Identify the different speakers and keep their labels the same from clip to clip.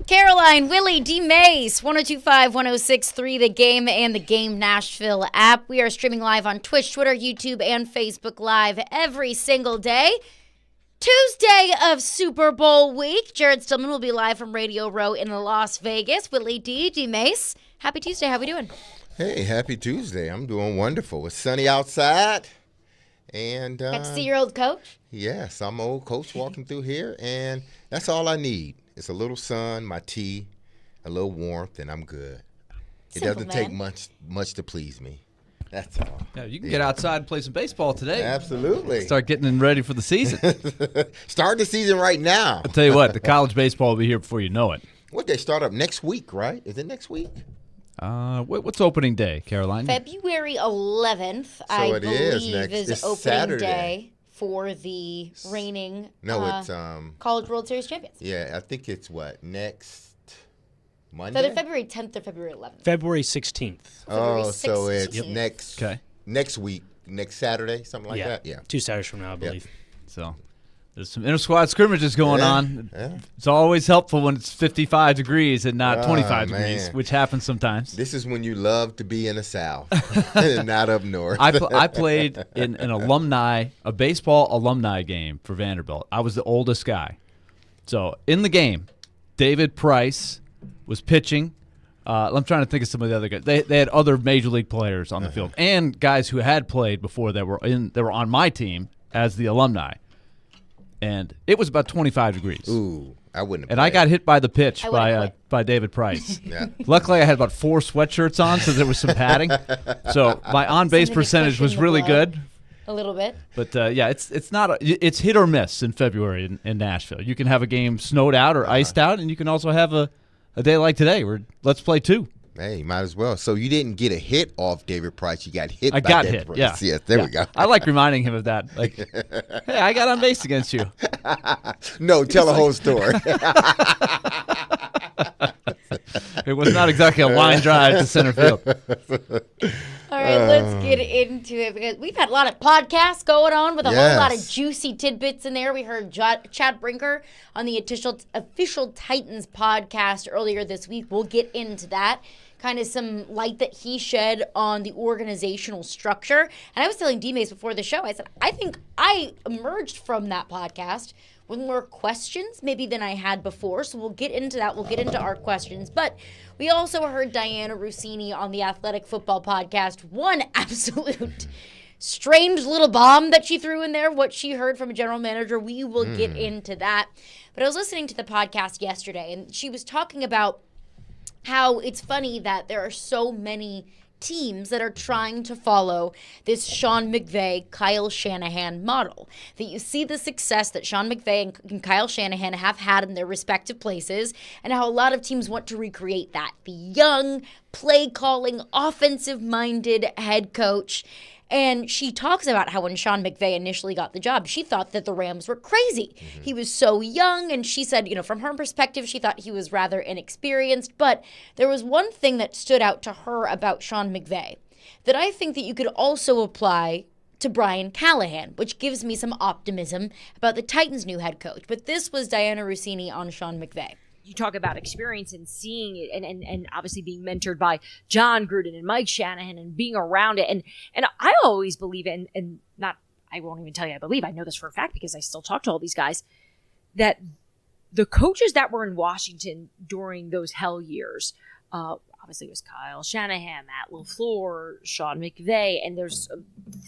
Speaker 1: Caroline, Willy, D-Mase, 102.5, 106.3, The Game and the Game Nashville app. We are streaming live on Twitch, Twitter, YouTube, and Facebook Live every single day. Tuesday of Super Bowl week. Jared Stillman will be live from Radio Row in Las Vegas. Willy D-Mase, happy Tuesday. How we doing?
Speaker 2: Hey, happy Tuesday. I'm doing wonderful. It's sunny outside. And
Speaker 1: got to see your old coach?
Speaker 2: Yes, I'm an old coach walking through here, and that's all I need. It's a little sun, my tea, a little warmth, and I'm good. It doesn't take much to please me. That's all.
Speaker 3: Yeah, you can get outside and play some baseball today.
Speaker 2: Absolutely.
Speaker 3: Start getting ready for the season.
Speaker 2: Start the season right now.
Speaker 3: I'll tell you what, the college baseball will be here before you know it.
Speaker 2: What, they start up next week, right? Is it next week?
Speaker 3: What's opening day, Caroline?
Speaker 1: February 11th,
Speaker 2: So
Speaker 1: I
Speaker 2: it
Speaker 1: believe, is
Speaker 2: it's
Speaker 1: opening
Speaker 2: Saturday.
Speaker 1: day for the reigning
Speaker 2: It's
Speaker 1: College World Series champions.
Speaker 2: Yeah, I think it's next Monday.
Speaker 1: So they're February 10th or February 11th.
Speaker 4: February 16th.
Speaker 1: February
Speaker 2: So it's
Speaker 1: 16th.
Speaker 2: next week, next Saturday, something like that. Yeah.
Speaker 4: 2 Saturdays from now, I believe.
Speaker 3: So there's some inter-squad scrimmages going on.
Speaker 2: Yeah.
Speaker 3: It's always helpful when it's 55 degrees and not 25 degrees, which happens sometimes.
Speaker 2: This is when you love to be in the South and not up north.
Speaker 3: I played in a baseball alumni game for Vanderbilt. I was the oldest guy. So in the game, David Price was pitching. I'm trying to think of some of the other guys. They had other major league players on the field and guys who had played before that were on my team as the alumni. And it was about 25 degrees.
Speaker 2: Ooh, I wouldn't have
Speaker 3: And I got hit by the pitch by David Price.
Speaker 2: Yeah.
Speaker 3: Luckily, I had about 4 sweatshirts on, so there was some padding. So my on-base percentage was really good.
Speaker 1: A little bit.
Speaker 3: But, it's hit or miss in February in Nashville. You can have a game snowed out or iced out, and you can also have a day like today where let's play 2.
Speaker 2: Hey, might as well. So you didn't get a hit off David Price. You got hit by David Price.
Speaker 3: Yeah.
Speaker 2: Yes, there we go.
Speaker 3: I like reminding him of that. Like, hey, I got on base against you.
Speaker 2: No, tell the whole story.
Speaker 3: It was not exactly a line drive to center field.
Speaker 1: All right, let's get into it because we've had a lot of podcasts going on with a whole lot of juicy tidbits in there. We heard Chad Brinker on the official Titans podcast earlier this week. We'll get into that. Kind of some light that he shed on the organizational structure. And I was telling D-Mase before the show, I said, I think I emerged from that podcast with more questions maybe than I had before. So we'll get into that. We'll get into our questions. But we also heard Diana Rossini on the Athletic Football Podcast. One absolute strange little bomb that she threw in there, what she heard from a general manager. We will get into that. But I was listening to the podcast yesterday, and she was talking about how it's funny that there are so many teams that are trying to follow this Sean McVay, Kyle Shanahan model. That you see the success that Sean McVay and Kyle Shanahan have had in their respective places, and how a lot of teams want to recreate that. The young, play-calling, offensive-minded head coach. And she talks about how when Sean McVay initially got the job, she thought that the Rams were crazy. He was so young, and she said, from her perspective, she thought he was rather inexperienced. But there was one thing that stood out to her about Sean McVay that I think that you could also apply to Brian Callahan, which gives me some optimism about the Titans' new head coach. But this was Diana Rossini on Sean McVay.
Speaker 5: You talk about experience and seeing it and obviously being mentored by John Gruden and Mike Shanahan and being around it. And I always believe in, and not, I won't even tell you I believe, I know this for a fact because I still talk to all these guys, that the coaches that were in Washington during those hell years, obviously it was Kyle Shanahan, Matt LaFleur, Sean McVay, and there's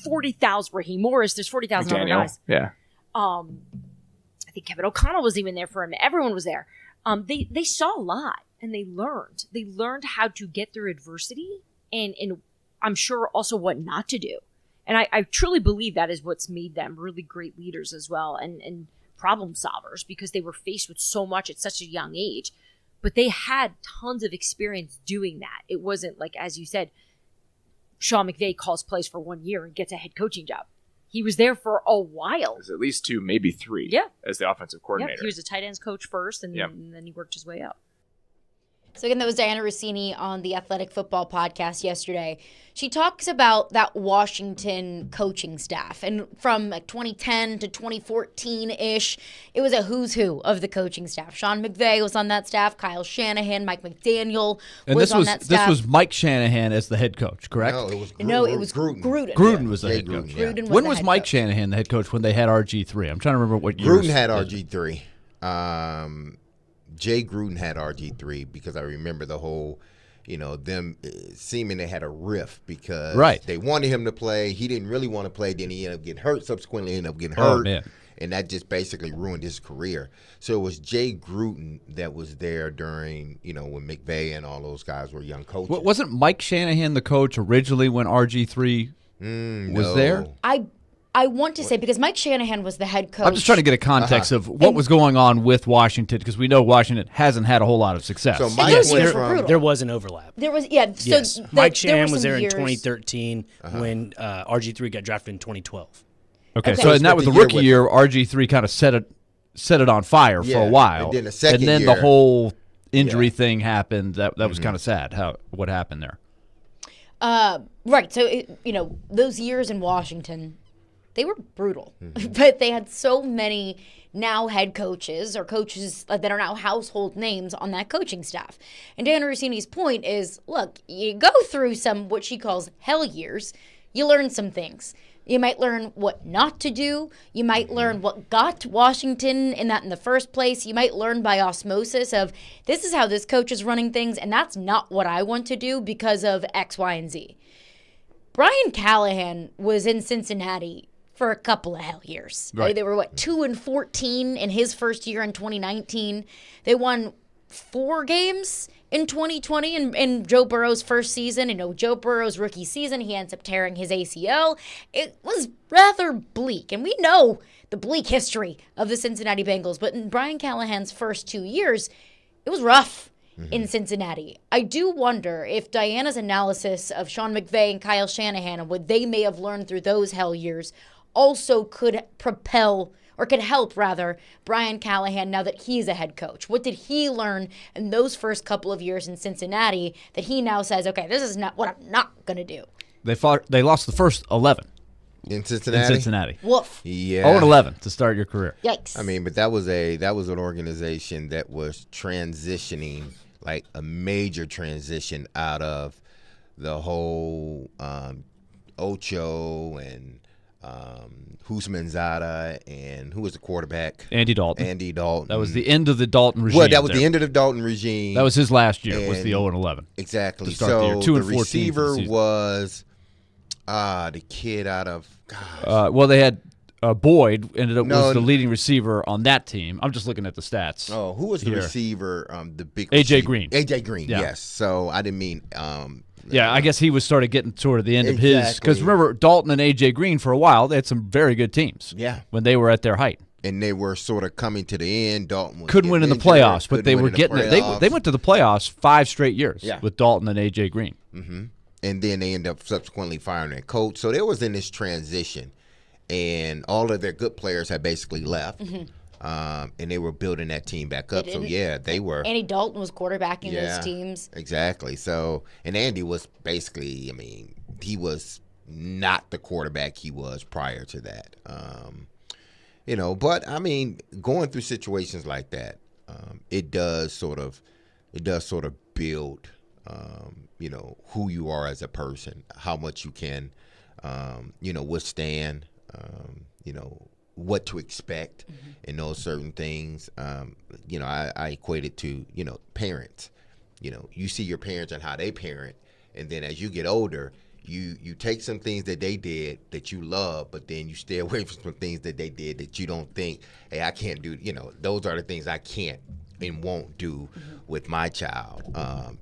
Speaker 5: 40,000, Raheem Morris, there's 40,000 other guys.
Speaker 6: Yeah.
Speaker 5: I think Kevin O'Connell was even there for him. Everyone was there. They saw a lot and they learned. They learned how to get through adversity and I'm sure also what not to do. And I truly believe that is what's made them really great leaders as well and problem solvers because they were faced with so much at such a young age. But they had tons of experience doing that. It wasn't like, as you said, Sean McVay calls plays for 1 year and gets a head coaching job. He was there for a while.
Speaker 6: It was at least 2, maybe 3 as the offensive coordinator.
Speaker 5: He was a tight ends coach first, and then he worked his way up.
Speaker 1: So again, that was Diana Rossini on the Athletic Football Podcast yesterday. She talks about that Washington coaching staff. And from like 2010 to 2014-ish, it was a who's who of the coaching staff. Sean McVay was on that staff. Kyle Shanahan, Mike McDaniel was on that staff.
Speaker 3: This was Mike Shanahan as the head coach, correct?
Speaker 2: No, it was
Speaker 1: Gruden.
Speaker 3: Gruden was the
Speaker 2: Jay
Speaker 3: head coach.
Speaker 2: Gruden, yeah.
Speaker 1: Gruden
Speaker 3: When
Speaker 1: the
Speaker 3: was
Speaker 1: head
Speaker 3: Mike
Speaker 1: coach.
Speaker 3: Shanahan the head coach when they had RG3? I'm trying to remember what year.
Speaker 2: Gruden had RG3. Jay Gruden had RG3 because I remember the whole, them seeming they had a riff because they wanted him to play. He didn't really want to play. Then he ended up getting hurt. Subsequently, ended up getting hurt.
Speaker 3: Man.
Speaker 2: And that just basically ruined his career. So it was Jay Gruden that was there during, when McVay and all those guys were young coaches.
Speaker 3: Wasn't Mike Shanahan the coach originally when RG3 was there?
Speaker 1: I want to say, because Mike Shanahan was the head coach.
Speaker 3: I'm just trying to get a context of what was going on with Washington, because we know Washington hasn't had a whole lot of success.
Speaker 2: So Mike went from
Speaker 4: There was an overlap.
Speaker 1: There was, yeah. So
Speaker 4: Yes. Mike Shanahan was
Speaker 1: some
Speaker 4: there in
Speaker 1: years.
Speaker 4: 2013 when RG3 got drafted in 2012.
Speaker 3: Okay, so and that was the rookie year. RG3 kind of set it on fire for a while,
Speaker 2: and then the second
Speaker 3: the
Speaker 2: year-
Speaker 3: whole injury thing happened. That was kind of sad. What happened there?
Speaker 1: Right. So those years in Washington, they were brutal, but they had so many now head coaches or coaches that are now household names on that coaching staff. And Diana Rossini's point is, look, you go through some what she calls hell years, you learn some things. You might learn what not to do. You might learn what got Washington in the first place. You might learn by osmosis of, this is how this coach is running things, and that's not what I want to do because of X, Y, and Z. Brian Callahan was in Cincinnati for a couple of hell years.
Speaker 3: Right.
Speaker 1: They were, 2-14 in his first year in 2019. They won 4 games in 2020 in Joe Burrow's first season. Joe Burrow's rookie season, he ends up tearing his ACL. It was rather bleak, and we know the bleak history of the Cincinnati Bengals, but in Brian Callahan's first 2 years, it was rough in Cincinnati. I do wonder if Diana's analysis of Sean McVay and Kyle Shanahan and what they may have learned through those hell years also could propel, or could help rather, Brian Callahan now that he's a head coach. What did he learn in those first couple of years in Cincinnati that he now says, okay, this is not what I'm not going to do?
Speaker 3: They lost the first 11
Speaker 2: in Cincinnati.
Speaker 1: Woof.
Speaker 2: Yeah.
Speaker 3: 0-11 to start your career.
Speaker 1: Yikes.
Speaker 2: I mean, but that was an organization that was transitioning, like a major transition out of the whole Ocho and Husmanzada and who was the quarterback?
Speaker 3: Andy Dalton. That was the end of the Dalton regime.
Speaker 2: Well, that was the end of the Dalton regime.
Speaker 3: That was his last year, was the 0-11.
Speaker 2: Exactly.
Speaker 3: To start the year. 2-14
Speaker 2: the
Speaker 3: for the
Speaker 2: receiver
Speaker 3: season.
Speaker 2: was the kid out of gosh.
Speaker 3: Well, they had Boyd was the leading receiver on that team. I'm just looking at the stats.
Speaker 2: Oh, who was the
Speaker 3: here.
Speaker 2: receiver? The big
Speaker 3: A.J.
Speaker 2: receiver?
Speaker 3: Green.
Speaker 2: A.J. Green,
Speaker 3: Yeah.
Speaker 2: yes. So I didn't mean
Speaker 3: Yeah, I guess he was started getting toward the end of his, because
Speaker 2: Exactly.
Speaker 3: remember, Dalton and A.J. Green for a while, they had some very good teams.
Speaker 2: Yeah.
Speaker 3: When they were at their height.
Speaker 2: and they were sort of coming to the end. Dalton was
Speaker 3: Couldn't win in the
Speaker 2: injured,
Speaker 3: playoffs, but
Speaker 2: couldn't
Speaker 3: they
Speaker 2: win
Speaker 3: were
Speaker 2: in the
Speaker 3: getting it. They
Speaker 2: playoffs.
Speaker 3: went to the playoffs 5 straight years
Speaker 2: Yeah.
Speaker 3: with Dalton and A.J. Green.
Speaker 2: And then they ended up subsequently firing their coach. So they was in this transition, and all of their good players had basically left, and they were building that team back up. So yeah, they were.
Speaker 1: Andy Dalton was quarterbacking those teams.
Speaker 2: Exactly. So, and Andy was basically, I mean, he was not the quarterback he was prior to that. But I mean, going through situations like that, it does sort of build, who you are as a person, how much you can, withstand, what to expect in those certain things. I equate it to, parents. You see your parents and how they parent, and then as you get older, you take some things that they did that you love, but then you stay away from some things that they did that you don't think, hey, I can't do, those are the things I can't and won't do with my child.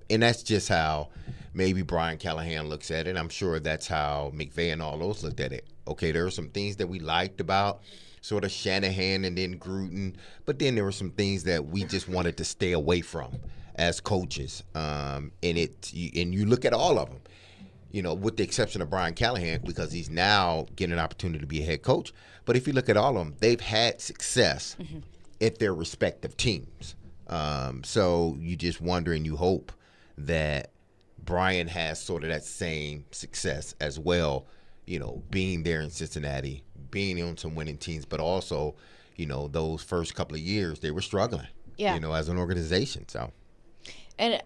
Speaker 2: And that's just how maybe Brian Callahan looks at it. I'm sure that's how McVay and all those looked at it. Okay, there were some things that we liked about sort of Shanahan and then Gruden, but then there were some things that we just wanted to stay away from as coaches. And you look at all of them, with the exception of Brian Callahan, because he's now getting an opportunity to be a head coach. But if you look at all of them, they've had success at their respective teams. So you just wonder and you hope that Brian has sort of that same success as well, being there in Cincinnati, being on some winning teams, but also, those first couple of years they were struggling, as an organization. So,
Speaker 1: and,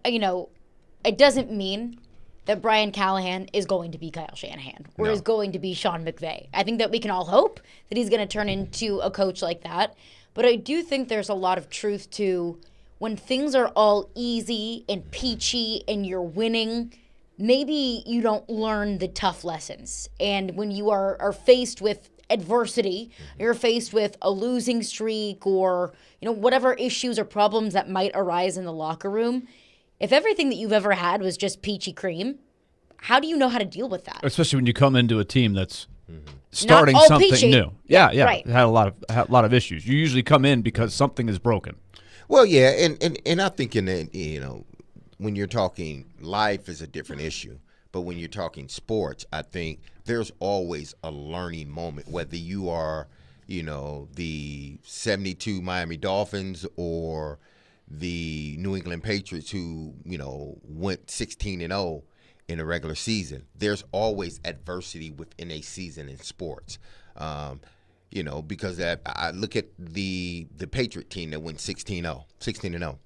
Speaker 1: it doesn't mean that Brian Callahan is going to be Kyle Shanahan or is going to be Sean McVay. I think that we can all hope that he's going to turn into a coach like that. But I do think there's a lot of truth to when things are all easy and peachy and you're winning, maybe you don't learn the tough lessons. And when you are faced with adversity, you're faced with a losing streak or, whatever issues or problems that might arise in the locker room, if everything that you've ever had was just peachy cream, how do you know how to deal with that?
Speaker 3: Especially when you come into a team that's starting
Speaker 1: Not all
Speaker 3: something
Speaker 1: peachy.
Speaker 3: new. Yeah.
Speaker 1: Right.
Speaker 3: It had a lot of issues. You usually come in because something is broken.
Speaker 2: Well, yeah, and I think when you're talking life is a different issue, but when you're talking sports, I think there's always a learning moment, whether you are, the 72 Miami Dolphins or the New England Patriots who, went 16-0 in a regular season. There's always adversity within a season in sports. Because I look at the Patriot team that went 16-0.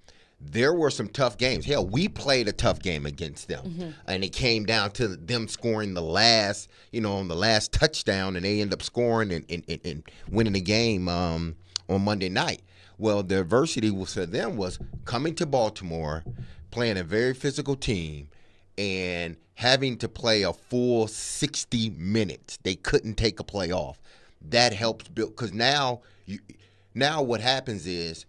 Speaker 2: There were some tough games. Hell, we played a tough game against them, and it came down to them scoring the last, on the last touchdown, and they end up scoring and winning the game on Monday night. Well, the adversity for them was coming to Baltimore, playing a very physical team, and having to play a full 60 minutes. They couldn't take a play off. That helps build, because now what happens is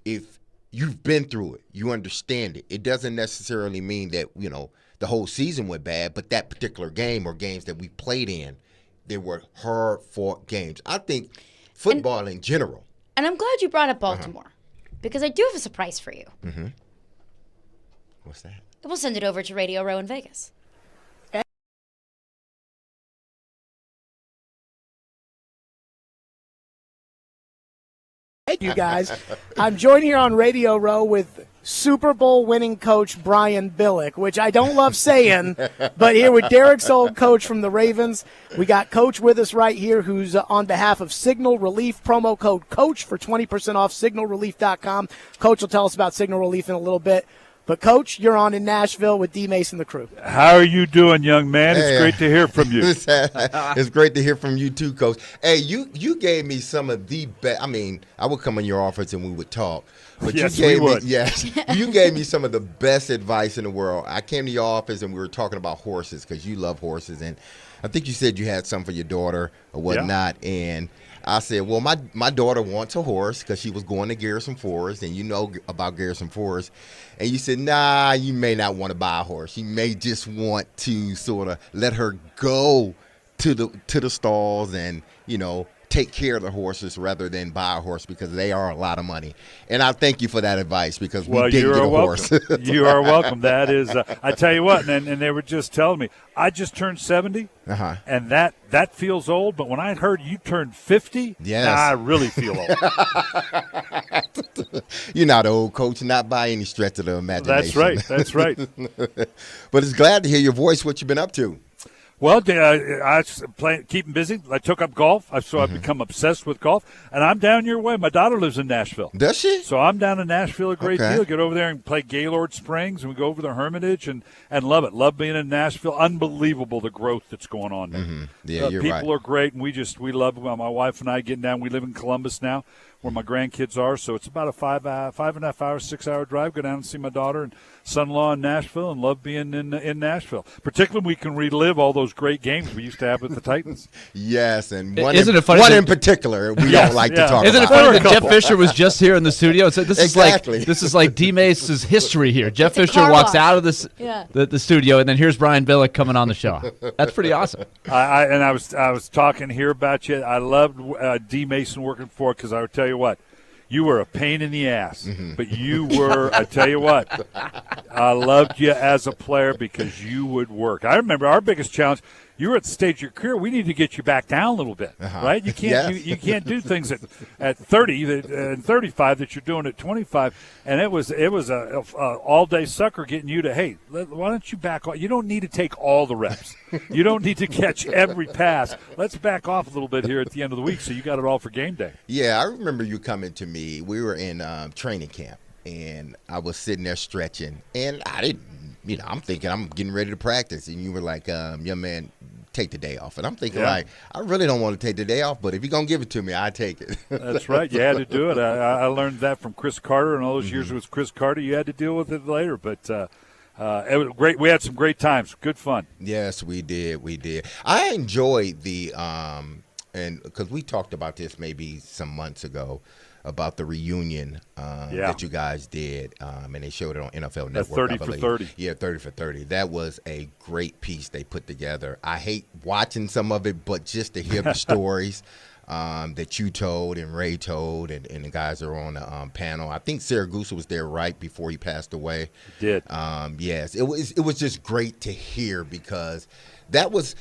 Speaker 2: if you've been through it, you understand it. It doesn't necessarily mean that, the whole season went bad, but that particular game or games that we played in, they were hard-fought games. I think football in general.
Speaker 1: And I'm glad you brought up Baltimore because I do have a surprise for you.
Speaker 2: Mm-hmm. What's that?
Speaker 1: We'll send it over to Radio Row in Vegas.
Speaker 6: Thank you, guys. I'm joined here on Radio Row with Super Bowl winning coach Brian Billick, which I don't love saying, but here with Derek's old coach from the Ravens. We got Coach with us right here who's on behalf of Signal Relief, promo code COACH for 20% off, signalrelief.com. Coach will tell us about Signal Relief in a little bit. But, Coach, you're on in Nashville with D-Mase and the crew.
Speaker 7: How are you doing, young man? It's great to hear from you.
Speaker 2: It's great to hear from you, too, Coach. Hey, you gave me some of the best. I mean, I would come in your office and we would talk. But
Speaker 7: yes,
Speaker 2: you gave
Speaker 7: we would.
Speaker 2: You gave me some of the best advice in the world. I came to your office and we were talking about horses because you love horses. And I think you said you had some for your daughter or whatnot. Yeah. And I said, well, my daughter wants a horse because she was going to Garrison Forest, and you know about Garrison Forest. And you said, nah, you may not want to buy a horse. You may just want to sort of let her go to the stalls and, take care of the horses rather than buy a horse because they are a lot of money. And I thank you for that advice because we didn't get a horse.
Speaker 7: You are welcome. That is, I tell you what, and they were just telling me, I just turned 70, and that feels old. But when I heard you turned 50, I really feel old.
Speaker 2: You're not old, Coach, not by any stretch of the imagination.
Speaker 7: That's right.
Speaker 2: But it's glad to hear your voice, what you've been up to.
Speaker 7: Well, I keeping busy. I took up golf, so I've become obsessed with golf, and I'm down your way. My daughter lives in Nashville.
Speaker 2: Does she?
Speaker 7: So I'm down in Nashville a great deal. Get over there and play Gaylord Springs, and we go over the Hermitage and love it. Love being in Nashville. Unbelievable the growth that's going on there.
Speaker 2: Mm-hmm. Yeah, you're
Speaker 7: people
Speaker 2: right.
Speaker 7: People are great, and we love my wife and I getting down. We live in Columbus now, where my grandkids are, so it's about a 5.5 hour, 6 hour drive. Go down and see my daughter and son-in-law in Nashville, and love being in Nashville. Particularly, we can relive all those great games we used to have with the Titans.
Speaker 2: Yes, and
Speaker 3: one
Speaker 2: in particular we don't like to talk about.
Speaker 3: Isn't it funny that Jeff Fisher was just here in the studio and said this
Speaker 2: exactly.
Speaker 3: is like D-Mace's history here. Jeff Fisher walks out of the studio, and then here's Brian Billick coming on the show. That's pretty awesome.
Speaker 7: I was talking here about you. I loved D-Mason working for it because I would tell you what. You were a pain in the ass, but you were, I tell you what, I loved you as a player because you would work. I remember our biggest challenge, you're at the stage of your career. We need to get you back down a little bit, right? You can't
Speaker 2: Yes.
Speaker 7: you can't do things at 30 and 35 that you're doing at 25. And it was a all day sucker getting you to, hey, why don't you back off? You don't need to take all the reps. You don't need to catch every pass. Let's back off a little bit here at the end of the week so you got it all for game day.
Speaker 2: Yeah, I remember you coming to me. We were in training camp, and I was sitting there stretching, and I didn't, I'm thinking I'm getting ready to practice, and you were like, young man, take the day off. And I'm thinking, I really don't want to take the day off, but if you're going to give it to me, I take it.
Speaker 7: That's right. You had to do it. I learned that from Chris Carter, and all those years with Chris Carter, you had to deal with it later. But it was great. We had some great times. Good fun.
Speaker 2: Yes, we did. I enjoyed the and because we talked about this maybe some months ago about the reunion that you guys did, and they showed it on NFL Network.
Speaker 7: 30 for 30.
Speaker 2: Yeah, 30 for 30. That was a great piece they put together. I hate watching some of it, but just to hear the stories that you told and Ray told, and the guys that are on the panel. I think Saragusa was there right before he passed away.
Speaker 7: He did.
Speaker 2: Yes, it was just great to hear, because that was,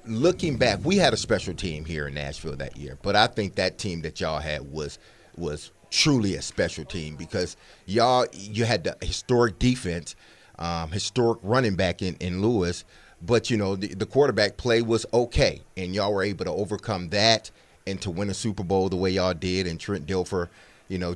Speaker 2: looking back, we had a special team here in Nashville that year, but I think that team that y'all had was truly a special team, because you had the historic defense, historic running back in Lewis, but the quarterback play was okay, and y'all were able to overcome that and to win a Super Bowl the way y'all did, and Trent Dilfer,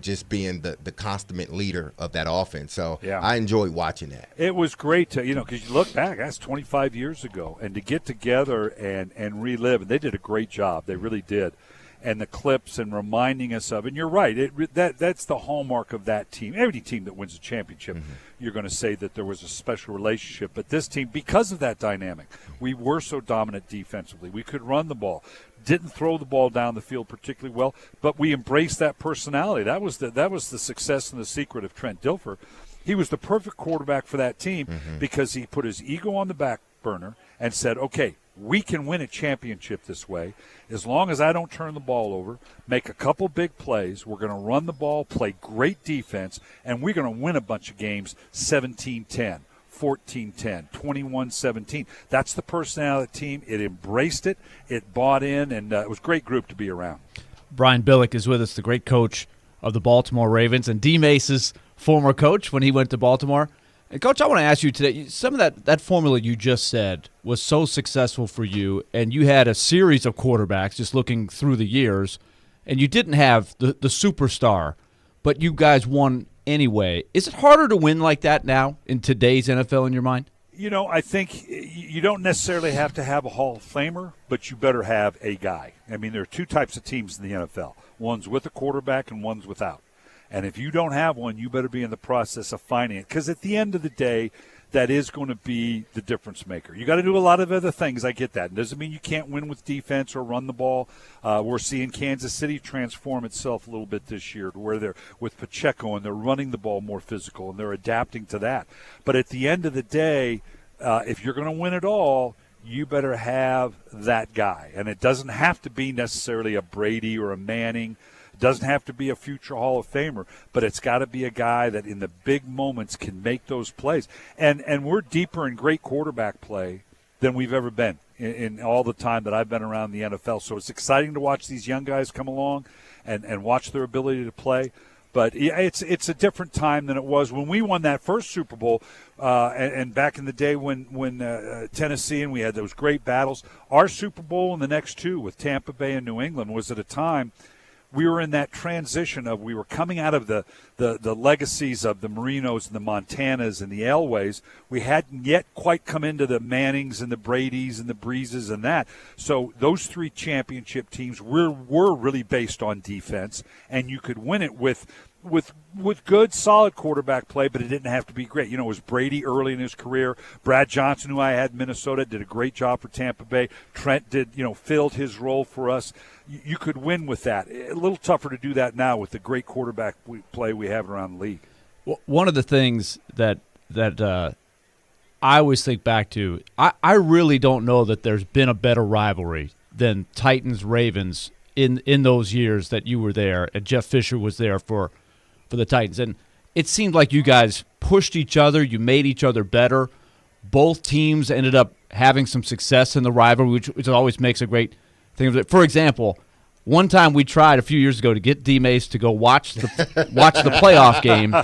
Speaker 2: just being the consummate leader of that offense. So I enjoyed watching that.
Speaker 7: It was great to, because you look back, that's 25 years ago, and to get together and relive, and they did a great job. They really did. And the clips and reminding us of, and you're right, that's the hallmark of that team. Every team that wins a championship, you're going to say that there was a special relationship. But this team, because of that dynamic, we were so dominant defensively. We could run the ball, didn't throw the ball down the field particularly well, but we embraced that personality. That was the success and the secret of Trent Dilfer. He was the perfect quarterback for that team because he put his ego on the back burner and said, okay, we can win a championship this way as long as I don't turn the ball over, make a couple big plays. We're going to run the ball, play great defense, and we're going to win a bunch of games 17-10, 14-10, 21-17. That's the personality of the team. It embraced it. It bought in, and it was a great group to be around.
Speaker 3: Brian Billick is with us, the great coach of the Baltimore Ravens, and D-Mase's former coach when he went to Baltimore. And, Coach, I want to ask you today, some of that formula you just said was so successful for you, and you had a series of quarterbacks just looking through the years, and you didn't have the superstar, but you guys won anyway. Is it harder to win like that now in today's NFL in your mind?
Speaker 7: I think you don't necessarily have to have a Hall of Famer, but you better have a guy. I mean, there are two types of teams in the NFL. One's with a quarterback and one's without. And if you don't have one, you better be in the process of finding it. Because at the end of the day, that is going to be the difference maker. You got to do a lot of other things. I get that. It doesn't mean you can't win with defense or run the ball. We're seeing Kansas City transform itself a little bit this year to where they're with Pacheco and they're running the ball more physical and they're adapting to that. But at the end of the day, if you're going to win it all, you better have that guy. And it doesn't have to be necessarily a Brady or a Manning. Doesn't have to be a future Hall of Famer, but it's got to be a guy that in the big moments can make those plays. And we're deeper in great quarterback play than we've ever been in all the time that I've been around the NFL. So it's exciting to watch these young guys come along and watch their ability to play. But it's a different time than it was when we won that first Super Bowl and back in the day when Tennessee and we had those great battles. Our Super Bowl and the next two with Tampa Bay and New England was at a time we were in that transition of we were coming out of the legacies of the Marinos and the Montanas and the Elways. We hadn't yet quite come into the Mannings and the Bradys and the Breezes and that. So those three championship teams were really based on defense, and you could win it with good, solid quarterback play, but it didn't have to be great. It was Brady early in his career. Brad Johnson, who I had in Minnesota, did a great job for Tampa Bay. Trent filled his role for us. You could win with that. A little tougher to do that now with the great quarterback play we have around the league.
Speaker 3: One of the things that I always think back to, I really don't know that there's been a better rivalry than Titans-Ravens in those years that you were there, and Jeff Fisher was there for the Titans. And it seemed like you guys pushed each other, you made each other better, both teams ended up having some success in the rivalry, which always makes a great thing of it. For example, one time we tried a few years ago to get D-Mase to go watch the playoff game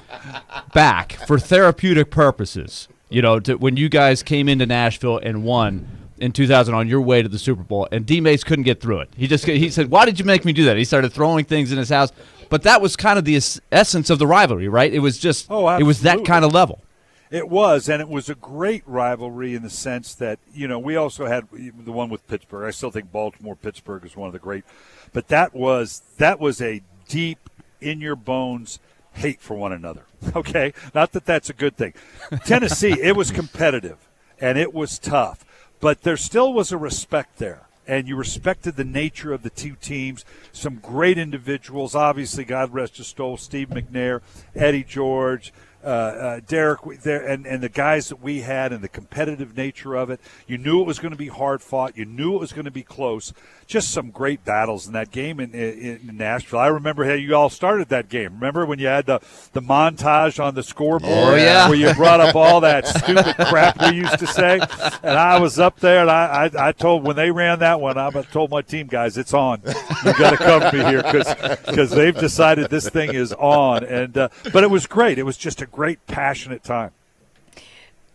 Speaker 3: back for therapeutic purposes. When you guys came into Nashville and won in 2000 on your way to the Super Bowl, and D-Mase couldn't get through it. He said, "Why did you make me do that?" He started throwing things in his house. But that was kind of the essence of the rivalry, right? It was just it was that kind of level.
Speaker 7: It was, and it was a great rivalry in the sense that, we also had the one with Pittsburgh. I still think Baltimore-Pittsburgh is one of the great. But that was a deep, in-your-bones hate for one another, okay? Not that that's a good thing. Tennessee, it was competitive, and it was tough. But there still was a respect there. And you respected the nature of the two teams. Some great individuals, obviously, God rest his soul, Steve McNair, Eddie George, Derek, and the guys that we had, and the competitive nature of it. You knew it was going to be hard fought. You knew it was going to be close. Just some great battles in that game in Nashville. I remember how you all started that game. Remember when you had the montage on the scoreboard where you brought up all that stupid crap we used to say? And I was up there, and I told, when they ran that one, I told my team guys, it's on. You got to cover me here because they've decided this thing is on. And but it was great. It was just a great, passionate time.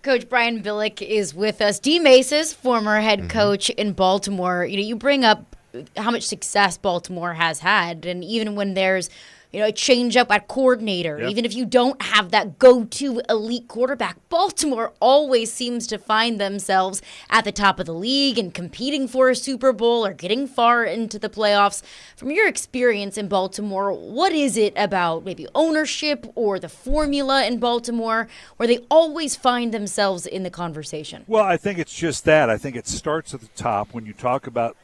Speaker 1: Coach Brian Billick is with us. D-Mase's former head coach in Baltimore. You bring up how much success Baltimore has had, and even when there's a change up at coordinator, even if you don't have that go-to elite quarterback, Baltimore always seems to find themselves at the top of the league and competing for a Super Bowl or getting far into the playoffs. From your experience in Baltimore, what is it about maybe ownership or the formula in Baltimore where they always find themselves in the conversation?
Speaker 7: Well, I think it's just that. I think it starts at the top. When you talk about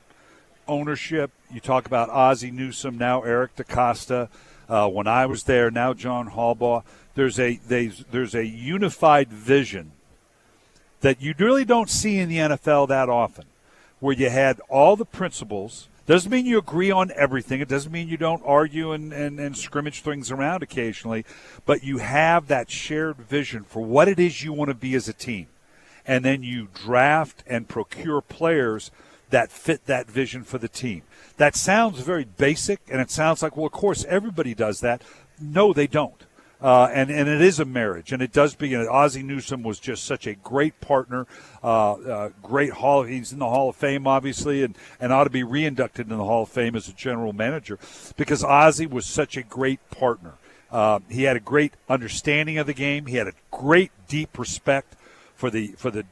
Speaker 7: ownership, you talk about Ozzie Newsome, now Eric DaCosta. When I was there, now John Harbaugh, there's a unified vision that you really don't see in the NFL that often, where you had all the principles. Doesn't mean you agree on everything. It doesn't mean you don't argue and scrimmage things around occasionally, but you have that shared vision for what it is you want to be as a team. And then you draft and procure players that fit that vision for the team. That sounds very basic, and it sounds like, well, of course, everybody does that. No, they don't. And it is a marriage, and it does begin. Ozzie Newsome was just such a great partner, great Hall. He's in the Hall of Fame, obviously, and ought to be reinducted in the Hall of Fame as a general manager because Ozzie was such a great partner. He had a great understanding of the game. He had a great, deep respect for the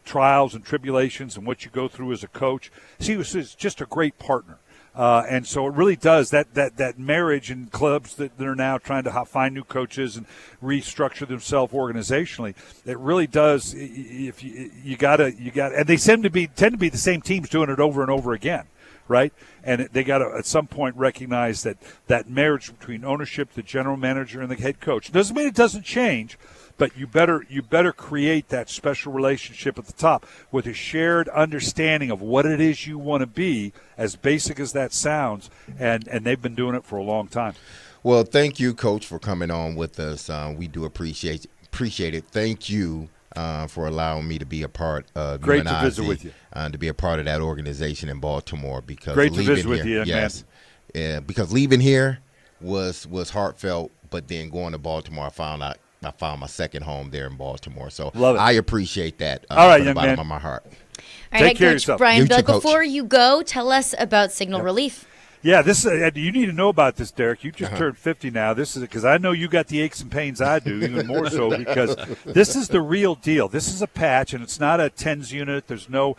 Speaker 7: trials and tribulations and what you go through as a coach. He was just a great partner. And so it really does that marriage in clubs that are now trying to find new coaches and restructure themselves organizationally. It really does. If you got, and they tend to be the same teams doing it over and over again, right? And they got to at some point recognize that marriage between ownership, the general manager, and the head coach doesn't mean it doesn't change. But you better create that special relationship at the top with a shared understanding of what it is you want to be, as basic as that sounds, and they've been doing it for a long time.
Speaker 2: Well, thank you, Coach, for coming on with us. We do appreciate it. Thank you for allowing me to be a part of
Speaker 7: Great to visit with you.
Speaker 2: To be a part of that organization in Baltimore. Because
Speaker 7: Great to visit with
Speaker 2: here,
Speaker 7: you,
Speaker 2: yes, man. Because leaving here was heartfelt, but then going to Baltimore, I found my second home there in Baltimore. So
Speaker 7: Love it.
Speaker 2: I appreciate that
Speaker 7: all right,
Speaker 2: from the
Speaker 7: young
Speaker 2: bottom
Speaker 7: man.
Speaker 2: of my heart.
Speaker 1: All right,
Speaker 7: Take care of
Speaker 1: Coach
Speaker 7: yourself.
Speaker 1: Brian,
Speaker 2: You too,
Speaker 1: but
Speaker 2: Coach.
Speaker 1: before you go, tell us about Signal Relief.
Speaker 7: Yeah, this you need to know about this, Derek. You just turned 50 now. This is because I know you got the aches and pains I do, even more so because this is the real deal. This is a patch, and it's not a TENS unit. There's nothing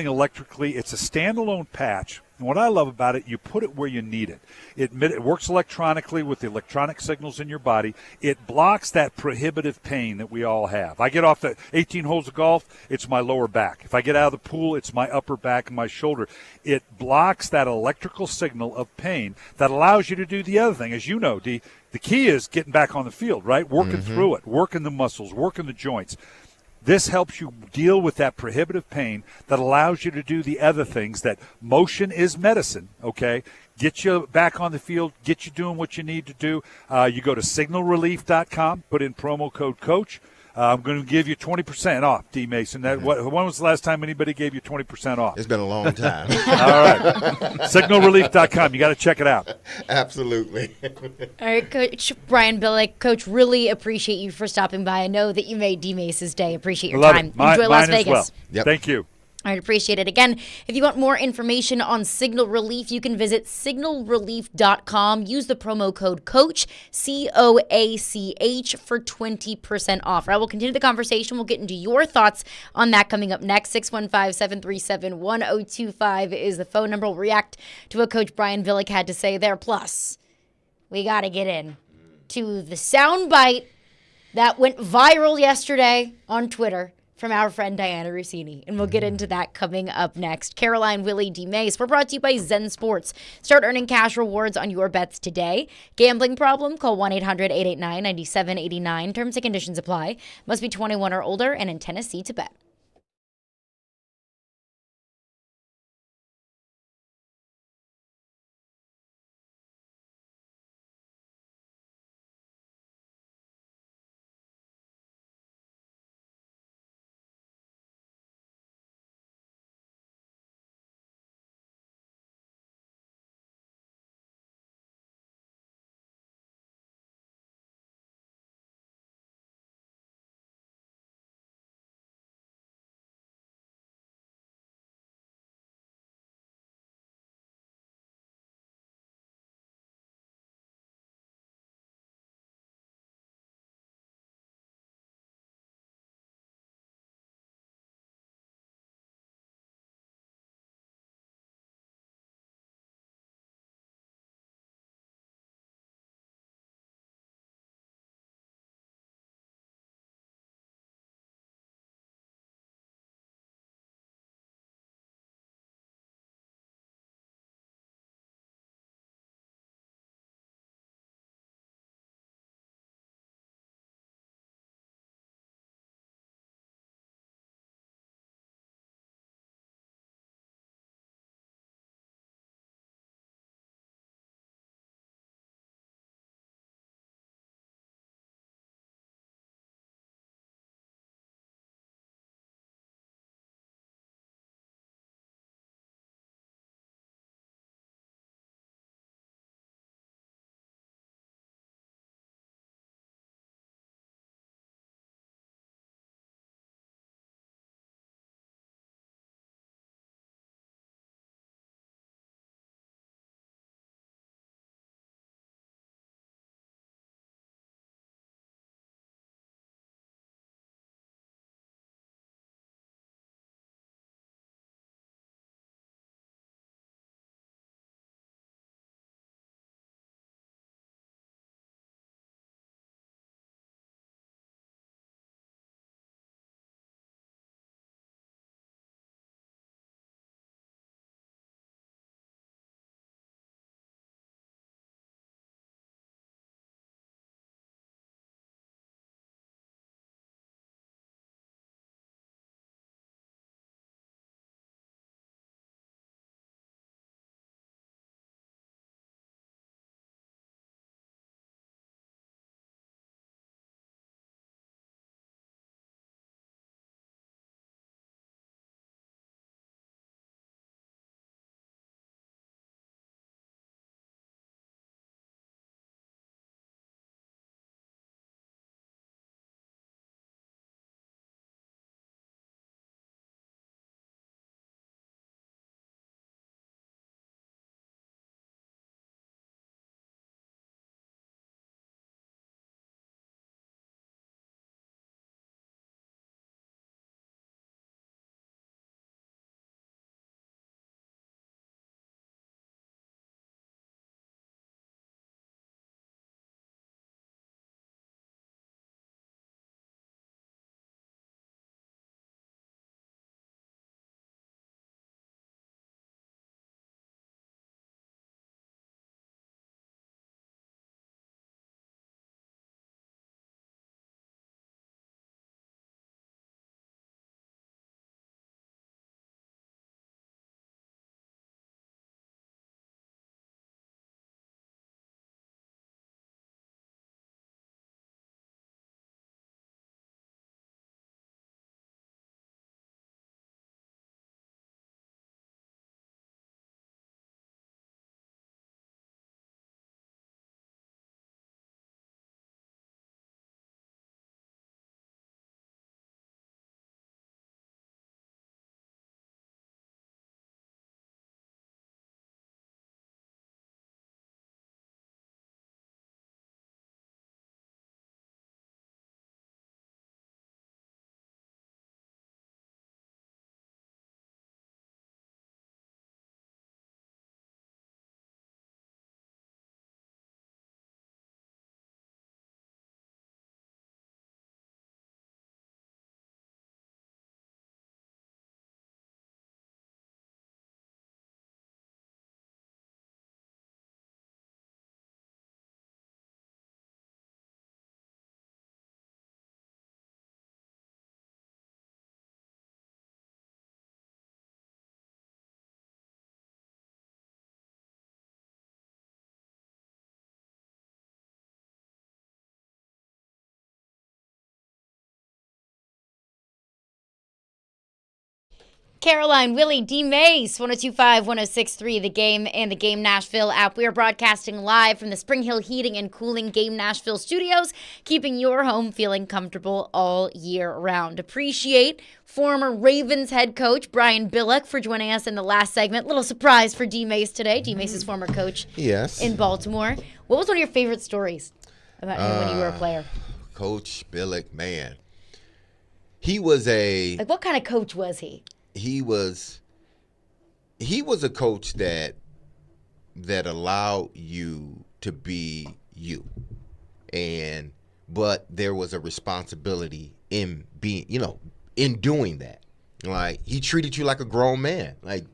Speaker 7: electrically. It's a standalone patch. And what I love about it, you put it where you need it. It works electronically with the electronic signals in your body. It blocks that prohibitive pain that we all have. I get off the 18 holes of golf, it's my lower back. If I get out of the pool, it's my upper back and my shoulder. It blocks that electrical signal of pain that allows you to do the other thing. As you know, D, the key is getting back on the field, right? Working through it, working the muscles, working the joints. This helps you deal with that prohibitive pain that allows you to do the other things that motion is medicine, okay? Get you back on the field, get you doing what you need to do. You go to signalrelief.com, put in promo code COACH. I'm going to give you 20% off, D-Mase. And when was the last time anybody gave you 20% off?
Speaker 2: It's been a long time.
Speaker 7: All right. SignalRelief.com. You got to check it out.
Speaker 2: Absolutely.
Speaker 1: All right, Coach Brian Billick. Coach, really appreciate you for stopping by. I know that you made D-Mace's day. Appreciate your
Speaker 7: Love
Speaker 1: time.
Speaker 7: it.
Speaker 1: Enjoy Las
Speaker 7: mine as
Speaker 1: Vegas.
Speaker 7: well.
Speaker 2: Yep.
Speaker 7: Thank you.
Speaker 1: I'd appreciate it. Again, if you want more information on Signal Relief, you can visit signalrelief.com. Use the promo code COACH, COACH, for 20% off. I will continue the conversation. We'll get into your thoughts on that coming up next. 615-737-1025 is the phone number. We'll react to what Coach Brian Billick had to say there. Plus, we got to get in to the soundbite that went viral yesterday on Twitter from our friend Diana Rossini. And we'll get into that coming up next. Caroline, Willy, D-Mase. We're brought to you by Zen Sports. Start earning cash rewards on your bets today. Gambling problem? Call 1-800-889-9789. Terms and conditions apply. Must be 21 or older and in Tennessee to bet. Caroline, Willy, D-Mase, 102.5, 106.3, The Game and the Game Nashville app. We are broadcasting live from the Spring Hill Heating and Cooling Game Nashville studios, keeping your home feeling comfortable all year round. Appreciate former Ravens head coach Brian Billick for joining us in the last segment. Little surprise for D-Mase today. D-Mase's former coach in Baltimore. What was one of your favorite stories about him when you were a player?
Speaker 2: Coach Billick, man. He was
Speaker 1: what kind of coach was he?
Speaker 2: He was a coach that allowed you to be you, but there was a responsibility in being, in doing that. Like, he treated you like a grown man. Like,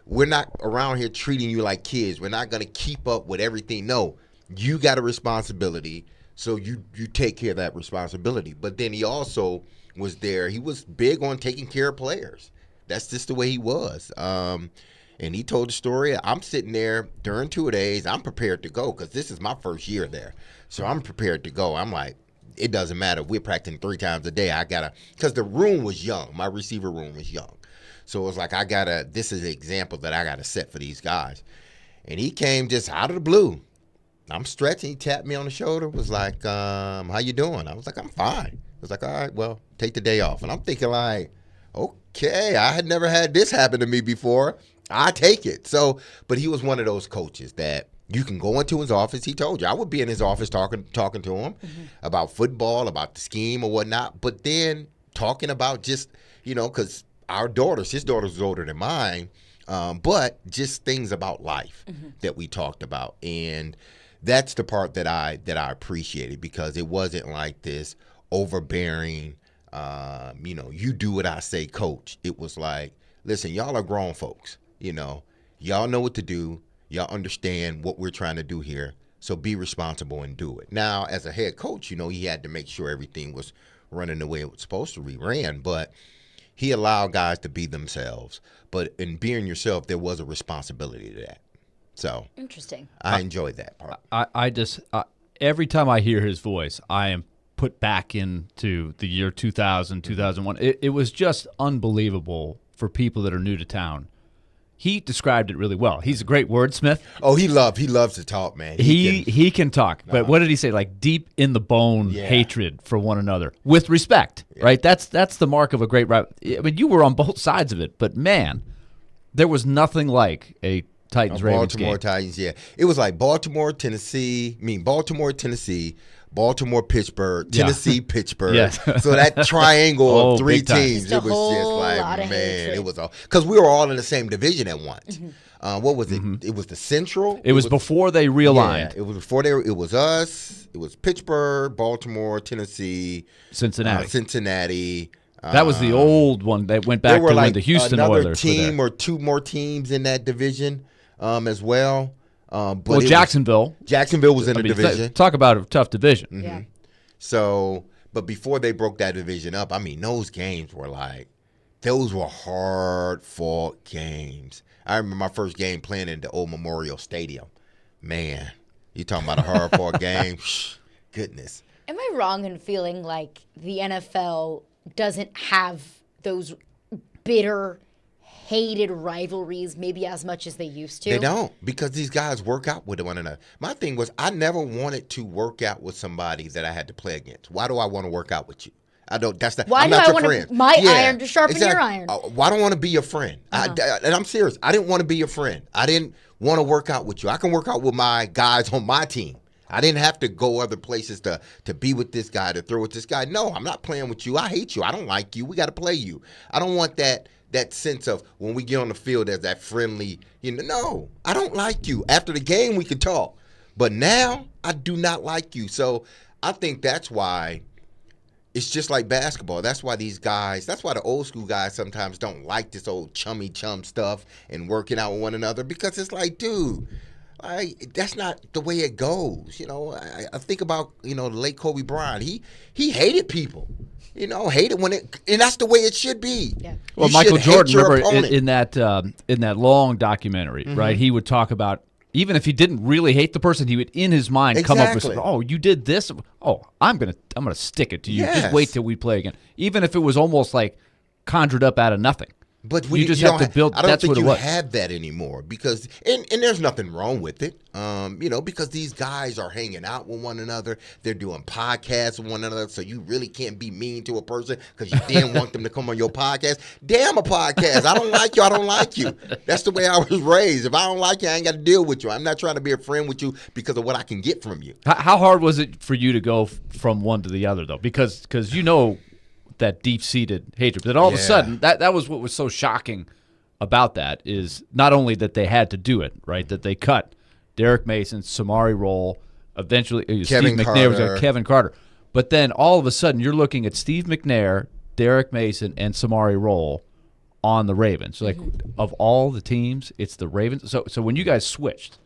Speaker 2: we're not around here treating you like kids. We're not gonna keep up with everything. No, you got a responsibility, so you take care of that responsibility. But then he also was there. He was big on taking care of players. That's just the way he was. And he told the story. I'm sitting there during 2 days. I'm prepared to go because this is my first year there. So I'm prepared to go. I'm like, it doesn't matter. We're practicing 3 times a day. Because the room was young. My receiver room was young. So it was like, this is an example that I got to set for these guys. And he came just out of the blue. I'm stretching. He tapped me on the shoulder. Was like, how you doing? I was like, I'm fine. I was like, all right, well, take the day off. And I'm thinking like, okay, I had never had this happen to me before. I take it. So, but he was one of those coaches that you can go into his office. He told you. I would be in his office talking to him about football, about the scheme or whatnot. But then talking about just, because his daughters was older than mine, but just things about life that we talked about. And that's the part that I appreciated, because it wasn't like this overbearing, you do what I say, coach. It was like, listen, y'all are grown folks. Y'all know what to do. Y'all understand what we're trying to do here. So be responsible and do it. Now, as a head coach, he had to make sure everything was running the way it was supposed to be ran, but he allowed guys to be themselves. But in being yourself, there was a responsibility to that. So
Speaker 1: interesting.
Speaker 2: I enjoyed that part.
Speaker 3: I just every time I hear his voice, I am put back into the year 2000, 2001. It was just unbelievable for people that are new to town. He described it really well. He's a great wordsmith.
Speaker 2: Oh, he loves to talk, man.
Speaker 3: He can talk. But what did he say? Like deep in the bone hatred for one another with respect, right? That's the mark of a great rival. I mean, you were on both sides of it, but man, there was nothing like a Titans-Ravens game.
Speaker 2: Baltimore Titans, yeah. It was like Baltimore, Tennessee, Baltimore, Pittsburgh, Tennessee, Pittsburgh.
Speaker 3: Yes.
Speaker 2: So that triangle of 3 teams,
Speaker 1: just
Speaker 2: it was just like, man, it was all, because we were all in the same division at once. What was it? It was the Central.
Speaker 3: It was before they realigned.
Speaker 2: Yeah, it was before it was us. It was Pittsburgh, Baltimore, Tennessee,
Speaker 3: Cincinnati. That was the old one that went back to when the Houston Oilers were there.
Speaker 2: Another team or 2 more teams in that division as well.
Speaker 3: But Jacksonville
Speaker 2: was in the division.
Speaker 3: Talk about a tough division.
Speaker 1: Yeah.
Speaker 2: So, but before they broke that division up, I mean, those games were hard-fought games. I remember my first game playing in the old Memorial Stadium. Man, you talking about a hard-fought game? Goodness.
Speaker 1: Am I wrong in feeling like the NFL doesn't have those bitter, hated rivalries maybe as much as they used to?
Speaker 2: They don't, because these guys work out with one another. My thing was, I never wanted to work out with somebody that I had to play against. Why do I want to work out with you? I don't. That's not.
Speaker 1: Why
Speaker 2: I'm
Speaker 1: do
Speaker 2: not
Speaker 1: I
Speaker 2: your friend.
Speaker 1: want my iron to sharpen your iron?
Speaker 2: Why don't I want to be your friend? And I'm serious. I didn't want to be your friend. I didn't want to work out with you. I can work out with my guys on my team. I didn't have to go other places to be with this guy, to throw with this guy. No, I'm not playing with you. I hate you. I don't like you. We got to play you. I don't want that sense of when we get on the field as that friendly, no, I don't like you. After the game, we could talk. But now, I do not like you. So I think that's why it's just like basketball. That's why these guys, that's why the old school guys sometimes don't like this old chummy chum stuff and working out with one another, because it's like, dude, that's not the way it goes. I think about, the late Kobe Bryant. He hated people. Hated when and that's the way it should be.
Speaker 1: Yeah.
Speaker 3: Well, Michael Jordan, remember in that long documentary, right? He would talk about, even if he didn't really hate the person, he would in his mind come up with, oh, you did this. Oh, I'm gonna stick it to you.
Speaker 2: Yes.
Speaker 3: Just wait till we play again. Even if it was almost like conjured up out of nothing.
Speaker 2: But
Speaker 3: you just have to build.
Speaker 2: I don't
Speaker 3: that's
Speaker 2: think
Speaker 3: what it
Speaker 2: you
Speaker 3: was.
Speaker 2: have that anymore because, and there's nothing wrong with it, because these guys are hanging out with one another. They're doing podcasts with one another, so you really can't be mean to a person because you didn't want them to come on your podcast. Damn a podcast. I don't like you. I don't like you. That's the way I was raised. If I don't like you, I ain't got to deal with you. I'm not trying to be a friend with you because of what I can get from you.
Speaker 3: How hard was it for you to go from one to the other, though? Because that deep-seated hatred. But all of a sudden, that was what was so shocking about that is not only that they had to do it, right, that they cut Derek Mason, Samari Rolle, eventually Steve McNair was Kevin Carter. But then all of a sudden, you're looking at Steve McNair, Derek Mason, and Samari Rolle on the Ravens. So, like, of all the teams, it's the Ravens. So when you guys switched,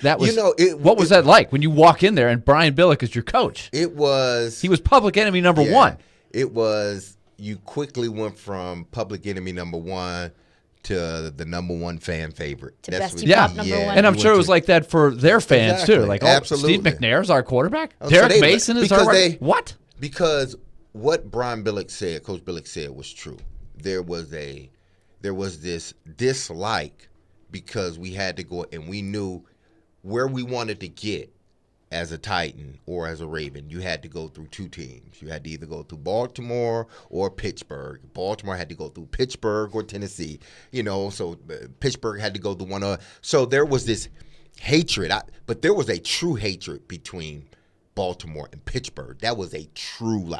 Speaker 3: that was what was that like when you walk in there and Brian Billick is your coach?
Speaker 2: He was
Speaker 3: public enemy number one.
Speaker 2: It was, you quickly went from public enemy number one to the number one fan favorite.
Speaker 1: To Bestie Pop number one.
Speaker 3: And I'm sure it was like that for their fans, too. Like,
Speaker 2: absolutely.
Speaker 3: Steve McNair's our quarterback? Derek Mason is our quarterback? What?
Speaker 2: Because what Brian Billick said, Coach Billick said was true. There was this dislike because we had to go, and we knew where we wanted to get as a Titan or as a Raven, you had to go through two teams. You had to either go through Baltimore or Pittsburgh. Baltimore had to go through Pittsburgh or Tennessee. So Pittsburgh had to go through one other. So there was this hatred, but there was a true hatred between Baltimore and Pittsburgh. That was a true,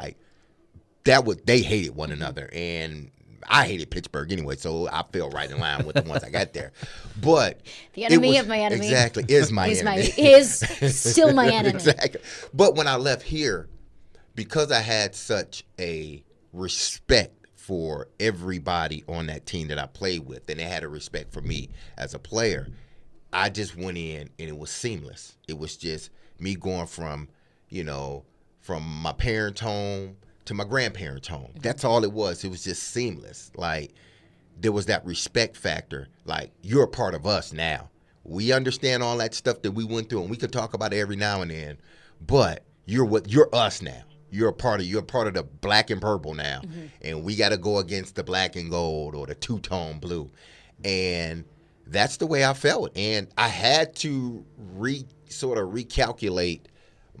Speaker 2: they hated one another. And I hated Pittsburgh anyway, so I fell right in line with the ones I got there. But
Speaker 1: the enemy of my enemy
Speaker 2: exactly is my enemy.
Speaker 1: Is still my enemy.
Speaker 2: Exactly. But when I left here, because I had such a respect for everybody on that team that I played with, and they had a respect for me as a player, I just went in and it was seamless. It was just me going from my parents' home to my grandparents' home. That's all it was. It was just seamless. Like, there was that respect factor. Like, you're a part of us now. We understand all that stuff that we went through, and we could talk about it every now and then. But you're us now. You're a part of the black and purple now, and we got to go against the black and gold or the two-tone blue. And that's the way I felt. And I had to sort of recalculate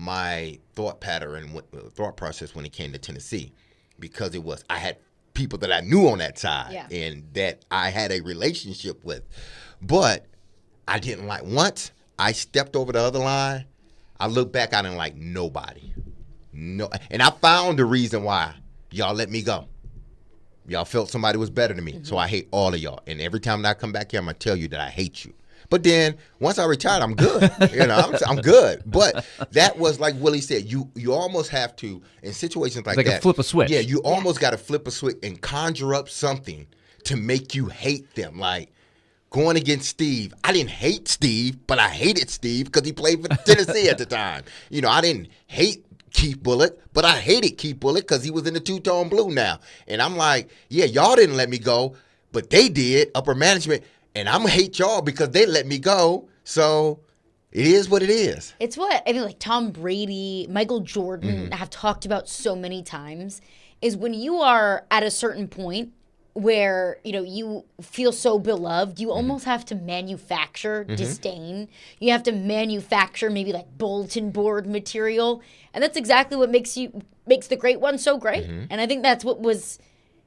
Speaker 2: my thought pattern and thought process when it came to Tennessee, because I had people that I knew on that side and that I had a relationship with, but I didn't like. Once I stepped over the other line, I looked back, I didn't like nobody. No, and I found the reason why y'all let me go. Y'all felt somebody was better than me, so I hate all of y'all. And every time that I come back here, I'm gonna tell you that I hate you. But then once I retired, I'm good. I'm good. But that was like Willie said. You almost have to, in situations like that.
Speaker 3: Like flip a switch.
Speaker 2: Yeah, you almost got to flip a switch and conjure up something to make you hate them. Like going against Steve. I didn't hate Steve, but I hated Steve because he played for Tennessee at the time. I didn't hate Keith Bullock, but I hated Keith Bullock because he was in the two-tone blue now. And I'm like, yeah, y'all didn't let me go, but they did, upper management. And I'm going to hate y'all because they let me go. So it is what it is.
Speaker 1: It's what I mean, like Tom Brady, Michael Jordan have talked about so many times, is when you are at a certain point where, you feel so beloved, you almost have to manufacture disdain. You have to manufacture maybe like bulletin board material. And that's exactly what makes the great one so great. And I think that's what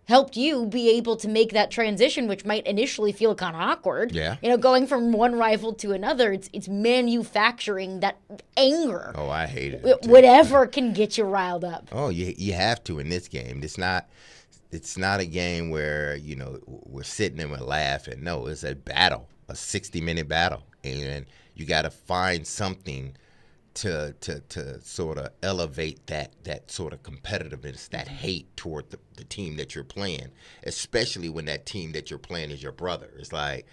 Speaker 1: helped you be able to make that transition, which might initially feel kind of awkward.
Speaker 2: Yeah.
Speaker 1: Going from one rival to another, it's manufacturing that anger.
Speaker 2: Oh, I hate it.
Speaker 1: Whatever can get you riled up.
Speaker 2: Oh, you have to in this game. It's not a game where, we're sitting and we're laughing. No, it's a battle, a 60-minute battle. And you got to find something to sort of elevate that sort of competitiveness, that hate toward the team that you're playing, especially when that team that you're playing is your brother. It's like,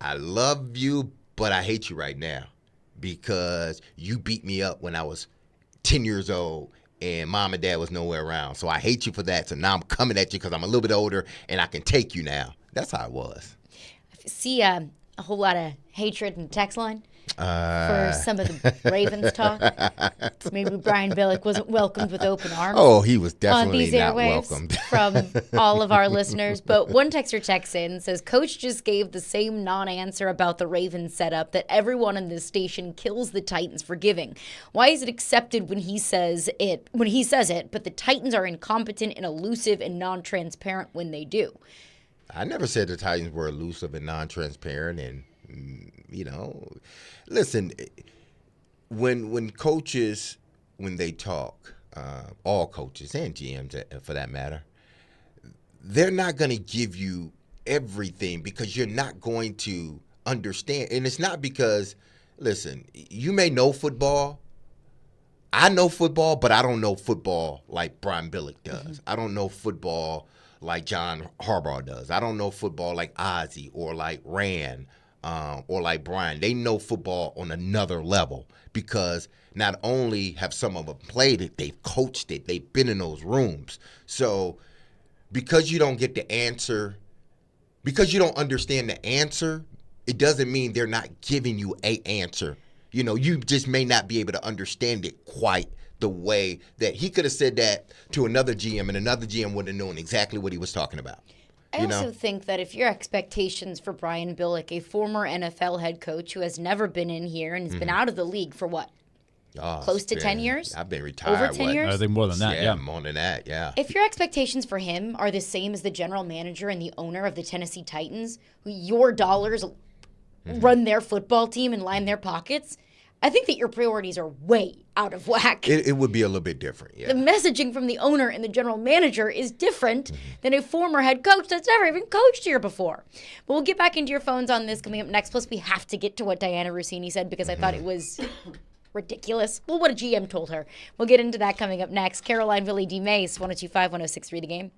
Speaker 2: I love you, but I hate you right now because you beat me up when I was 10 years old and mom and dad was nowhere around. So I hate you for that. So now I'm coming at you because I'm a little bit older and I can take you now. That's how it was.
Speaker 1: See a whole lot of hatred in the text line. for some of the Ravens talk? Maybe Brian Billick wasn't welcomed with open arms.
Speaker 2: Oh, he was
Speaker 1: On
Speaker 2: definitely
Speaker 1: these
Speaker 2: not
Speaker 1: airwaves
Speaker 2: welcomed.
Speaker 1: from all of our listeners. But one texter checks in, says, Coach just gave the same non-answer about the Ravens setup that everyone in this station kills the Titans for giving. Why is it accepted when he says it, but the Titans are incompetent and elusive and non-transparent when they do?
Speaker 2: I never said the Titans were elusive and non-transparent, and listen, when coaches, when they talk, all coaches and GMs for that matter, they're not going to give you everything because you're not going to understand. And it's not because, listen, you may know football. I know football, but I don't know football like Brian Billick does. Mm-hmm. I don't know football like John Harbaugh does. I don't know football like Ozzie or like Rand or like Brian. They know football on another level because not only have some of them played it, they've coached it. They've been in those rooms. So because you don't get the answer, because you don't understand the answer, it doesn't mean they're not giving you an answer. You just may not be able to understand it quite the way that he could have said that to another GM, and another GM would have known exactly what he was talking about.
Speaker 1: I also think that if your expectations for Brian Billick, a former NFL head coach who has never been in here and has been out of the league for what? Close to 10 years?
Speaker 2: I've been retired.
Speaker 1: Over 10 years?
Speaker 3: I think more than that, yeah.
Speaker 2: More than that, yeah.
Speaker 1: If your expectations for him are the same as the general manager and the owner of the Tennessee Titans, who your dollars run their football team and line their pockets, I think that your priorities are way out of whack.
Speaker 2: It would be a little bit different, yeah.
Speaker 1: The messaging from the owner and the general manager is different than a former head coach that's never even coached here before. But we'll get back into your phones on this coming up next. Plus, we have to get to what Diana Rossini said because I thought it was ridiculous. Well, what a GM told her. We'll get into that coming up next. Caroline, Willy, D-Mase, 102.5, 106.3 The Game.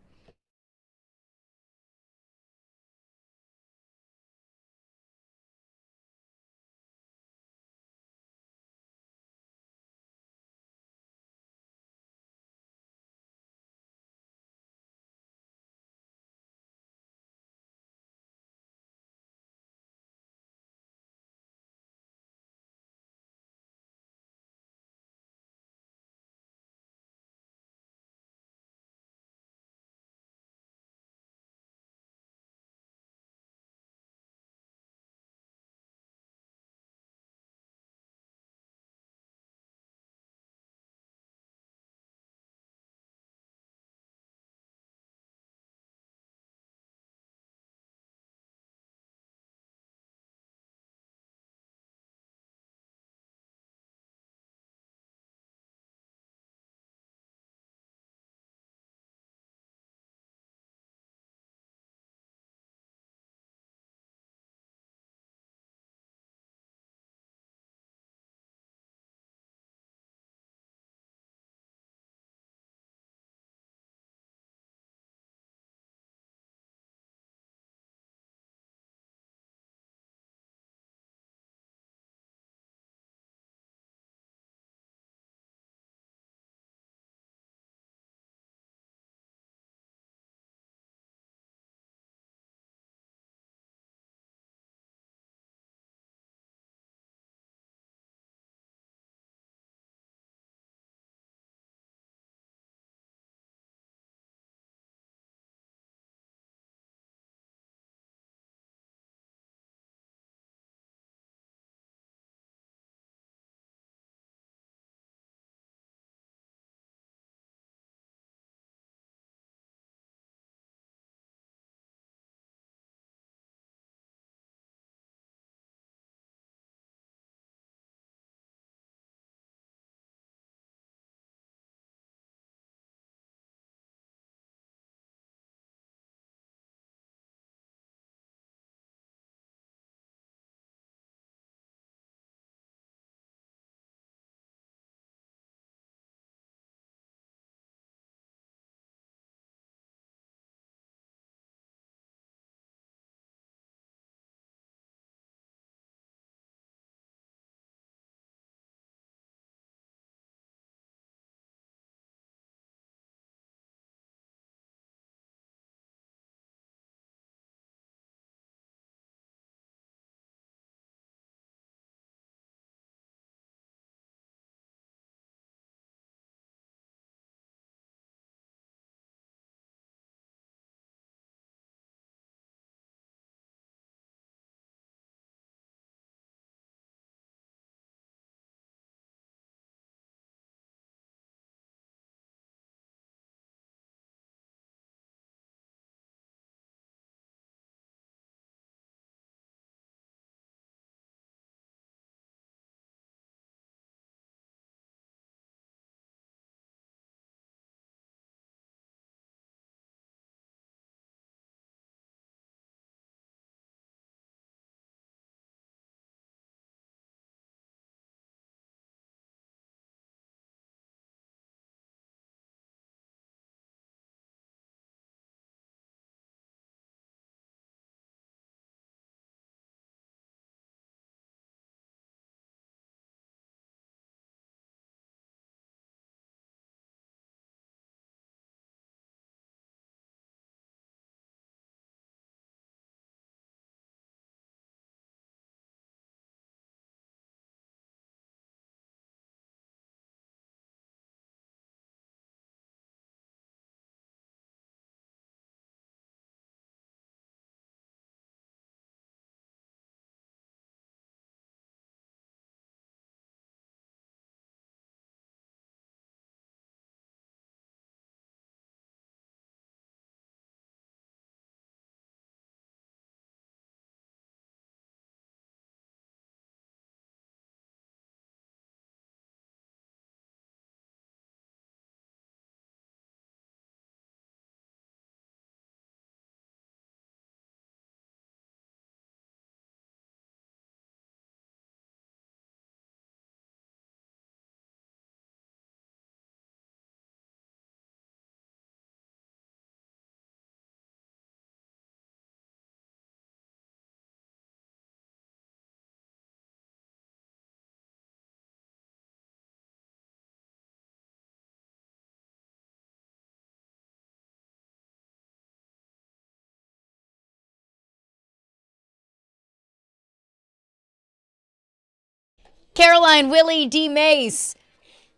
Speaker 1: Caroline, Willy, D-Mase.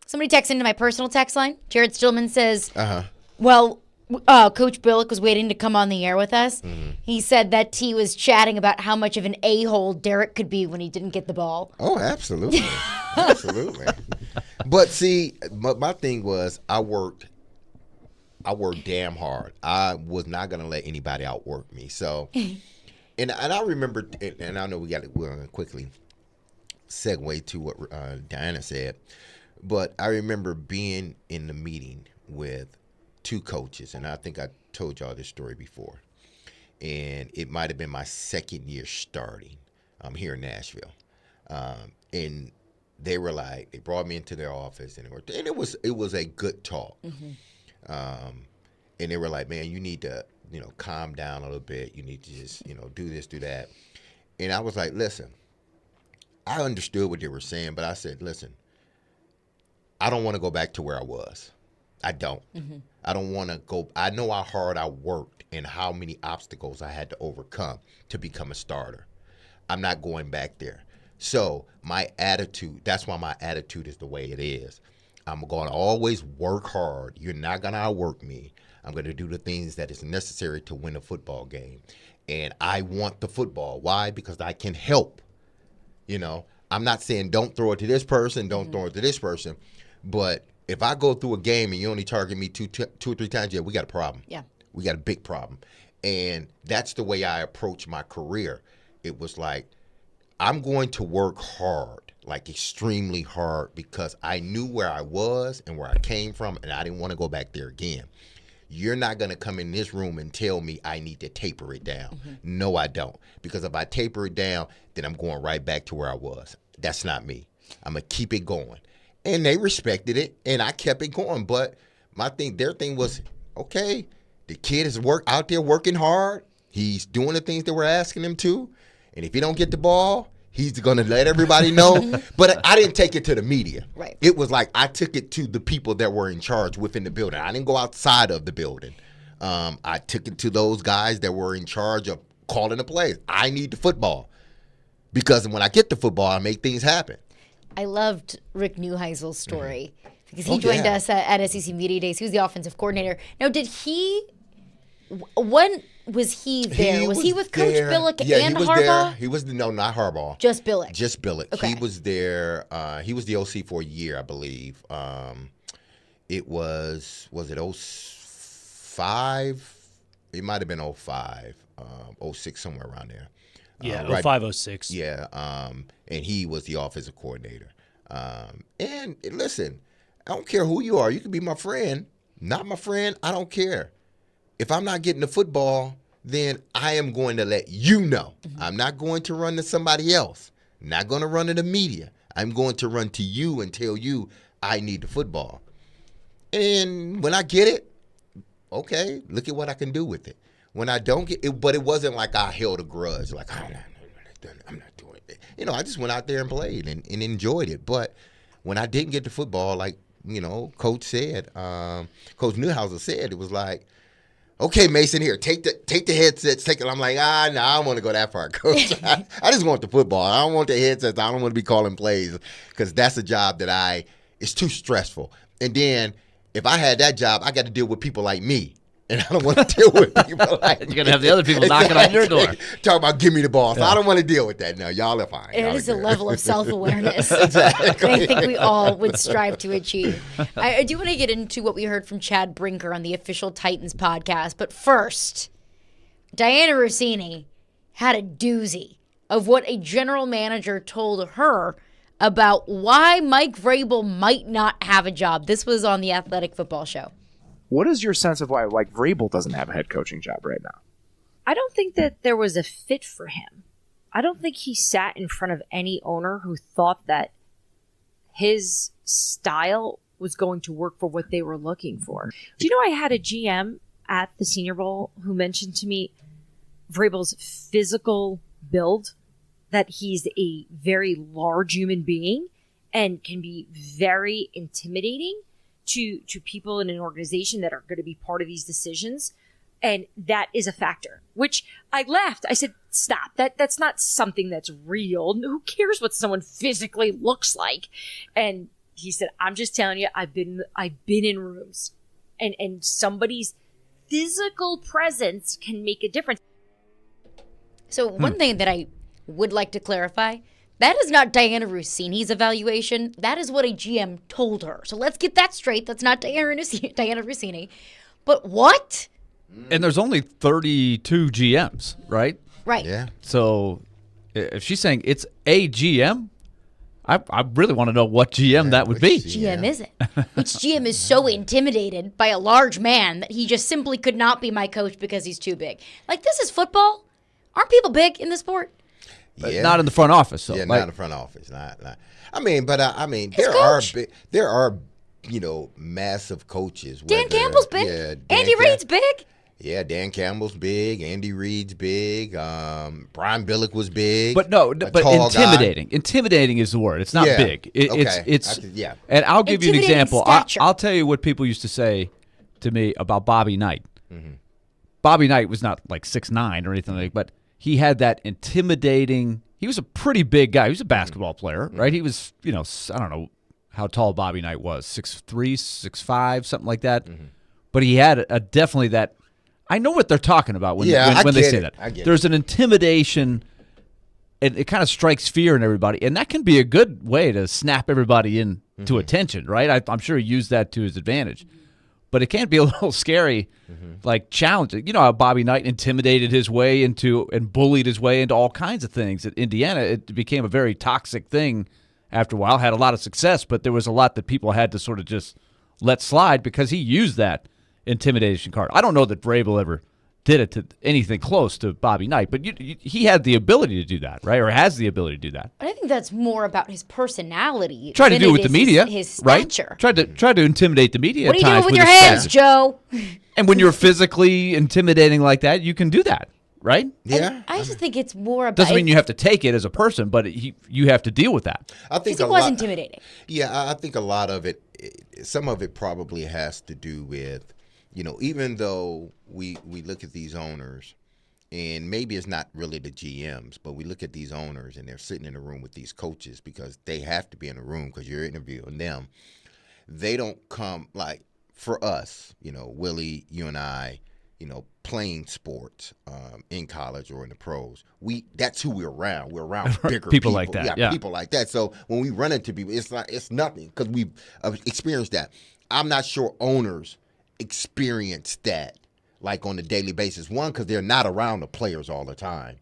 Speaker 1: Somebody texted into my personal text line. Jared Stillman says, well, Coach Billick was waiting to come on the air with us. Mm-hmm. He said that he was chatting about how much of an a-hole Derek could be when he didn't get the ball.
Speaker 2: Oh, absolutely. Absolutely. But see, my thing was I worked damn hard. I was not going to let anybody outwork me. So, and I remember, and I know we're going to quickly segue to what Diana said, but I remember being in the meeting with two coaches, and I think I told y'all this story before, and it might have been my second year starting here in Nashville, and they were like, they brought me into their office, and it was a good talk, and they were like, man, you need to calm down a little bit, you need to just do this, do that, and I was like, listen, I understood what they were saying, but I said, listen, I don't want to go back to where I was. I don't. Mm-hmm. I don't want to go. I know how hard I worked and how many obstacles I had to overcome to become a starter. I'm not going back there. So my attitude, that's why my attitude is the way it is. I'm going to always work hard. You're not going to outwork me. I'm going to do the things that is necessary to win a football game. And I want the football. Why? Because I can help. I'm not saying don't throw it to this person, don't throw it to this person. But if I go through a game and you only target me two or three times, yeah, we got a problem. Yeah. We got a big problem. And that's the way I approach my career. It was like, I'm going to work hard, like extremely hard, because I knew where I was and where I came from, and I didn't want to go back there again. You're not going to come in this room and tell me I need to taper it down. Mm-hmm. No, I don't. Because if I taper it down, then I'm going right back to where I was. That's not me. I'm going to keep it going. And they respected it, and I kept it going. But their thing was, okay, the kid is out there working hard. He's doing the things that we're asking him to. And if he don't get the ball, he's going to let everybody know. But I didn't take it to the media. Right. It was like I took it to the people that were in charge within the building. I didn't go outside of the building. I took it to those guys that were in charge of calling the plays. I need the football. Because when I get the football, I make things happen.
Speaker 1: I loved Rick Neuheisel's story because he joined us at SEC Media Days. He was the offensive coordinator. Now, when was he there? Was he with Coach Billick and Harbaugh?
Speaker 2: He was not Harbaugh.
Speaker 1: Just Billick.
Speaker 2: Just Billick. Okay. He was there. He was the OC for a year, I believe. It was it 05? It might have been 05, 06, somewhere around there.
Speaker 4: Yeah, 05, 06.
Speaker 2: Yeah, and he was the offensive coordinator. And listen, I don't care who you are. You can be my friend, not my friend. I don't care. If I'm not getting the football, then I am going to let you know. Mm-hmm. I'm not going to run to somebody else. I'm not going to run to the media. I'm going to run to you and tell you I need the football. And when I get it, okay, look at what I can do with it. When I don't get it, but it wasn't like I held a grudge, like, I'm not doing it. I just went out there and played and enjoyed it. But when I didn't get the football, like, Coach said, Coach Neuheiser said, it was like, okay, Mason, here, take the headsets, take it. I'm like, no, I don't want to go that far, Coach. I just want the football. I don't want the headsets. I don't want to be calling plays because that's a job that it's too stressful. And then if I had that job, I got to deal with people like me. And I don't want to deal with people like
Speaker 3: You're going to have the other people knocking on your door.
Speaker 2: Talk about give me the ball. So I don't want to deal with that. No, y'all are fine.
Speaker 1: It is a level of self-awareness
Speaker 2: exactly.
Speaker 1: I think we all would strive to achieve. I do want to get into what we heard from Chad Brinker on the official Titans podcast. But first, Diana Rossini had a doozy of what a general manager told her about why Mike Vrabel might not have a job. This was on the Athletic Football Show.
Speaker 8: What is your sense of why Vrabel doesn't have a head coaching job right now?
Speaker 5: I don't think that there was a fit for him. I don't think he sat in front of any owner who thought that his style was going to work for what they were looking for. Do you know I had a GM at the Senior Bowl who mentioned to me Vrabel's physical build, that he's a very large human being and can be very intimidating to people in an organization that are going to be part of these decisions. And that is a factor, which I laughed. I said, stop. That's not something that's real. Who cares what someone physically looks like? And he said, I'm just telling you, I've been in rooms and somebody's physical presence can make a difference.
Speaker 1: So one thing that I would like to clarify, that is not Diana Rossini's evaluation. That is what a GM told her. So let's get that straight. That's not Diana Rossini. But what?
Speaker 3: And there's only 32 GMs, right?
Speaker 1: Right.
Speaker 2: Yeah.
Speaker 3: So if she's saying it's a GM, I really want to know what GM that would be.
Speaker 1: Which GM is it? Which GM is so intimidated by a large man that he just simply could not be my coach because he's too big? Like, this is football. Aren't people big in the sport?
Speaker 3: But not in the front office. So.
Speaker 2: Yeah,
Speaker 3: like,
Speaker 2: not in the front office. Not. I mean,
Speaker 1: coach.
Speaker 2: there are massive coaches.
Speaker 1: Dan Campbell's big.
Speaker 2: Yeah,
Speaker 1: Andy Reid's big.
Speaker 2: Yeah, Dan Campbell's big. Andy Reid's big. Brian Billick was big.
Speaker 3: But intimidating.
Speaker 2: Guy.
Speaker 3: Intimidating is the word. It's not big. It's
Speaker 2: yeah.
Speaker 3: And I'll give you an example.
Speaker 1: Stature.
Speaker 3: I'll tell you what people used to say to me about Bobby Knight.
Speaker 2: Mm-hmm.
Speaker 3: Bobby Knight was not like 6'9" or anything like, but he had that intimidating. He was a pretty big guy. He was a basketball player, right? He was, I don't know how tall Bobby Knight was, 6'3", 6'5", something like that.
Speaker 2: Mm-hmm.
Speaker 3: But he had definitely that. I know what they're talking about when they say that. There's an intimidation, and it kind of strikes fear in everybody, and that can be a good way to snap everybody into attention, right? I'm sure he used that to his advantage. But it can be a little scary, like challenging. You know how Bobby Knight intimidated his way into and bullied his way into all kinds of things. At Indiana, it became a very toxic thing after a while. Had a lot of success, but there was a lot that people had to sort of just let slide because he used that intimidation card. I don't know that Vrabel ever did it to anything close to Bobby Knight, but he had the ability to do that, right? Or has the ability to do that.
Speaker 1: But I think that's more about his personality.
Speaker 3: Tried to do it with the media,
Speaker 1: his stature.
Speaker 3: Right? Tried to intimidate the media.
Speaker 1: What are you
Speaker 3: at times
Speaker 1: doing with your
Speaker 3: his
Speaker 1: hands,
Speaker 3: stature.
Speaker 1: Joe?
Speaker 3: And when you're physically intimidating like that, you can do that, right?
Speaker 2: Yeah.
Speaker 1: I just think it's more about.
Speaker 3: Doesn't mean you have to take it as a person, but you have to deal with that.
Speaker 2: I think
Speaker 1: he was intimidating.
Speaker 2: Yeah, I think a lot of it, some of it probably has to do with, even though we look at these owners, and maybe it's not really the GMs, but we look at these owners and they're sitting in a room with these coaches because they have to be in a room because you're interviewing them. They don't come like for us, Willie, you and I, playing sports in college or in the pros. That's who we're around. We're around bigger people
Speaker 3: like that. Yeah,
Speaker 2: people like that. So when we run into people, it's nothing because we've experienced that. I'm not sure owners experience that like on a daily basis. One, because they're not around the players all the time.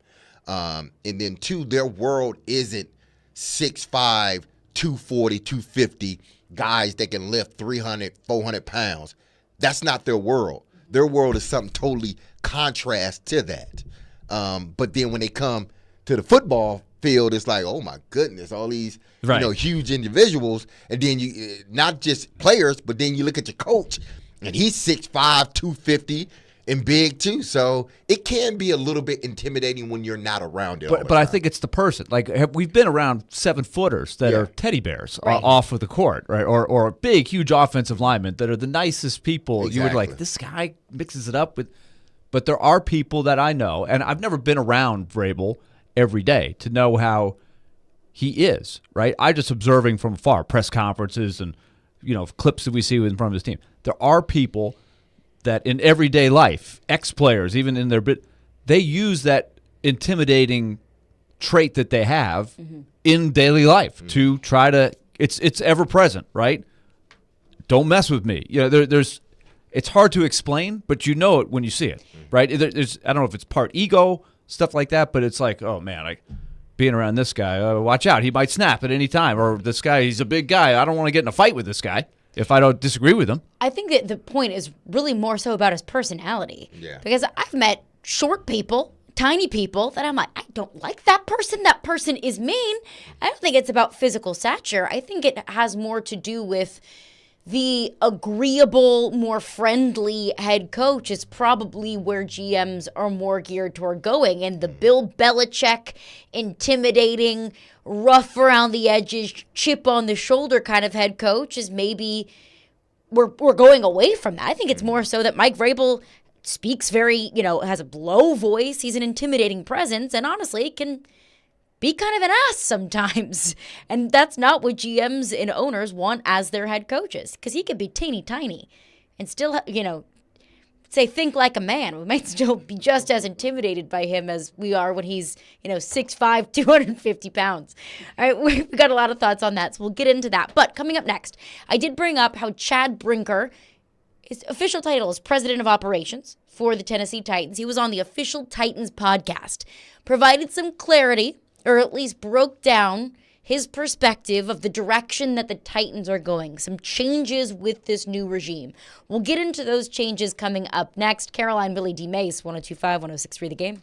Speaker 2: And then two, their world isn't 6'5", 240, 250 guys that can lift 300, 400 pounds. That's not their world. Their world is something totally contrast to that. But then when they come to the football field, it's like, oh my goodness, all these huge individuals. And then you not just players, but then you look at your coach, and he's 6'5", 250, and big too. So it can be a little bit intimidating when you're not around it.
Speaker 3: But I think it's the person. Like we've been around 7-footers that are teddy bears off of the court, right? Or big, huge offensive linemen that are the nicest people.
Speaker 2: Exactly.
Speaker 3: You would like, this guy mixes it up with. But there are people that I know, and I've never been around Vrabel every day to know how he is, right? I just observing from afar, press conferences and clips that we see in front of his team. There are people that in everyday life, ex-players, even in their bit, they use that intimidating trait that they have in daily life to try to. It's ever present, right? Don't mess with me. There's. It's hard to explain, but you know it when you see it, right? There's I don't know if it's part ego, stuff like that, but it's like, oh man, being around this guy, watch out, he might snap at any time, or this guy, he's a big guy, I don't want to get in a fight with this guy if I don't disagree with him.
Speaker 1: I think that the point is really more so about his personality.
Speaker 2: Yeah.
Speaker 1: Because I've met short people, tiny people, that I'm like, I don't like that person. That person is mean. I don't think it's about physical stature. I think it has more to do with the agreeable, more friendly head coach is probably where GMs are more geared toward going. And the Bill Belichick, intimidating, rough around the edges, chip on the shoulder kind of head coach is maybe we're going away from that. I think it's more so that Mike Vrabel speaks very, has a low voice. He's an intimidating presence, and honestly can be kind of an ass sometimes. And that's not what GMs and owners want as their head coaches, because he could be teeny tiny and still, say think like a man. We might still be just as intimidated by him as we are when he's, 6'5", 250 pounds. All right, we've got a lot of thoughts on that, so we'll get into that. But coming up next, I did bring up how Chad Brinker, his official title is President of Operations for the Tennessee Titans. He was on the Official Titans podcast, provided some clarity, or at least broke down his perspective of the direction that the Titans are going, some changes with this new regime. We'll get into those changes coming up next. Caroline, Willy, D-Mase, 102.5, 106.3 The Game.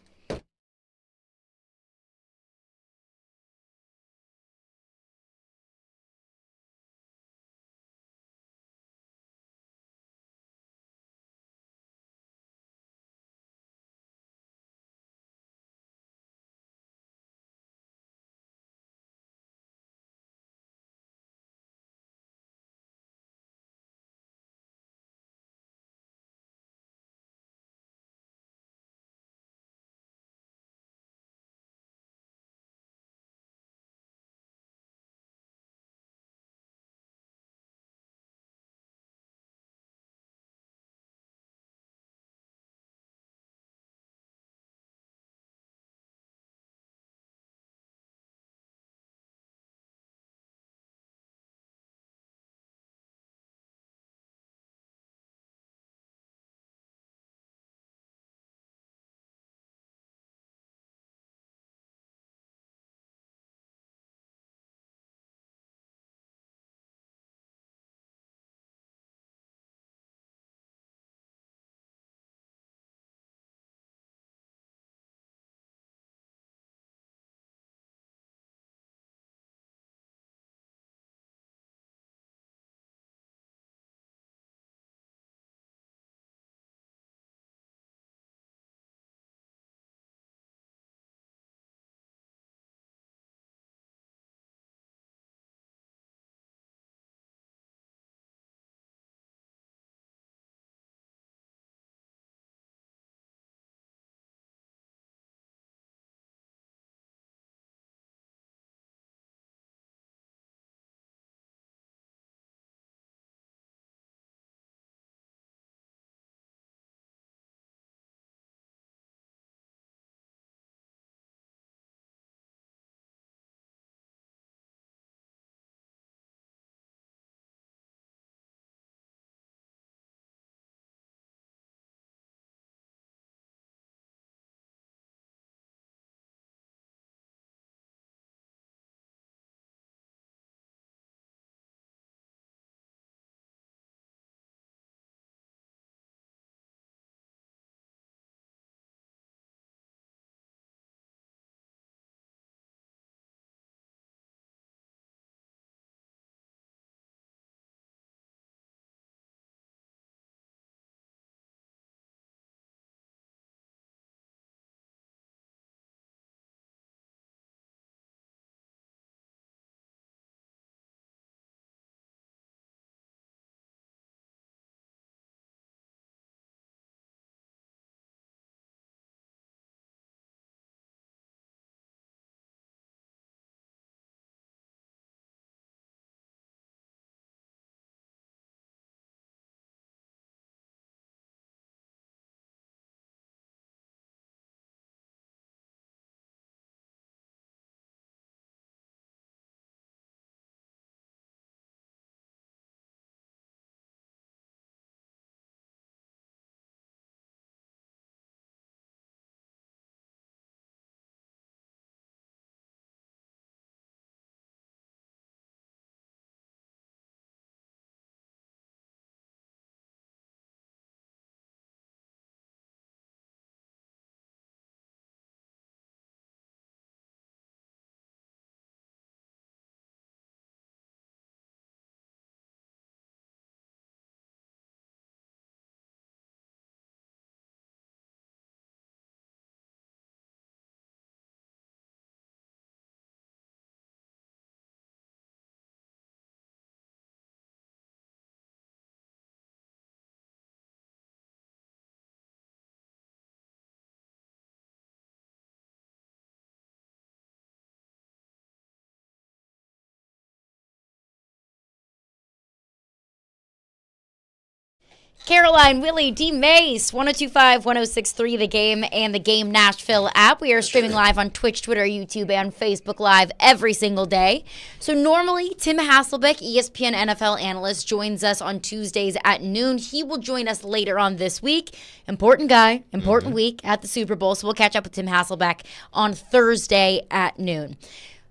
Speaker 1: Caroline, Willy, D-Mase, 102.5, 106.3, The Game, and The Game Nashville app. We are streaming live on Twitch, Twitter, YouTube, and Facebook Live every single day. So normally, Tim Hasselbeck, ESPN NFL analyst, joins us on Tuesdays at noon. He will join us later on this week. Important guy, important week at the Super Bowl. So we'll catch up with Tim Hasselbeck on Thursday at noon.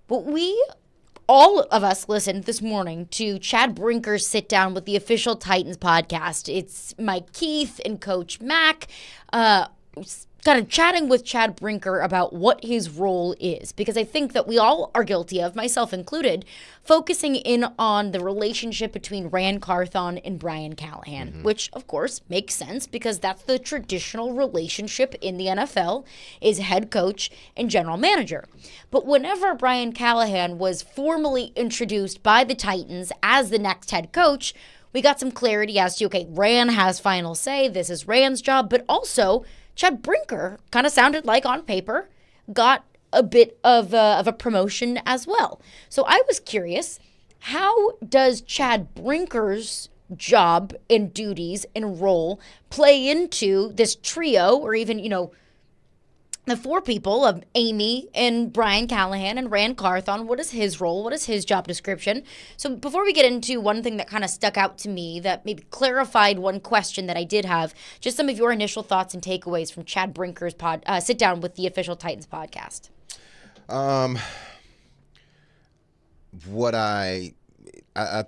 Speaker 1: But all of us listened this morning to Chad Brinker's sit down with the official Titans podcast. It's Mike Keith and Coach Mack kind of chatting with Chad Brinker about what his role is, because I think that we all are guilty of, myself included, focusing in on the relationship between Ran Carthon and Brian Callahan, which of course makes sense because that's the traditional relationship in the NFL, is head coach and general manager. But whenever Brian Callahan was formally introduced by the Titans as the next head coach, we got some clarity as to, okay, Ran has final say, this is Ran's job, but also Chad Brinker kind of sounded like on paper got a bit of a promotion as well. So I was curious, how does Chad Brinker's job and duties and role play into this trio, or even, the four people of Amy and Brian Callahan and Ran Carthon? What is his role? What is his job description? So before we get into one thing that kind of stuck out to me that maybe clarified one question that I did have, just some of your initial thoughts and takeaways from Chad Brinker's sit down with the official Titans podcast.
Speaker 2: What I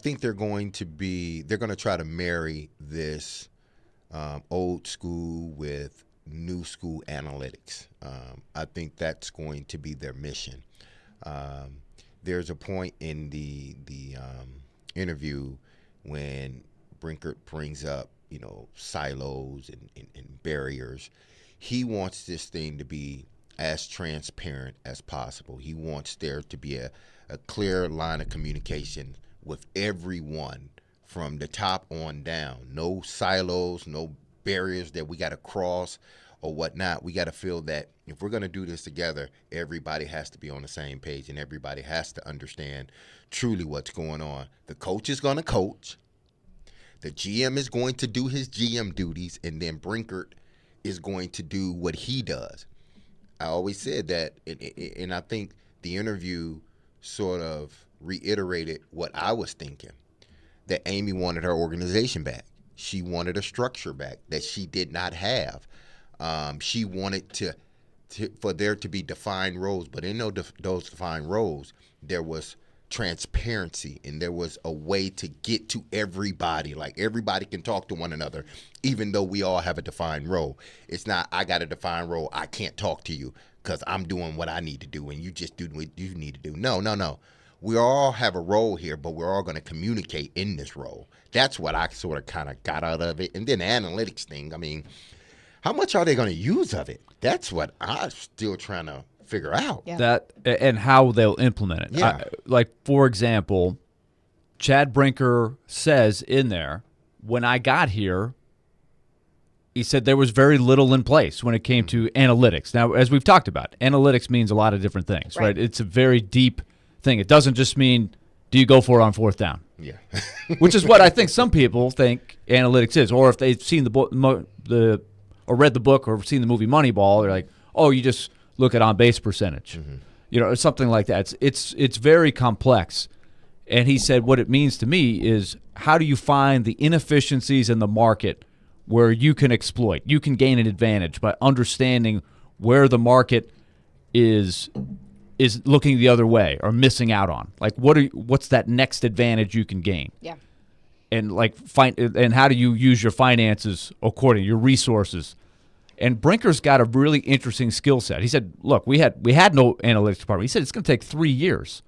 Speaker 2: think they're going to try to marry this old school with new school analytics. I think that's going to be their mission. There's a point in the interview when Brinker brings up, silos and barriers. He wants this thing to be as transparent as possible. He wants there to be a clear line of communication with everyone from the top on down. No silos, no barriers that we got to cross or whatnot. We got to feel that if we're going to do this together, everybody has to be on the same page and everybody has to understand truly what's going on. The coach is going to coach. The GM is going to do his GM duties, and then Brinker is going to do what he does. I always said that, and I think the interview sort of reiterated what I was thinking, that Amy wanted her organization back. She wanted a structure back that she did not have. She wanted for there to be defined roles, but in those defined roles, there was transparency and there was a way to get to everybody. Like everybody can talk to one another, even though we all have a defined role. It's not, I got a defined role, I can't talk to you because I'm doing what I need to do and you just do what you need to do. No. We all have a role here, but we're all going to communicate in this role. That's what I sort of kind of got out of it. And then the analytics thing, I mean, how much are they going to use of it? That's what I'm still trying to figure out.
Speaker 1: Yeah.
Speaker 3: That and how they'll implement it.
Speaker 2: Yeah.
Speaker 3: Like, for example, Chad Brinker says in there, when I got here, he said there was very little in place when it came to analytics. Now, as we've talked about, analytics means a lot of different things, right? It's a very deep thing. It doesn't just mean, do you go for it on fourth down?
Speaker 2: Yeah.
Speaker 3: Which is what I think some people think analytics is. Or if they've seen the book, or read the book or seen the movie Moneyball, they're like, oh, you just look at on-base percentage. Or something like that. It's very complex. And he said what it means to me is, how do you find the inefficiencies in the market where you can exploit, you can gain an advantage by understanding where the market is looking the other way or missing out on. Like, what's that next advantage you can gain?
Speaker 1: Yeah.
Speaker 3: And and how do you use your finances accordingly, your resources? And Brinker's got a really interesting skill set. He said, look, we had no analytics department. He said it's going to take 3 years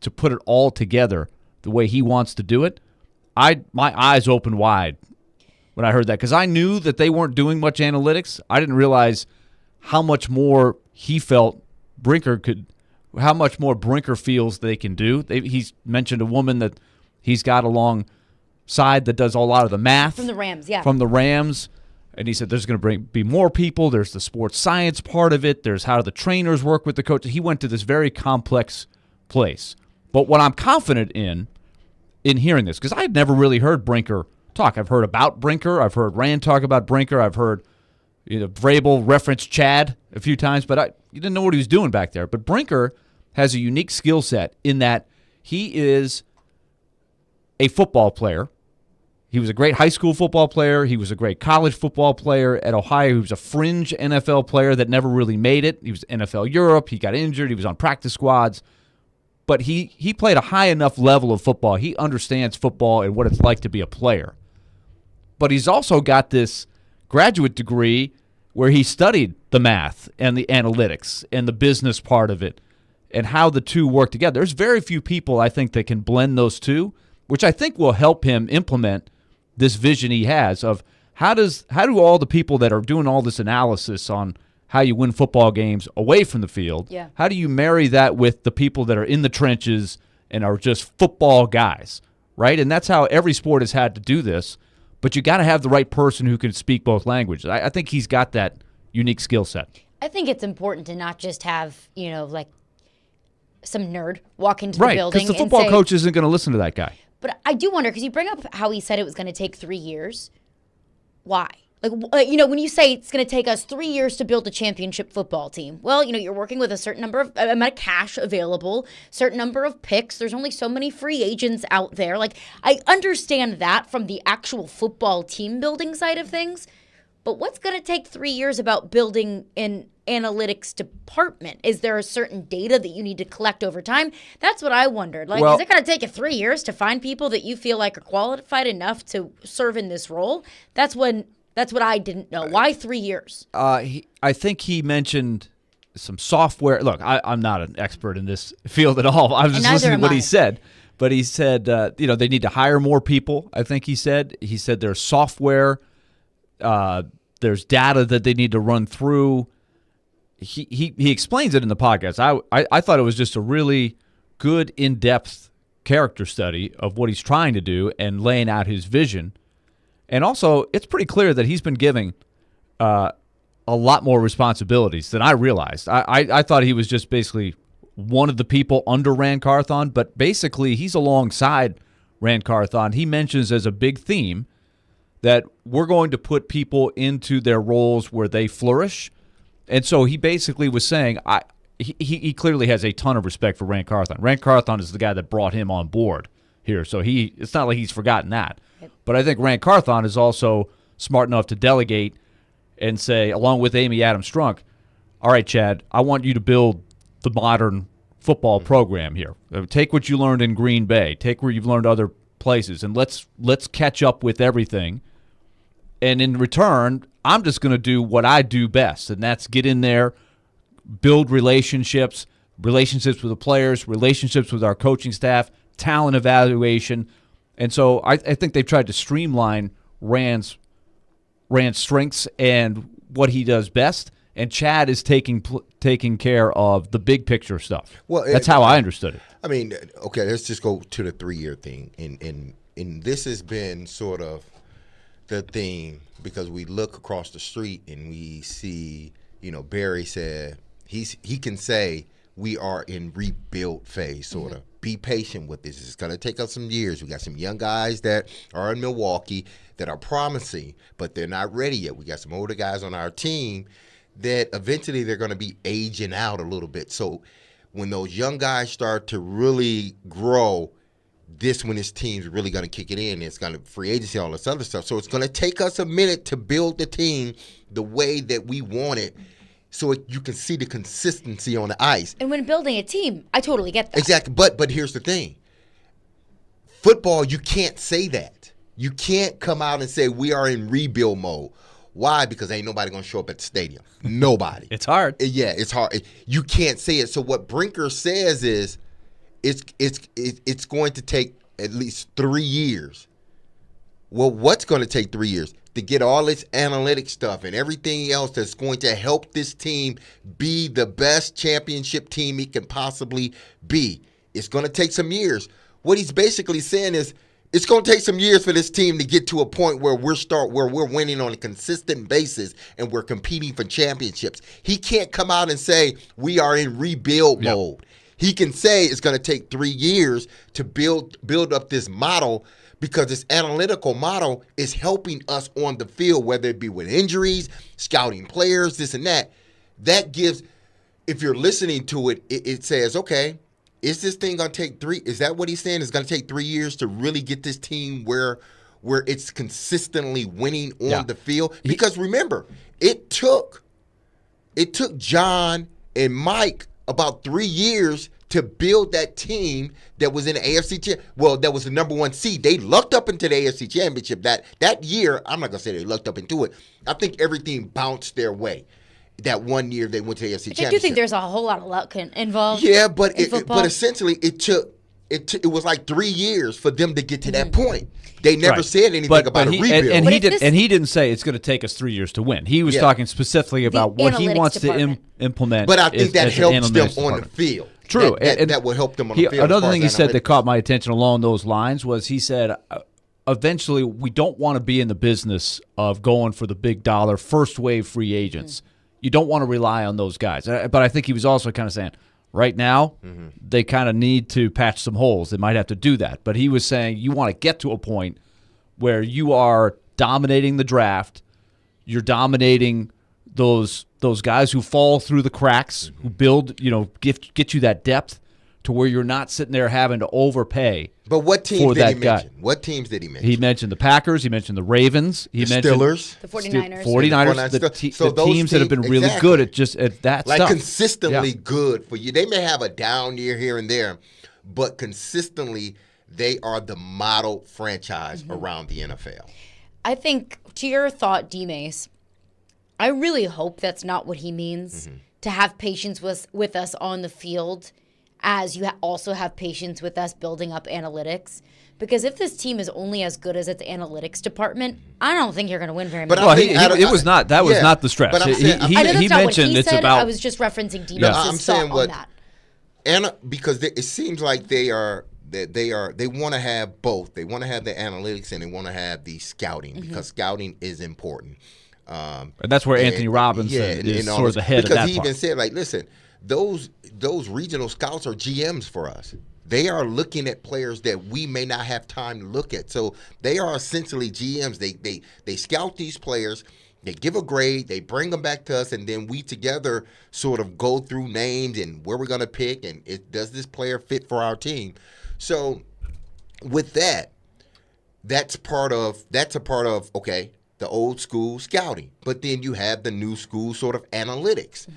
Speaker 3: to put it all together the way he wants to do it. My eyes opened wide when I heard that, because I knew that they weren't doing much analytics. I didn't realize how much more he felt how much more Brinker feels they can do. He's mentioned a woman that he's got alongside that does a lot of the math.
Speaker 1: From the Rams, yeah.
Speaker 3: From the Rams. And he said there's going to be more people. There's the sports science part of it. There's how the trainers work with the coaches. He went to this very complex place. But what I'm confident in hearing this, because I had never really heard Brinker talk. I've heard about Brinker. I've heard Rand talk about Brinker. I've heard Vrabel reference Chad a few times, but you didn't know what he was doing back there. But Brinker has a unique skill set in that he is a football player. He was a great high school football player. He was a great college football player at Ohio. He was a fringe NFL player that never really made it. He was NFL Europe. He got injured. He was on practice squads. But he played a high enough level of football. He understands football and what it's like to be a player. But he's also got this graduate degree where he studied the math and the analytics and the business part of it and how the two work together. There's very few people, I think, that can blend those two, which I think will help him implement this vision he has of how do all the people that are doing all this analysis on how you win football games away from the field, how do you marry that with the people that are in the trenches and are just football guys, right? And that's how every sport has had to do this, but you got to have the right person who can speak both languages. I think he's got that unique skill set.
Speaker 1: I think it's important to not just have, like some nerd walk into the building.
Speaker 3: Right, because the football coach isn't going to listen to that guy.
Speaker 1: But I do wonder, because you bring up how he said it was going to take 3 years. Why? When you say it's going to take us 3 years to build a championship football team, well, you're working with a certain number of amount of cash available, certain number of picks. There's only so many free agents out there. I understand that from the actual football team building side of things. But what's going to take 3 years about building an analytics department? Is there a certain data that you need to collect over time? That's what I wondered. Is it going to take you 3 years to find people that you feel like are qualified enough to serve in this role? That's what I didn't know. Why 3 years?
Speaker 3: I think he mentioned some software. Look, I'm not an expert in this field at all. I was just listening to what he said. But he said, they need to hire more people, I think he said. He said there's software, there's data that they need to run through. He explains it in the podcast. I thought it was just a really good, in-depth character study of what he's trying to do and laying out his vision. And also, it's pretty clear that he's been giving a lot more responsibilities than I realized. I thought he was just basically one of the people under Rand Carthon, but basically he's alongside Rand Carthon. He mentions as a big theme that we're going to put people into their roles where they flourish. And so he basically was saying, he clearly has a ton of respect for Rand Carthon. Rand Carthon is the guy that brought him on board here, so it's not like he's forgotten that. But I think Rand Carthon is also smart enough to delegate and say, along with Amy Adams Strunk, all right, Chad, I want you to build the modern football program here. Take what you learned in Green Bay. Take where you've learned other places, and let's catch up with everything. And in return, I'm just going to do what I do best, and that's get in there, build relationships with the players, relationships with our coaching staff, talent evaluation. And so I think they've tried to streamline Rand's strengths and what he does best, and Chad is taking care of the big picture stuff. Well, that's how I understood it.
Speaker 2: I mean, okay, let's just go to the 3-year thing. And this has been sort of the theme because we look across the street and we see, Barry said he can say we are in rebuild phase, sort of. Be patient with this. It's going to take us some years. We got some young guys that are in Milwaukee that are promising, but they're not ready yet. We got some older guys on our team that eventually they're going to be aging out a little bit. So when those young guys start to really grow, when this team's really going to kick it in. It's going to free agency, all this other stuff. So it's going to take us a minute to build the team the way that we want it, so you can see the consistency on the ice.
Speaker 1: And when building a team, I totally get that.
Speaker 2: Exactly. But here's the thing. Football, you can't say that. You can't come out and say we are in rebuild mode. Why? Because ain't nobody going to show up at the stadium. Nobody.
Speaker 3: It's hard.
Speaker 2: Yeah, it's hard. You can't say it. So what Brinker says is it's going to take at least 3 years. Well, what's going to take 3 years? To get all this analytic stuff and everything else that's going to help this team be the best championship team it can possibly be. It's going to take some years. What he's basically saying is it's going to take some years for this team to get to a point where we're winning on a consistent basis and we're competing for championships. He can't come out and say we are in rebuild mode. He can say it's going to take 3 years to build up this model, because this analytical model is helping us on the field, whether it be with injuries, scouting players, this and that. That gives, if you're listening to it, it says, okay, is this thing going to take 3? Is that what he's saying? It's going to take 3 years to really get this team where it's consistently winning on the field? Because remember, it took John and Mike about 3 years to build that team that was in the AFC that was the number 1 seed. They lucked up into the AFC Championship that year. I'm not going to say they lucked up into it. I think everything bounced their way. That 1 year they went to the AFC Championship.
Speaker 1: I do think there's a whole lot of luck involved.
Speaker 2: Yeah, but essentially it was like 3 years for them to get to that point. They never said anything about a rebuild.
Speaker 3: And he didn't say it's going to take us 3 years to win. He was talking specifically about what he wants to implement.
Speaker 2: But I think that helps them on the field.
Speaker 3: True.
Speaker 2: That will help them on the field.
Speaker 3: Another thing he said that caught my attention along those lines was he said, eventually we don't want to be in the business of going for the big dollar first wave free agents. You don't want to rely on those guys. But I think he was also kind of saying, right now, they kind of need to patch some holes. They might have to do that. But he was saying you want to get to a point where you are dominating the draft, you're dominating those guys who fall through the cracks, who build, get you that depth to where you're not sitting there having to overpay.
Speaker 2: But what teams did he mention? What teams did he mention?
Speaker 3: He mentioned the Packers. He mentioned the Ravens. He mentioned
Speaker 2: Steelers.
Speaker 1: The 49ers.
Speaker 3: 49ers. The teams that have been really good at that stuff.
Speaker 2: Like consistently good for you. They may have a down year here and there, but consistently they are the model franchise around the NFL.
Speaker 1: I think, to your thought, D-Mase, I really hope that's not what he means, to have patience with us on the field as you also have patience with us building up analytics. Because if this team is only as good as its analytics department, I don't think you're going to win very much.
Speaker 3: Well, it was not. That was not the stretch.
Speaker 2: But
Speaker 3: he mentioned it's about.
Speaker 1: I was just referencing D-Mase's thought on that.
Speaker 2: Because it seems like they want to have both. They want to have the analytics and they want to have the scouting because scouting is important.
Speaker 3: And that's where Anthony Robinson is sort of the head of that
Speaker 2: Because he
Speaker 3: part.
Speaker 2: even said, like, listen, those regional scouts are GMs for us. They are looking at players that we may not have time to look at. So they are essentially GMs. They scout these players, they give a grade, they bring them back to us, and then we together sort of go through names and where we're going to pick and does this player fit for our team. So with that, that's a part of okay, the old school scouting. But then you have the new school sort of analytics.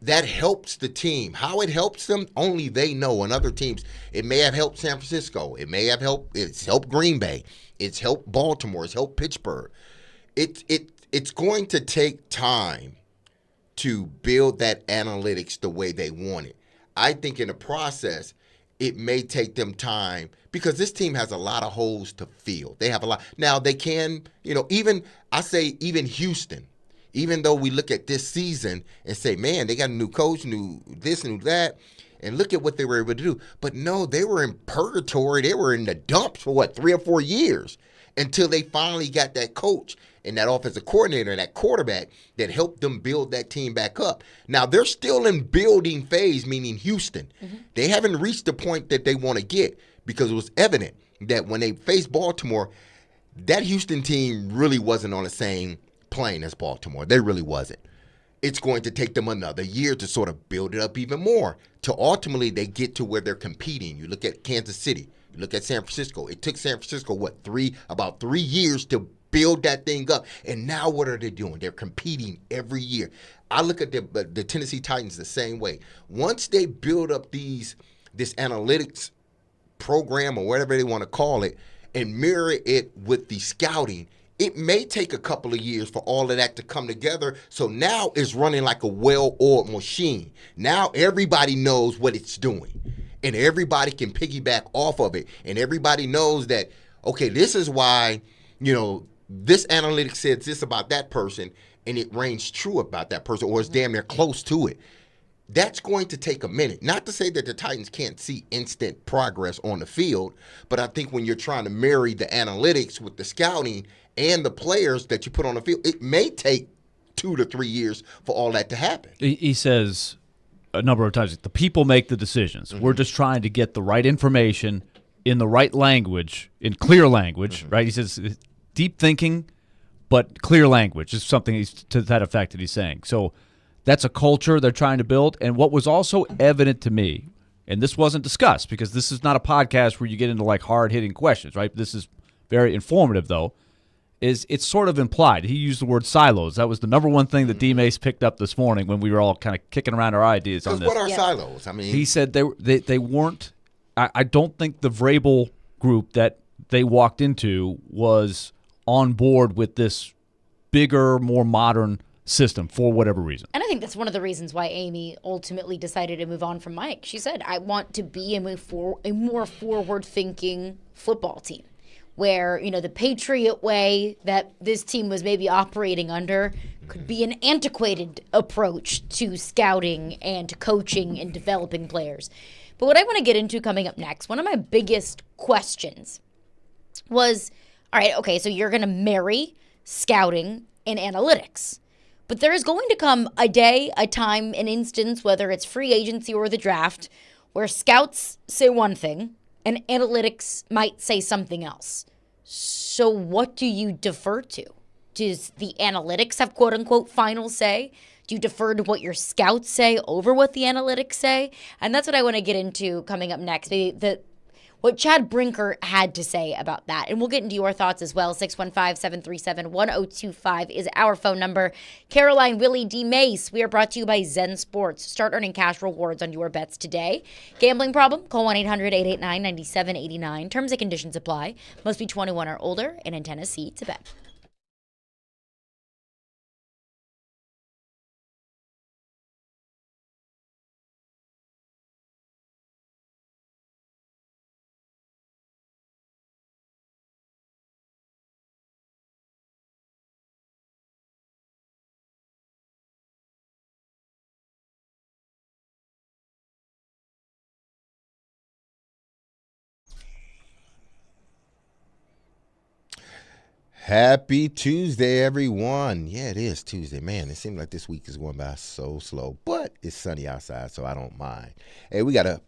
Speaker 2: That helps the team. How it helps them, only they know. And other teams, it may have helped San Francisco. It's helped Green Bay. It's helped Baltimore. It's helped Pittsburgh. It's going to take time to build that analytics the way they want it. I think in the process, it may take them time because this team has a lot of holes to fill. They have a lot. Now, they can, even Houston, even though we look at this season and say, man, they got a new coach, new this, new that, and look at what they were able to do. But no, they were in purgatory. They were in the dumps for 3 or 4 years until they finally got that coach and that offensive coordinator and that quarterback that helped them build that team back up. Now, they're still in building phase, meaning Houston. They haven't reached the point that they want to get because it was evident that when they faced Baltimore, that Houston team really wasn't on the same plane as Baltimore. They really wasn't. It's going to take them another year to sort of build it up even more to ultimately they get to where they're competing. You look at Kansas City, you look at San Francisco. It took San Francisco, about 3 years to build that thing up. And now what are they doing? They're competing every year. I look at the Tennessee Titans the same way. Once they build up this analytics program or whatever they want to call it and mirror it with the scouting, it may take a couple of years for all of that to come together. So now it's running like a well-oiled machine. Now everybody knows what it's doing. And everybody can piggyback off of it. And everybody knows that, okay, this is why, this analytics says this about that person, and it reigns true about that person, or it's damn near close to it. That's going to take a minute. Not to say that the Titans can't see instant progress on the field, but I think when you're trying to marry the analytics with the scouting and the players that you put on the field, it may take 2 to 3 years for all that to happen.
Speaker 3: He says a number of times, the people make the decisions. We're just trying to get the right information in the right language, in clear language, right? He says deep thinking, but clear language is something to that effect that he's saying. So that's a culture they're trying to build. And what was also evident to me, and this wasn't discussed because this is not a podcast where you get into like hard-hitting questions, right? This is very informative, though, is it's sort of implied. He used the word silos. That was the number one thing that D-Mase picked up this morning when we were all kind of kicking around our ideas on this.
Speaker 2: What are silos? I mean,
Speaker 3: he said they weren't. I don't think the Vrabel group that they walked into was on board with this bigger, more modern system for whatever reason.
Speaker 1: And I think that's one of the reasons why Amy ultimately decided to move on from Mike. She said, I want to be a more forward-thinking football team where, the Patriot way that this team was maybe operating under could be an antiquated approach to scouting and to coaching and developing players. But what I want to get into coming up next, one of my biggest questions was, all right, okay, so you're going to marry scouting and analytics. But there is going to come a day, a time, an instance, whether it's free agency or the draft, where scouts say one thing and analytics might say something else. So what do you defer to? Does the analytics have quote-unquote final say? Do you defer to what your scouts say over what the analytics say? And that's what I want to get into coming up next. Maybe what Chad Brinker had to say about that. And we'll get into your thoughts as well. 615-737-1025 is our phone number. Caroline, Willy, D-Mase, we are brought to you by Zen Sports. Start earning cash rewards on your bets today. Gambling problem? Call 1-800-889-9789. Terms and conditions apply. Must be 21 or older and in Tennessee to bet.
Speaker 2: Happy Tuesday, everyone. Yeah, it is Tuesday. Man, it seems like this week is going by so slow, but it's sunny outside, so I don't mind. Hey, we got at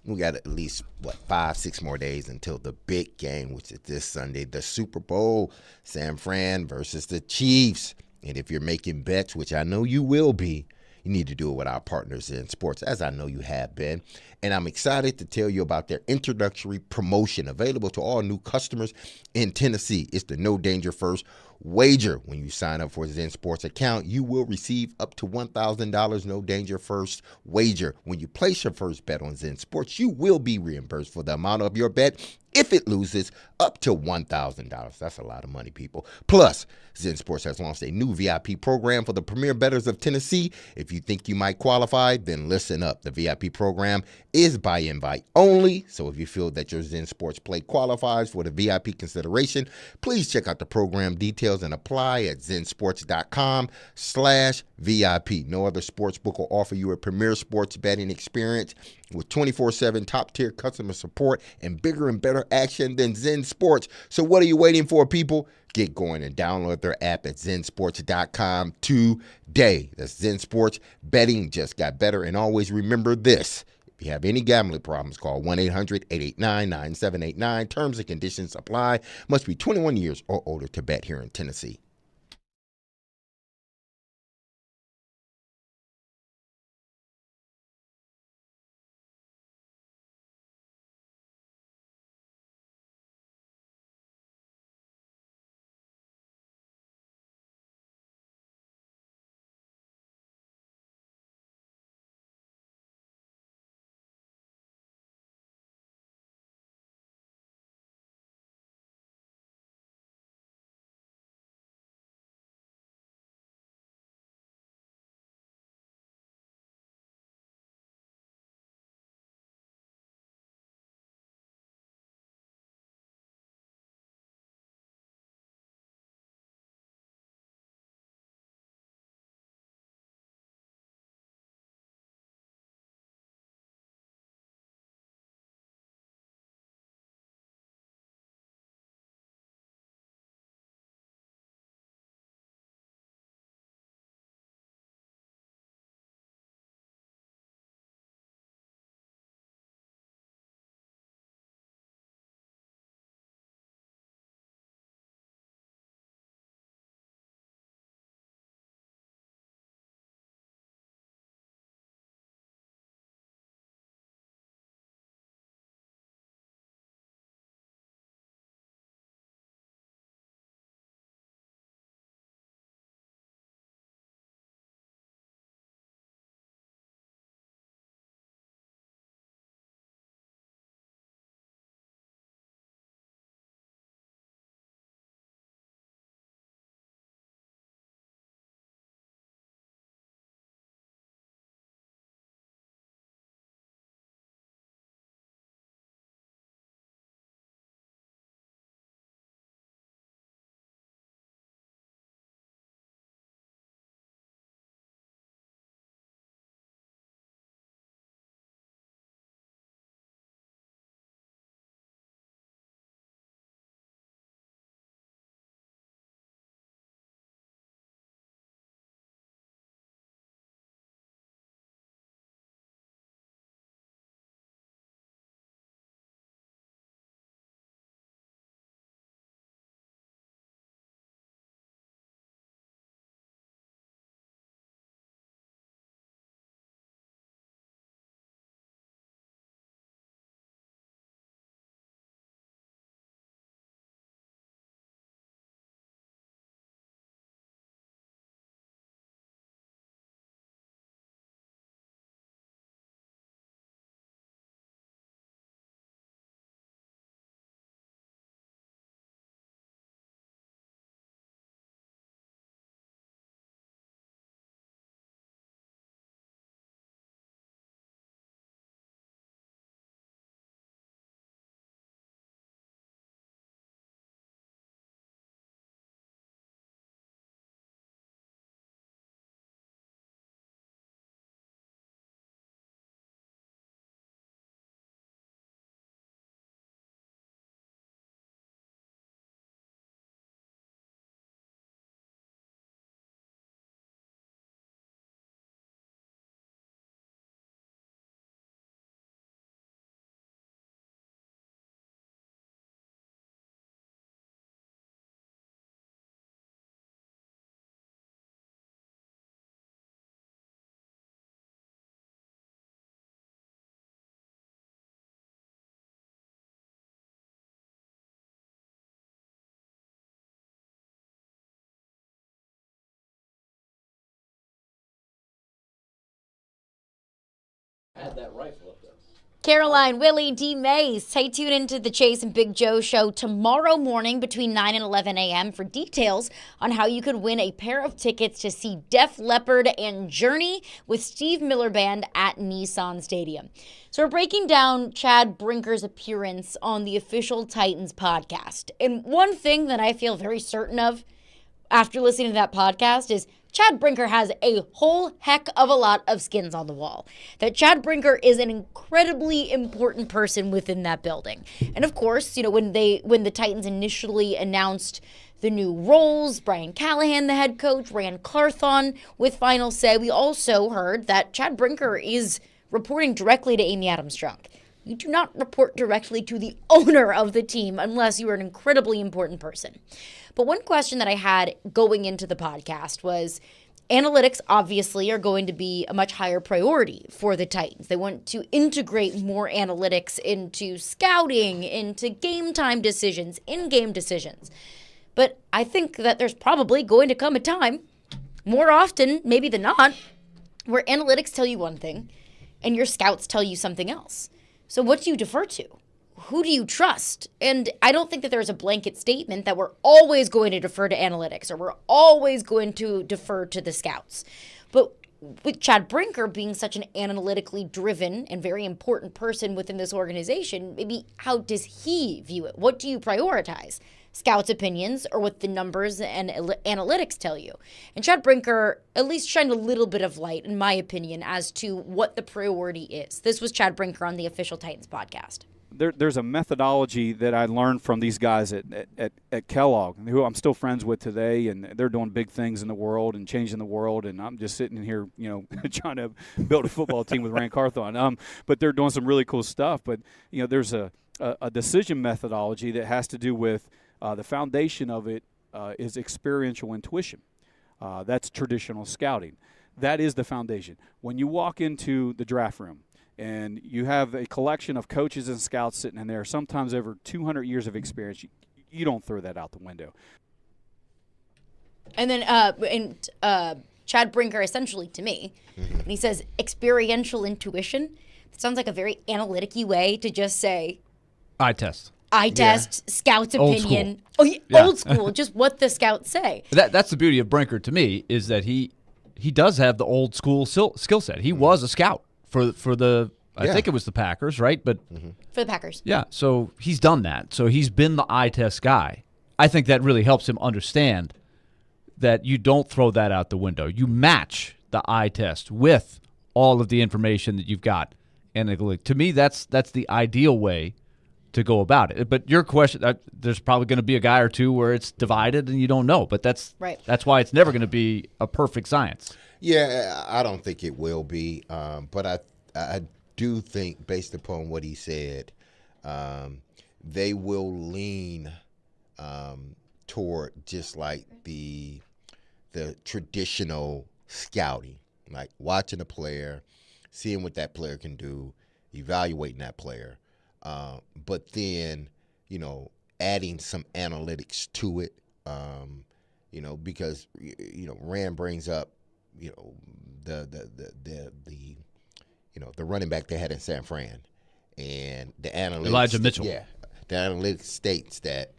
Speaker 2: least, 5-6 more days until the big game, which is this Sunday, the Super Bowl, San Fran versus the Chiefs. And if you're making bets, which I know you will be, you need to do it with our partners in sports, as I know you have been. And I'm excited to tell you about their introductory promotion available to all new customers in Tennessee. It's the No Danger First wager. When you sign up for a Zen Sports account, you will receive up to $1,000 No Danger First wager. When you place your first bet on Zen Sports, you will be reimbursed for the amount of your bet if it loses, up to $1,000. That's a lot of money, people. Plus, Zen Sports has launched a new VIP program for the premier bettors of Tennessee. If you think you might qualify, then listen up. The VIP program is by invite only. So if you feel that your Zen Sports play qualifies for the VIP consideration, please check out the program details and apply at zensports.com/VIP. No other sports book will offer you a premier sports betting experience with 24/7 top-tier customer support and bigger and better action than Zen Sports. So what are you waiting for, people? Get going and download their app at zensports.com today. That's Zen Sports. Betting just got better. And always remember this. If you have any gambling problems, call 1-800-889-9789. Terms and conditions apply. Must be 21 years or older to bet here in Tennessee.
Speaker 3: had that rifle up there.
Speaker 1: Caroline, Willy, D-Mase. Stay tuned into the Chase and Big Joe show tomorrow morning between 9 and 11 a.m. for details on how you could win a pair of tickets to see Def Leppard and Journey with Steve Miller Band at Nissan Stadium. So we're breaking down Chad Brinker's appearance on the official Titans podcast. And one thing that I feel very certain of after listening to that podcast is Chad Brinker has a whole heck of a lot of skins on the wall. That Chad Brinker is an incredibly important person within that building. And of course, you know, when the Titans initially announced the new roles, Brian Callahan, the head coach, Rand Carthon with final say, we also heard that Chad Brinker is reporting directly to Amy Adams-Strunk. You do not report directly to the owner of the team unless you are an incredibly important person. But one question that I had going into the podcast was analytics obviously are going to be a much higher priority for the Titans. They want to integrate more analytics into scouting, into game time decisions, in-game decisions. But I think that there's probably going to come a time, more often maybe than not, where analytics tell you one thing and your scouts tell you something else. So what do you defer to? Who do you trust? And I don't think that there's a blanket statement that we're always going to defer to analytics or we're always going to defer to the scouts. But with Chad Brinker being such an analytically driven and very important person within this organization, maybe how does he view it? What do you prioritize? Scouts' opinions or what the numbers and analytics tell you? And Chad Brinker at least shined a little bit of light, in my opinion, as to what the priority is. This was Chad Brinker on the official Titans podcast.
Speaker 9: There's a methodology that I learned from these guys at Kellogg, who I'm still friends with today, and they're doing big things in the world and changing the world, and I'm just sitting here, you know, trying to build a football team with Rand Carthon. But they're doing some really cool stuff. But, you know, there's a decision methodology that has to do with the foundation of it is experiential intuition. That's traditional scouting. That is the foundation. When you walk into the draft room, and you have a collection of coaches and scouts sitting in there, sometimes over 200 years of experience, you don't throw that out the window.
Speaker 1: And then Chad Brinker, essentially to me, and he says experiential intuition. It sounds like a very analytic-y way to just say
Speaker 3: Eye test.
Speaker 1: Scouts'
Speaker 3: Old
Speaker 1: opinion.
Speaker 3: School.
Speaker 1: Oh, yeah. Old school, just what the scouts say.
Speaker 3: That's the beauty of Brinker to me, is that he does have the old school skill set. He was a scout for the I think it was the Packers, right? But
Speaker 1: for the Packers.
Speaker 3: Yeah, so he's done that. So he's been the eye test guy. I think that really helps him understand that you don't throw that out the window. You match the eye test with all of the information that you've got. And to me, that's the ideal way to go about it. But your question, there's probably going to be a guy or two where it's divided and you don't know. But that's why it's never going to be a perfect science.
Speaker 2: Yeah, I don't think it will be. But I do think, based upon what he said, they will lean toward just like the traditional scouting, like watching a player, seeing what that player can do, evaluating that player, but then, you know, adding some analytics to it, you know, because, you know, Rand brings up, you know, the running back they had in San Fran, and the analytics.
Speaker 3: Elijah Mitchell.
Speaker 2: Yeah, the analytics states that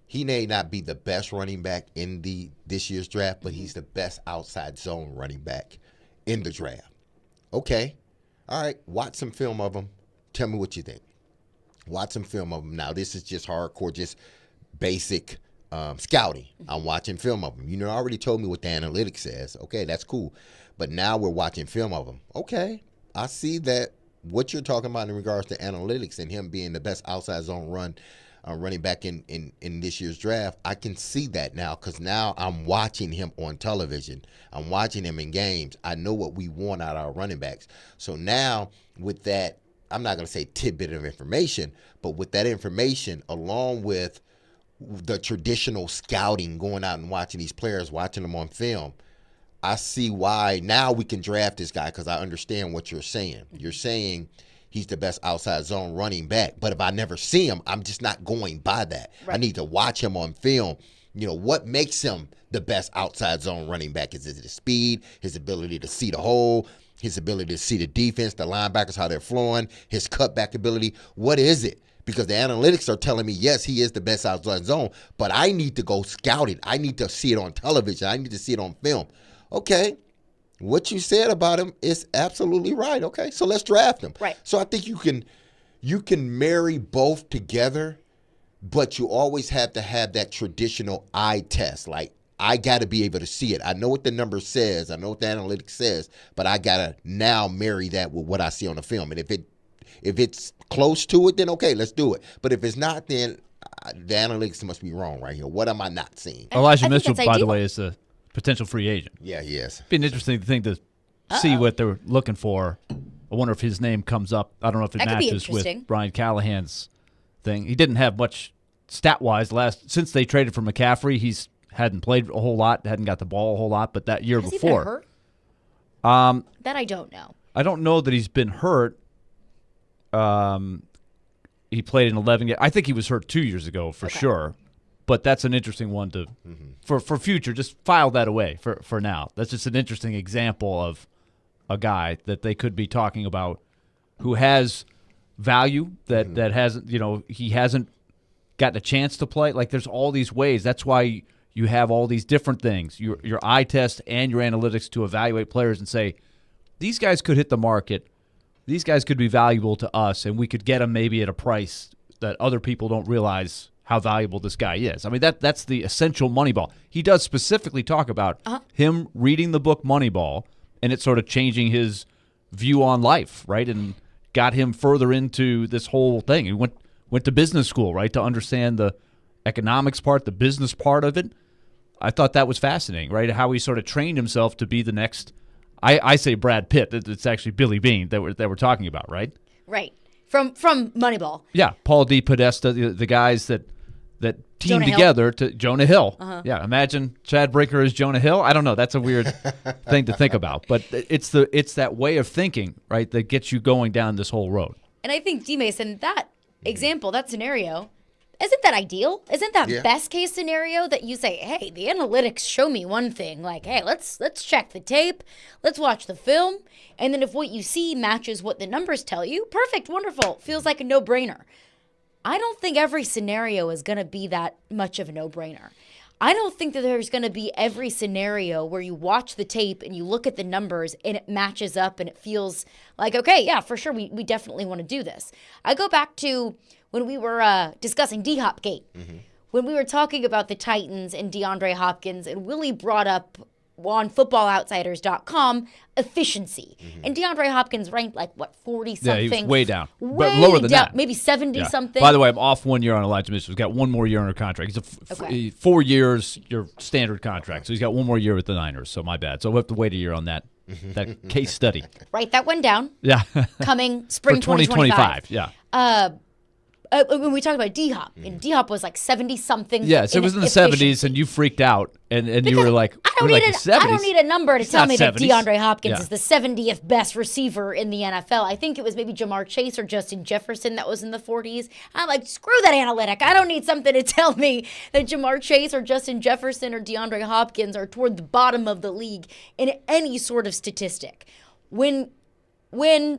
Speaker 2: he may not be the best running back in this year's draft, but he's the best outside zone running back in the draft. Okay, all right. Watch some film of him. Tell me what you think. Watch some film of him. Now, this is just hardcore, just basic scouting. I'm watching film of him. You know, already told me what the analytics says. Okay, that's cool. But now we're watching film of him. Okay, I see that what you're talking about in regards to analytics and him being the best outside zone running back in this year's draft. I can see that now because now I'm watching him on television. I'm watching him in games. I know what we want out of our running backs. So now with that, I'm not going to say tidbit of information, but with that information along with the traditional scouting, going out and watching these players, watching them on film, I see why now we can draft this guy because I understand what you're saying. You're saying he's the best outside zone running back, but if I never see him, I'm just not going by that. Right. I need to watch him on film. You know, what makes him the best outside zone running back? Is it his speed, his ability to see the hole, his ability to see the defense, the linebackers, how they're flowing, his cutback ability. What is it? Because the analytics are telling me, yes, he is the best outside zone, but I need to go scout it. I need to see it on television. I need to see it on film. Okay, what you said about him is absolutely right. Okay, so let's draft him.
Speaker 1: Right.
Speaker 2: So I think you can marry both together, but you always have to have that traditional eye test. Like, I got to be able to see it. I know what the number says. I know what the analytics says, but I got to now marry that with what I see on the film. And if it's close to it, then okay, let's do it. But if it's not, then the analytics must be wrong right here. What am I not seeing?
Speaker 3: Elijah Mitchell, by the way, is a potential free agent.
Speaker 2: Yeah, he is.
Speaker 3: Be an interesting thing to see what they're looking for. I wonder if his name comes up. I don't know if it
Speaker 1: That could be
Speaker 3: matches with
Speaker 1: interesting.
Speaker 3: Brian Callahan's thing. He didn't have much stat-wise since they traded for McCaffrey. He's hadn't played a whole lot, hadn't got the ball a whole lot, but that year
Speaker 1: Has
Speaker 3: before.
Speaker 1: he been hurt? That I don't know.
Speaker 3: I don't know that he's been hurt. He played in 11 games. I think he was hurt 2 years ago for sure. But that's an interesting one to for future. Just file that away for now. That's just an interesting example of a guy that they could be talking about who has value that hasn't, he hasn't gotten a chance to play. Like, there's all these ways. That's why you have all these different things, your eye test and your analytics to evaluate players and say, these guys could hit the market. These guys could be valuable to us, and we could get them maybe at a price that other people don't realize how valuable this guy is. I mean, that's the essential Moneyball. He does specifically talk about him reading the book Moneyball, and it's sort of changing his view on life, right? And got him further into this whole thing. He went to business school, right, to understand the economics part, the business part of it. I thought that was fascinating, right? How he sort of trained himself to be the next. I say Brad Pitt. It's actually Billy Beane that we're talking about, right?
Speaker 1: Right. From Moneyball.
Speaker 3: Yeah, Paul D. Podesta, the guys that team
Speaker 1: Jonah
Speaker 3: together to Jonah Hill. Yeah, imagine Chad Brinker as Jonah Hill. I don't know. That's a weird thing to think about, but it's that way of thinking, right, that gets you going down this whole road.
Speaker 1: And I think D-Mase, in that example, that scenario, isn't that ideal? Isn't that best case scenario that you say, hey, the analytics show me one thing, like, hey, let's check the tape, let's watch the film, and then if what you see matches what the numbers tell you, perfect, wonderful, feels like a no-brainer. I don't think every scenario is going to be that much of a no-brainer. I don't think that there's going to be every scenario where you watch the tape and you look at the numbers and it matches up and it feels like, okay, yeah, for sure, we definitely want to do this. I go back to when we were discussing D-Hop-gate, when we were talking about the Titans and DeAndre Hopkins, and Willy brought up on footballoutsiders.com efficiency. And DeAndre Hopkins ranked 40-something.
Speaker 3: Yeah, he was way down.
Speaker 1: Way
Speaker 3: but lower than
Speaker 1: down,
Speaker 3: that.
Speaker 1: Maybe 70-something.
Speaker 3: By the way, I'm off 1 year on Elijah Mitchell. He's got 1 more year under contract. He's 4 years, your standard contract. So he's got 1 more year with the Niners. So my bad. So we'll have to wait a year on that case study.
Speaker 1: Write that one down.
Speaker 3: Yeah.
Speaker 1: Coming spring
Speaker 3: For 2025. Yeah.
Speaker 1: When we talked about D-Hop, and D-Hop was 70-something.
Speaker 3: Yes, it was in the 70s, and you freaked out, and you were like,
Speaker 1: I don't need a number to tell me that
Speaker 3: 70s.
Speaker 1: DeAndre Hopkins
Speaker 3: Yeah.
Speaker 1: is the 70th best receiver in the NFL. I think it was maybe Jamar Chase or Justin Jefferson that was in the 40s. I'm like, screw that analytic. I don't need something to tell me that Jamar Chase or Justin Jefferson or DeAndre Hopkins are toward the bottom of the league in any sort of statistic. When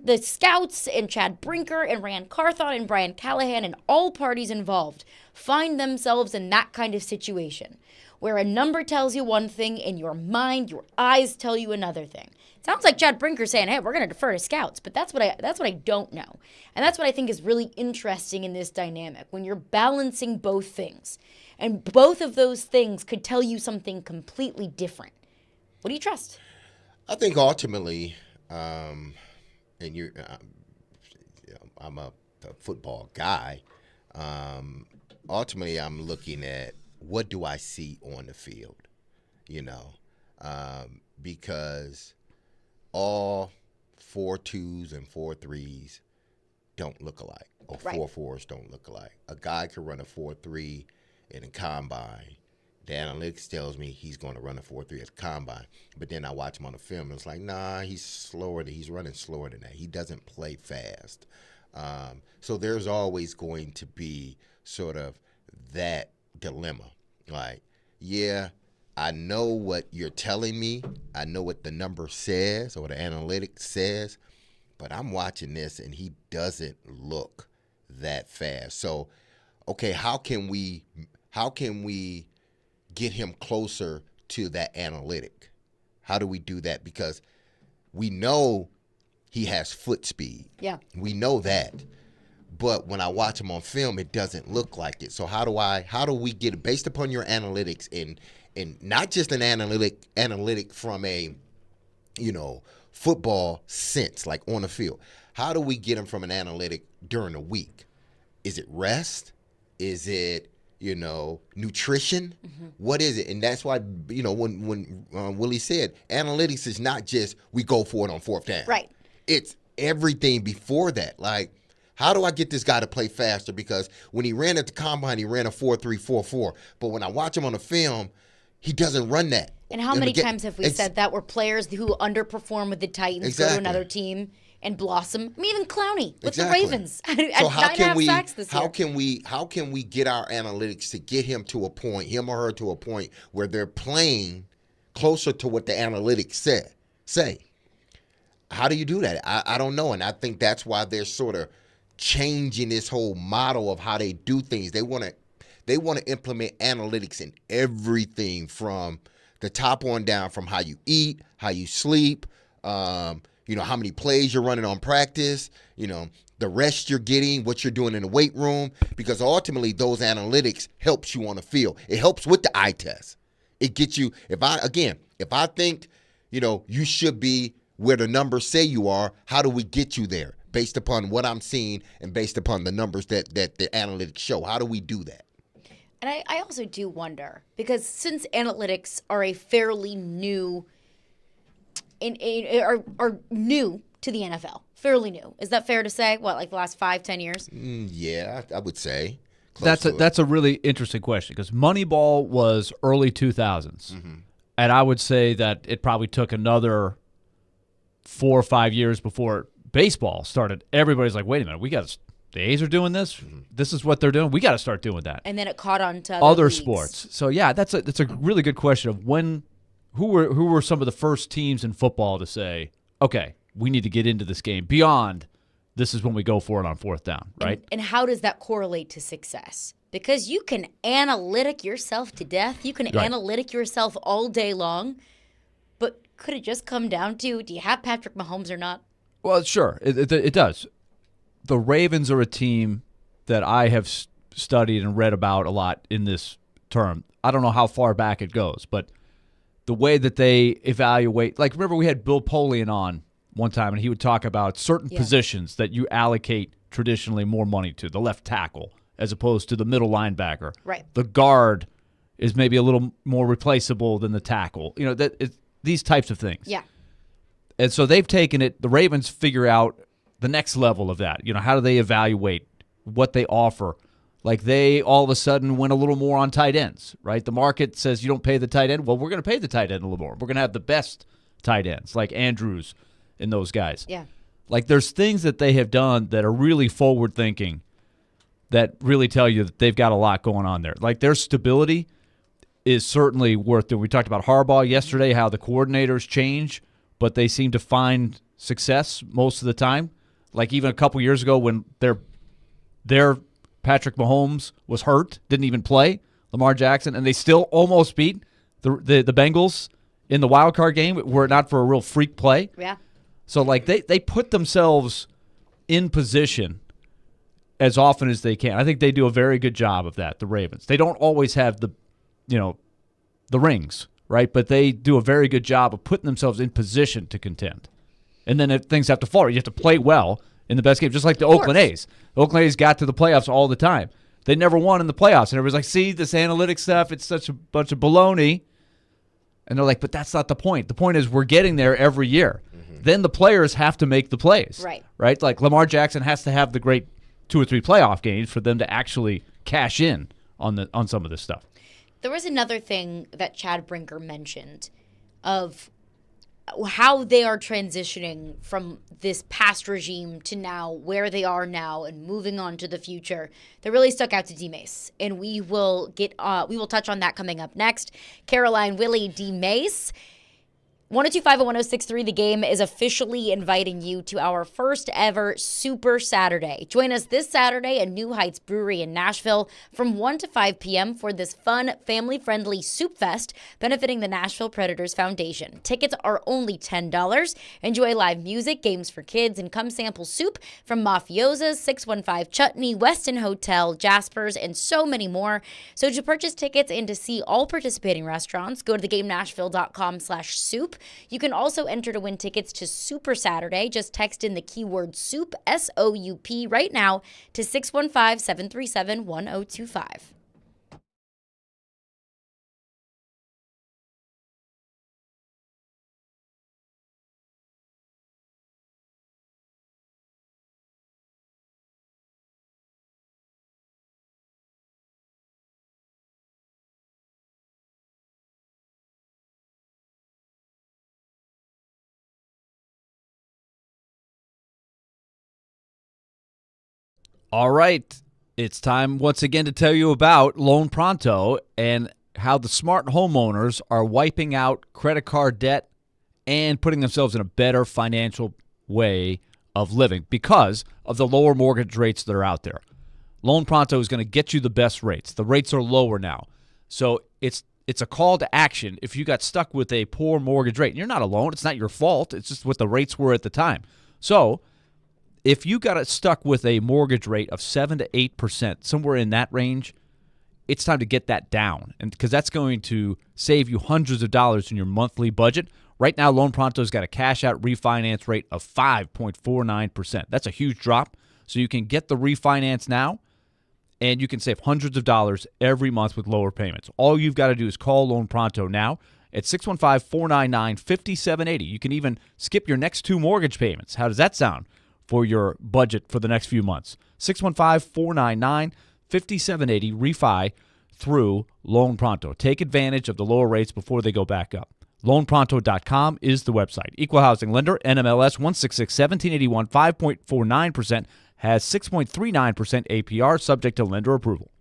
Speaker 1: the scouts and Chad Brinker and Rand Carthon and Brian Callahan and all parties involved find themselves in that kind of situation where a number tells you one thing and your mind, your eyes tell you another thing. It sounds like Chad Brinker saying, hey, we're going to defer to scouts, but that's what I don't know. And that's what I think is really interesting in this dynamic, when you're balancing both things. And both of those things could tell you something completely different. What do you trust?
Speaker 2: I think ultimately, and I'm a football guy. Ultimately, I'm looking at what do I see on the field, because all 4.2s and 4.3s don't look alike, or 4.4s don't look alike. A guy could run a 4.3 in a combine. The analytics tells me he's going to run a 4.3 at the combine. But then I watch him on the film, and it's like, nah, he's running slower than that. He doesn't play fast. So there's always going to be sort of that dilemma. Like, yeah, I know what you're telling me. I know what the number says or the analytics says, but I'm watching this and he doesn't look that fast. So, okay, how can we get him closer to that analytic? How do we do that? Because we know he has foot speed.
Speaker 1: Yeah.
Speaker 2: We know that. But when I watch him on film, it doesn't look like it. So how do we get it based upon your analytics and not just an analytic from a, football sense, like on the field. How do we get him from an analytic during the week? Is it rest? Is it, nutrition? Mm-hmm. What is it? And that's why, when Willy said, analytics is not just we go for it on fourth down.
Speaker 1: Right.
Speaker 2: It's everything before that. Like, how do I get this guy to play faster? Because when he ran at the combine, he ran a 4.344. But when I watch him on the film, he doesn't run that.
Speaker 1: And how many times have we said that where players who underperform with the Titans go to another team and blossom? I mean, even Clowney with the Ravens at 9.5 sacks this year.
Speaker 2: How can we get our analytics to get him to a point, him or her to a point where they're playing closer to what the analytics say? How do you do that? I don't know, and I think that's why they're sort of changing this whole model of how they do things. They want to implement analytics in everything from the top on down, from how you eat, how you sleep, how many plays you're running on practice, the rest you're getting, what you're doing in the weight room, because ultimately those analytics helps you on the field. It helps with the eye test. It gets you, if I think, you should be where the numbers say you are, how do we get you there? Based upon what I'm seeing and based upon the numbers that the analytics show. How do we do that?
Speaker 1: And I also do wonder, because since analytics are a fairly new, are new to the NFL, fairly new. Is that fair to say? What, like the last 5-10 years?
Speaker 2: Yeah, I would say.
Speaker 3: That's a really interesting question, because Moneyball was early 2000s. Mm-hmm. And I would say that it probably took another 4 or 5 years before baseball started. Everybody's like, wait a minute, the A's are doing this. Mm-hmm. This is what they're doing. We got to start doing that.
Speaker 1: And then it caught on to
Speaker 3: other
Speaker 1: leagues.
Speaker 3: Sports. So yeah, that's a really good question of who were some of the first teams in football to say, okay, we need to get into this game beyond this is when we go for it on fourth down, right?
Speaker 1: And how does that correlate to success? Because you can analytic yourself to death. You can analytic yourself all day long. But could it just come down to, do you have Patrick Mahomes or not?
Speaker 3: Well, sure, it does. The Ravens are a team that I have studied and read about a lot in this term. I don't know how far back it goes, but the way that they evaluate, like remember we had Bill Polian on one time, and he would talk about certain positions that you allocate traditionally more money to, the left tackle as opposed to the middle linebacker.
Speaker 1: Right.
Speaker 3: The guard is maybe a little more replaceable than the tackle. These types of things.
Speaker 1: Yeah.
Speaker 3: And so they've taken it, the Ravens figure out the next level of that. How do they evaluate what they offer? Like they all of a sudden went a little more on tight ends, right? The market says you don't pay the tight end. Well, we're going to pay the tight end a little more. We're going to have the best tight ends like Andrews and those guys.
Speaker 1: Yeah.
Speaker 3: Like there's things that they have done that are really forward thinking that really tell you that they've got a lot going on there. Like their stability is certainly worth it. We talked about Harbaugh yesterday, how the coordinators change, but they seem to find success most of the time. Like even a couple years ago when their Patrick Mahomes was hurt, didn't even play, Lamar Jackson, and they still almost beat the Bengals in the wild card game were it not for a real freak play.
Speaker 1: Yeah.
Speaker 3: So like they put themselves in position as often as they can. I think they do a very good job of that, the Ravens. They don't always have the rings, right? But they do a very good job of putting themselves in position to contend. And then if things have to fall, you have to play well in the best game, just like the Oakland A's. The Oakland A's got to the playoffs all the time. They never won in the playoffs. And everybody's like, see, this analytics stuff, it's such a bunch of baloney. And they're like, but that's not the point. The point is we're getting there every year. Mm-hmm. Then the players have to make the plays. Right? Like Lamar Jackson has to have the great 2 or 3 playoff games for them to actually cash in on some of this stuff.
Speaker 1: There was another thing that Chad Brinker mentioned of how they are transitioning from this past regime to now where they are now and moving on to the future that really stuck out to D-Mase. And we will touch on that coming up next. Caroline, Willy, D-Mase. 102.5 The Game is officially inviting you to our first ever Super Saturday. Join us this Saturday at New Heights Brewery in Nashville from 1 to 5 p.m. for this fun, family-friendly soup fest benefiting the Nashville Predators Foundation. Tickets are only $10. Enjoy live music, games for kids, and come sample soup from Mafiosa's, 615 Chutney, Westin Hotel, Jasper's, and so many more. So to purchase tickets and to see all participating restaurants, go to thegamenashville.com/soup. You can also enter to win tickets to Super Saturday. Just text in the keyword soup, SOUP, right now to 615-737-1025.
Speaker 3: All right. It's time once again to tell you about Loan Pronto and how the smart homeowners are wiping out credit card debt and putting themselves in a better financial way of living because of the lower mortgage rates that are out there. Loan Pronto is going to get you the best rates. The rates are lower now. So it's a call to action if you got stuck with a poor mortgage rate. And you're not alone. It's not your fault. It's just what the rates were at the time. So if you got it stuck with a mortgage rate of 7 to 8%, somewhere in that range, it's time to get that down, and because that's going to save you hundreds of dollars in your monthly budget. Right now, Loan Pronto's got a cash-out refinance rate of 5.49%. That's a huge drop, so you can get the refinance now, and you can save hundreds of dollars every month with lower payments. All you've got to do is call Loan Pronto now at 615-499-5780. You can even skip your next 2 mortgage payments. How does that sound for your budget for the next few months? 615-499-5780, refi through Loan Pronto. Take advantage of the lower rates before they go back up. LoanPronto.com is the website. Equal housing lender, NMLS 1661781, 5.49%, has 6.39% APR, subject to lender approval.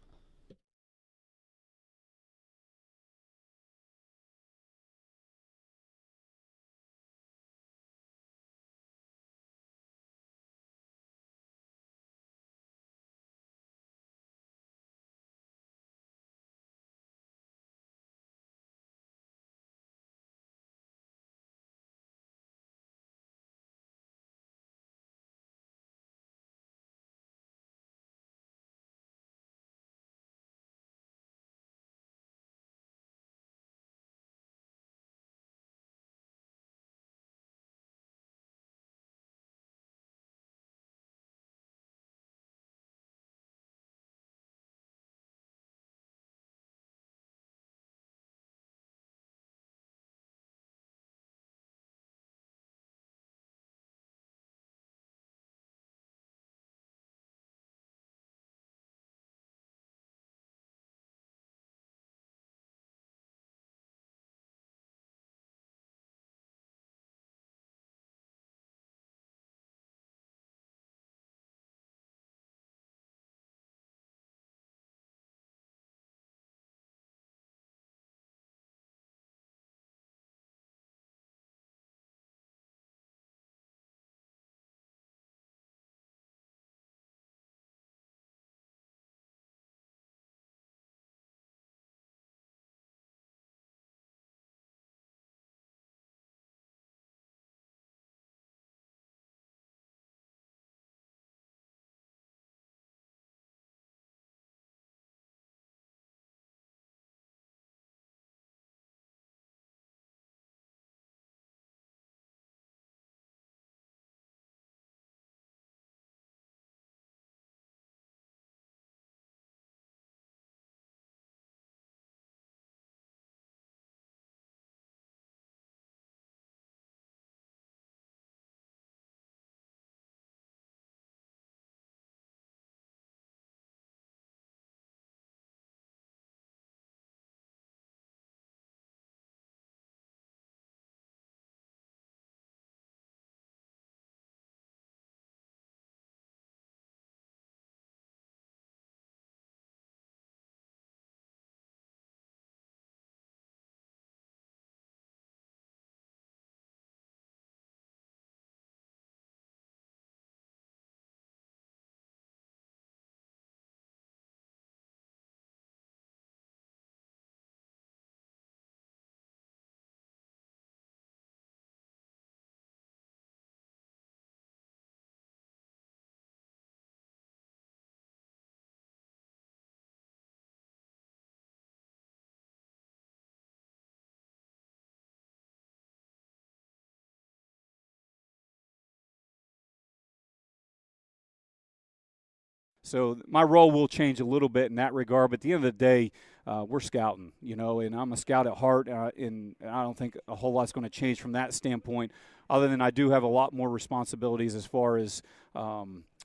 Speaker 9: So my role will change a little bit in that regard. But at the end of the day, we're scouting, and I'm a scout at heart, and I don't think a whole lot's going to change from that standpoint, other than I do have a lot more responsibilities as far as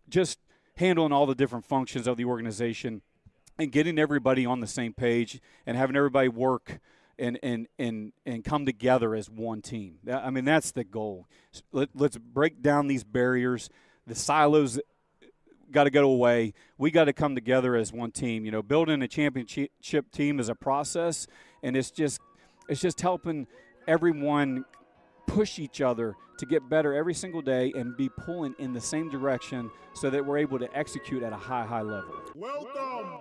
Speaker 9: just handling all the different functions of the organization and getting everybody on the same page and having everybody work and come together as one team. I mean, that's the goal. Let's break down these barriers. The silos got to go away. We got to come together as one team. Building a championship team is a process, and it's just helping everyone push each other to get better every single day and be pulling in the same direction so that we're able to execute at a high level.
Speaker 8: Welcome.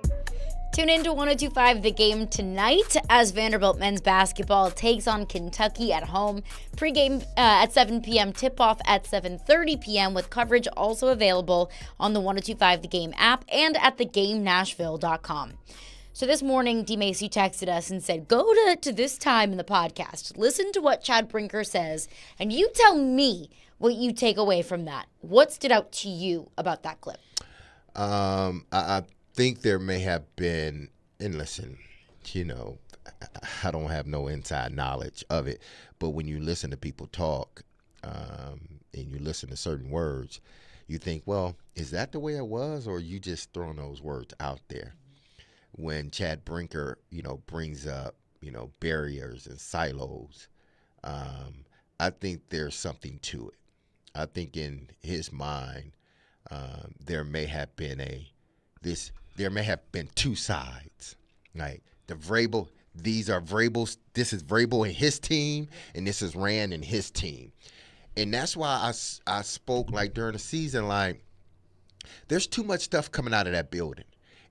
Speaker 1: Tune in to 102.5 The Game tonight as Vanderbilt men's basketball takes on Kentucky at home. Pre-game at 7 p.m., tip-off at 7:30 p.m. with coverage also available on the 102.5 The Game app and at thegamenashville.com. So this morning, D-Mase texted us and said, go to this time in the podcast, listen to what Chad Brinker says, and you tell me what you take away from that. What stood out to you about that clip?
Speaker 2: I think there may have been, and listen, I don't have no inside knowledge of it, but when you listen to people talk and you listen to certain words, you think, well, is that the way it was, or are you just throwing those words out there? When Chad Brinker, brings up, barriers and silos, I think there's something to it. I think in his mind, there may have been two sides. Like the Vrabel, these are Vrabel's. This is Vrabel and his team, and this is Rand and his team, and that's why I spoke like during the season, like there's too much stuff coming out of that building.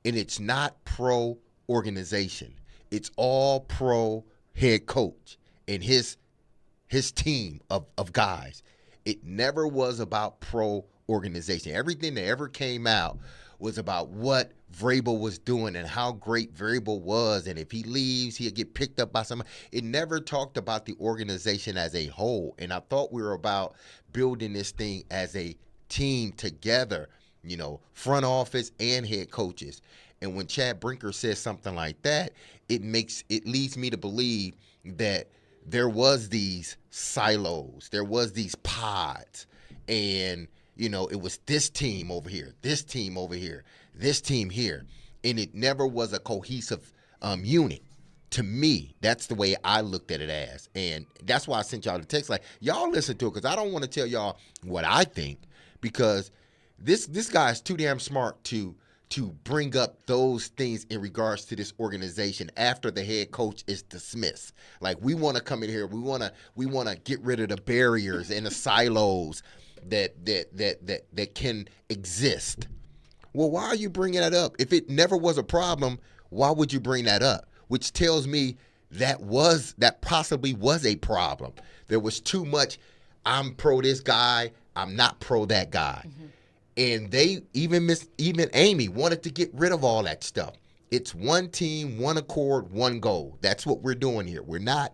Speaker 2: And it's not pro organization. It's all pro head coach and his team of guys. It never was about pro organization. Everything that ever came out was about what Vrabel was doing and how great Vrabel was, and if he leaves, he'll get picked up by somebody. It never talked about the organization as a whole. And I thought we were about building this thing as a team together, front office and head coaches. And when Chad Brinker says something like that, it leads me to believe that there was these silos, there was these pods, and it was this team over here, this team over here, this team here, and it never was a cohesive unit. To me, that's the way I looked at it as, and that's why I sent y'all the text. Like, y'all listen to it, because I don't want to tell y'all what I think, because this guy is too damn smart to bring up those things in regards to this organization after the head coach is dismissed. Like, we want to come in here, we want to get rid of the barriers and the silos that can exist. Well, why are you bringing that up? If it never was a problem, why would you bring that up? Which tells me that possibly was a problem. There was too much, I'm pro this guy, I'm not pro that guy. Mm-hmm. And they, even Amy, wanted to get rid of all that stuff. It's one team, one accord, one goal. That's what we're doing here. We're not,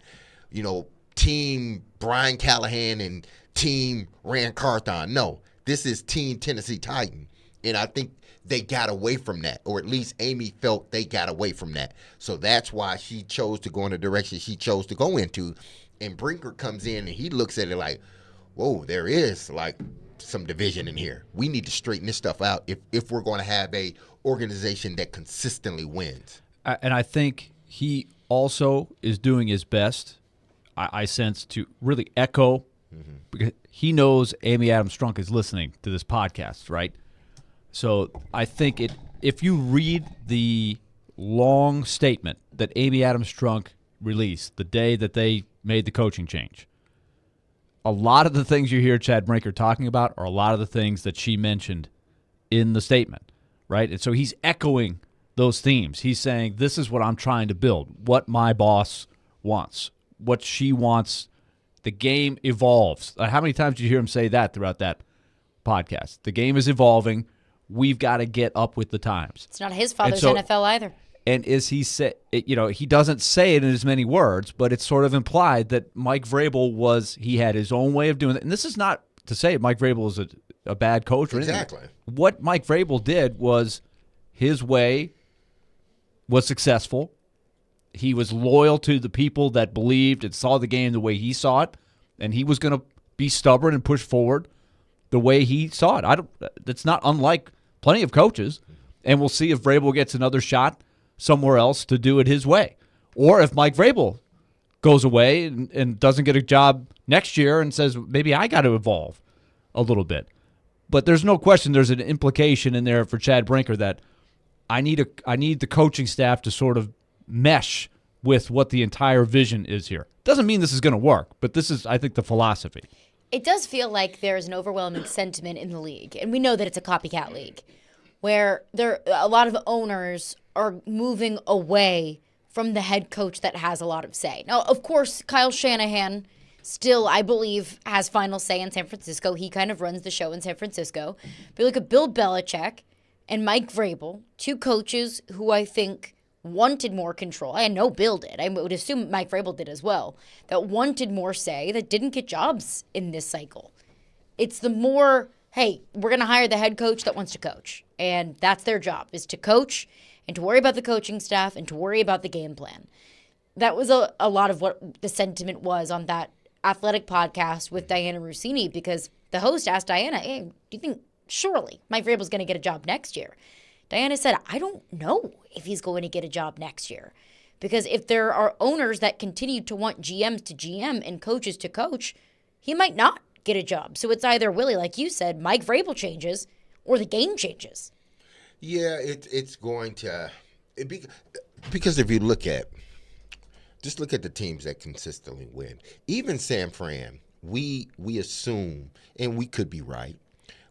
Speaker 2: team Brian Callahan and team Rand Carthon. No, this is team Tennessee Titan. And I think they got away from that, or at least Amy felt they got away from that. So that's why she chose to go in the direction she chose to go into. And Brinker comes in and he looks at it like, whoa, there is like some division in here. We need to straighten this stuff out if we're going to have a organization that consistently wins.
Speaker 3: And I think he also is doing his best, I sense, to really echo, because he knows Amy Adams Strunk is listening to this podcast, right? So I think if you read the long statement that Amy Adams Strunk released the day that they made the coaching change, a lot of the things you hear Chad Brinker talking about are a lot of the things that she mentioned in the statement, right? And so he's echoing those themes. He's saying, this is what I'm trying to build, what my boss wants, what she wants. The game evolves. How many times did you hear him say that throughout that podcast? The game is evolving. We've got to get up with the times.
Speaker 1: It's not his father's NFL either.
Speaker 3: And as he said, he doesn't say it in as many words, but it's sort of implied that Mike Vrabel he had his own way of doing it. And this is not to say Mike Vrabel is a bad coach or anything.
Speaker 2: Exactly.
Speaker 3: What Mike Vrabel did was his way was successful. He was loyal to the people that believed and saw the game the way he saw it, and he was going to be stubborn and push forward the way he saw it. That's not unlike plenty of coaches, and we'll see if Vrabel gets another shot somewhere else to do it his way, or if Mike Vrabel goes away and doesn't get a job next year and says, maybe I got to evolve a little bit. But there's no question there's an implication in there for Chad Brinker that I need the coaching staff to sort of mesh with what the entire vision is here. Doesn't mean this is going to work, but this is, I think, the philosophy.
Speaker 1: It does feel like there's an overwhelming sentiment in the league, and we know that it's a copycat league, where a lot of owners are moving away from the head coach that has a lot of say. Now, of course, Kyle Shanahan still, I believe, has final say in San Francisco. He kind of runs the show in San Francisco. But look at Bill Belichick and Mike Vrabel, two coaches who I think wanted more control. I know Bill did. I would assume Mike Vrabel did as well. That wanted more say, that didn't get jobs in this cycle. It's the more, hey, we're going to hire the head coach that wants to coach. And that's their job, is to coach and to worry about the coaching staff and to worry about the game plan. That was a lot of what the sentiment was on that Athletic podcast with Diana Rossini, because the host asked Diana, hey, do you think surely Mike Vrabel's going to get a job next year? Diana said, I don't know if he's going to get a job next year. Because if there are owners that continue to want GMs to GM and coaches to coach, he might not get a job. So it's either, Willie, like you said, Mike Vrabel changes or the game changes.
Speaker 2: Yeah, it's going to because if you look at the teams that consistently win. Even San Fran, we assume, and we could be right,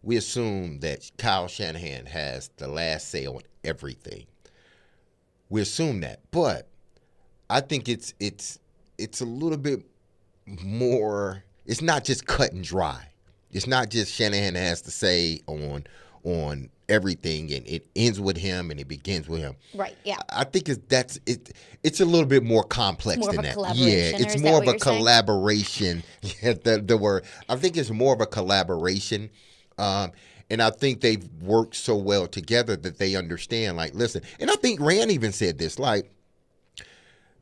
Speaker 2: we assume that Kyle Shanahan has the last say on everything. We assume that, but I think it's a little bit more. It's not just cut and dry. It's not just Shanahan has to say on everything, and it ends with him and it begins with him.
Speaker 1: Right. Yeah.
Speaker 2: I think it's a little bit more complex than that. Yeah, it's more of a collaboration. Yeah, the word. I think it's more of a collaboration, and I think they've worked so well together that they understand. Like, listen, and I think Rand even said this. Like,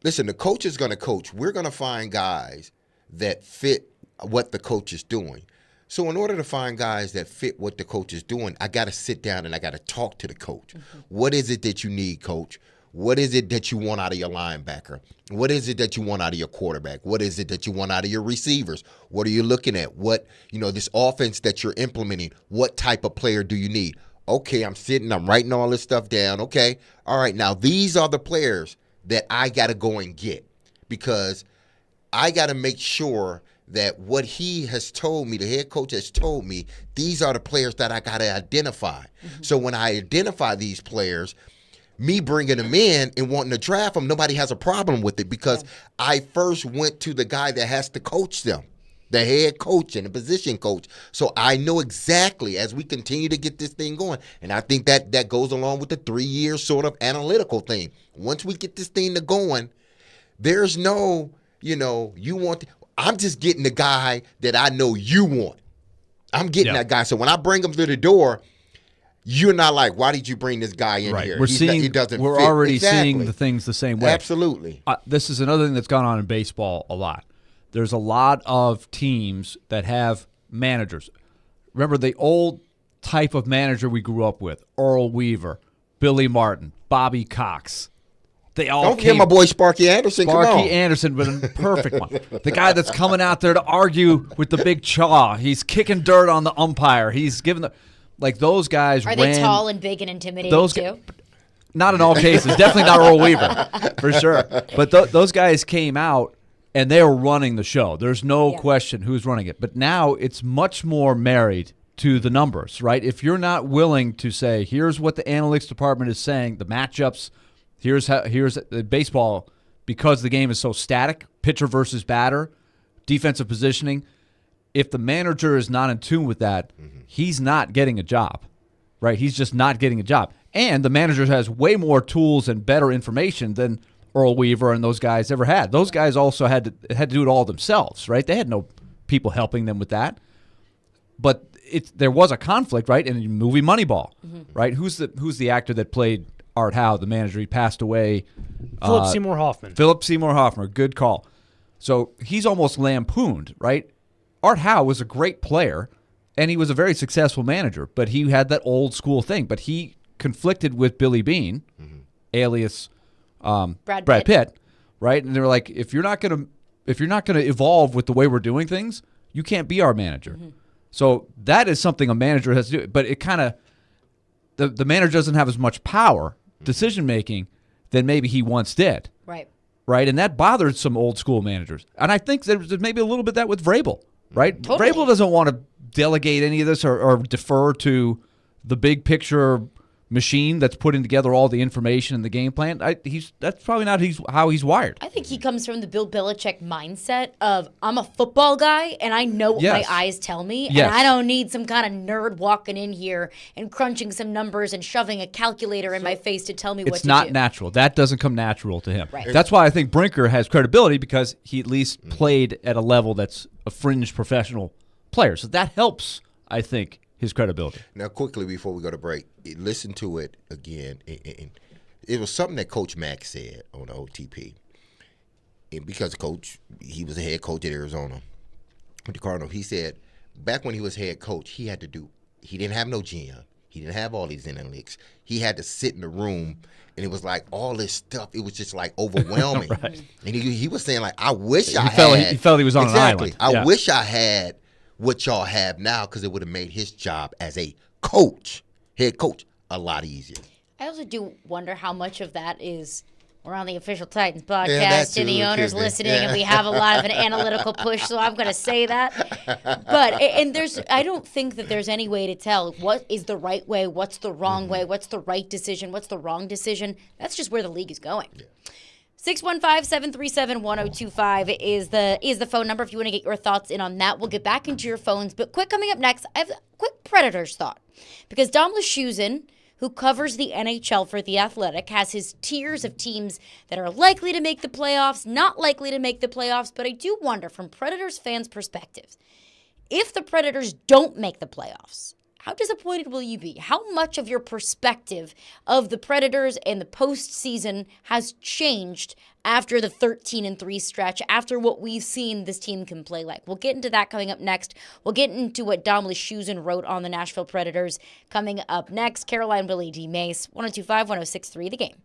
Speaker 2: listen, the coach is going to coach. We're going to find guys that fit what the coach is doing. So in order to find guys that fit what the coach is doing, I got to sit down and I got to talk to the coach. Mm-hmm. What is it that you need, coach? What is it that you want out of your linebacker? What is it that you want out of your quarterback? What is it that you want out of your receivers? What are you looking at? What, this offense that you're implementing, what type of player do you need? Okay, I'm writing all this stuff down. Okay, all right, now these are the players that I got to go and get, because I got to make sure that what he has told me, the head coach has told me, these are the players that I got to identify. Mm-hmm. So when I identify these players, me bringing them in and wanting to draft them, nobody has a problem with it, because I first went to the guy that has to coach them, the head coach and the position coach. So I know exactly as we continue to get this thing going, and I think that goes along with the 3-year sort of analytical thing. Once we get this thing to going, there's no, you want – I'm just getting the guy that I know you want. I'm getting that guy. So when I bring him through the door, you're not like, why did you bring this guy in here?
Speaker 3: We're already seeing the things the same way.
Speaker 2: Absolutely.
Speaker 3: This is another thing that's gone on in baseball a lot. There's a lot of teams that have managers. Remember the old type of manager we grew up with, Earl Weaver, Billy Martin, Bobby Cox. They all
Speaker 2: Don't forget my boy Sparky Anderson.
Speaker 3: Sparky Anderson, but a perfect one. The guy that's coming out there to argue with the big chaw. He's kicking dirt on the umpire. He's giving those guys.
Speaker 1: Are they tall and big and intimidating too?
Speaker 3: Not in all cases. Definitely not Earl Weaver, for sure. But those guys came out and they were running the show. There's no question who's running it. But now it's much more married to the numbers, right? If you're not willing to say, here's what the analytics department is saying, the matchups. Here's baseball, because the game is so static, pitcher versus batter, defensive positioning. If the manager is not in tune with that, he's not getting a job, right? He's just not getting a job. And the manager has way more tools and better information than Earl Weaver and those guys ever had. Those guys also had to do it all themselves, right? They had no people helping them with that. But there was a conflict, right? In the movie Moneyball, right? Who's the actor that played Art Howe, the manager? He passed away.
Speaker 4: Philip Seymour Hoffman.
Speaker 3: Philip Seymour Hoffman, good call. So he's almost lampooned, right? Art Howe was a great player, and he was a very successful manager, but he had that old school thing. But he conflicted with Billy Beane, alias Brad Pitt, right? And they were like, if you're not gonna evolve with the way we're doing things, you can't be our manager. So that is something a manager has to do. But it kind of the manager doesn't have as much power, decision making, than maybe he once did. Right, and that bothered some old school managers. And I think there's maybe a little bit that with Vrabel, right?
Speaker 1: Totally.
Speaker 3: Vrabel doesn't want to delegate any of this or defer to the big picture machine that's putting together all the information and the game plan. That's probably not how he's wired.
Speaker 1: I think he comes from the Bill Belichick mindset of, I'm a football guy and I know what my eyes tell me, and I don't need some kind of nerd walking in here and crunching some numbers and shoving a calculator in my face to tell me what to do.
Speaker 3: It's not natural. That doesn't come natural to him.
Speaker 1: Right.
Speaker 3: That's why I think Brinker has credibility, because he at least played at a level that's a fringe professional player. So that helps, I think, his credibility.
Speaker 2: Now, quickly before we go to break, listen to it again. It was something that Coach Mack said on the OTP. And because Coach, he was the head coach at Arizona with the Cardinals. He said back when he was head coach, he didn't have no GM. He didn't have all these analytics. He had to sit in the room, and it was like all this stuff. It was just like overwhelming.
Speaker 3: Right.
Speaker 2: And he was saying, like, I wish I
Speaker 3: had.
Speaker 2: He
Speaker 3: felt he was on an island.
Speaker 2: I wish I had what y'all have now, because it would have made his job as a head coach, a lot easier.
Speaker 1: I also do wonder how much of that is we're on the Official Titans podcast,
Speaker 2: that
Speaker 1: and the
Speaker 2: too,
Speaker 1: owner's
Speaker 2: excuse me.
Speaker 1: listening, and we have a lot of an analytical push, so I'm going to say that. But I don't think that there's any way to tell what is the right way, what's the wrong way, what's the right decision, what's the wrong decision. That's just where the league is going. 615-737-1025 is the phone number if you want to get your thoughts in on that. We'll get back into your phones. But quick, coming up next, I have a quick Predators thought. Because Dom Luszczyszyn, who covers the NHL for The Athletic, has his tiers of teams that are likely to make the playoffs, not likely to make the playoffs. But I do wonder, from Predators fans' perspectives, if the Predators don't make the playoffs, how disappointed will you be? How much of your perspective of the Predators and the postseason has changed after the 13-3 stretch, after what we've seen this team can play like? We'll get into that coming up next. We'll get into what Dom Luszczyszyn wrote on the Nashville Predators coming up next. Caroline, Willy, D-Mase, 102.5, 106.3, The Game.